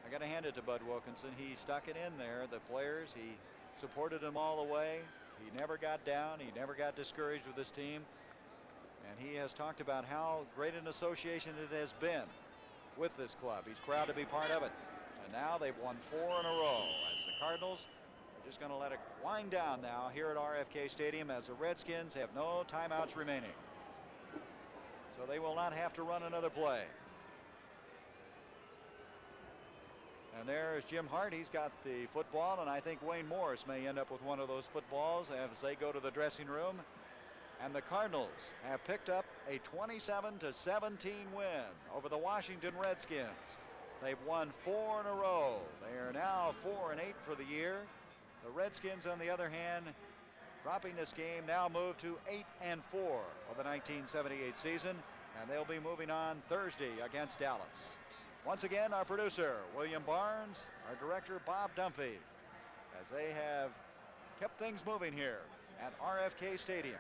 I got to hand it to Bud Wilkinson. He stuck it in there. The players, he supported them all the way. He never got down. He never got discouraged with his team. And he has talked about how great an association it has been with this club. He's proud to be part of it. And now they've won 4 in a row as the Cardinals are just going to let it wind down now here at RFK Stadium as the Redskins have no timeouts remaining. So they will not have to run another play. And there's Jim Hart. He's got the football, and I think Wayne Morris may end up with one of those footballs as they go to the dressing room. And the Cardinals have picked up a 27-17 win over the Washington Redskins. They've won 4 in a row. They are now 4-8 for the year. The Redskins, on the other hand, dropping this game, now move to 8-4 for the 1978 season, and they'll be moving on Thursday against Dallas. Once again, our producer, William Barnes, our director, Bob Dunphy, as they have kept things moving here at RFK Stadium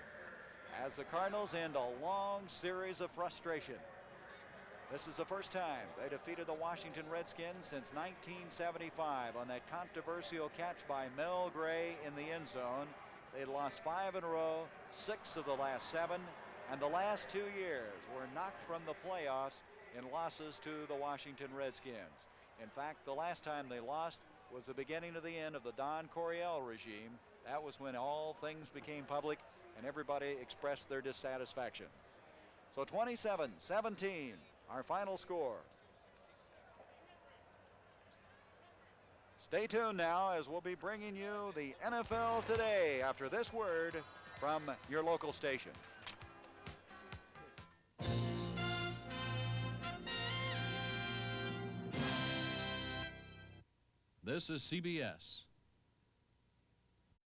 as the Cardinals end a long series of frustration. This is the first time they defeated the Washington Redskins since 1975 on that controversial catch by Mel Gray in the end zone. They lost 5 in a row, 6 of the last 7, and the last 2 years were knocked from the playoffs in losses to the Washington Redskins. In fact, the last time they lost was the beginning of the end of the Don Coryell regime. That was when all things became public and everybody expressed their dissatisfaction. So 27-17, our final score. Stay tuned now as we'll be bringing you the NFL Today after this word from your local station. This is CBS.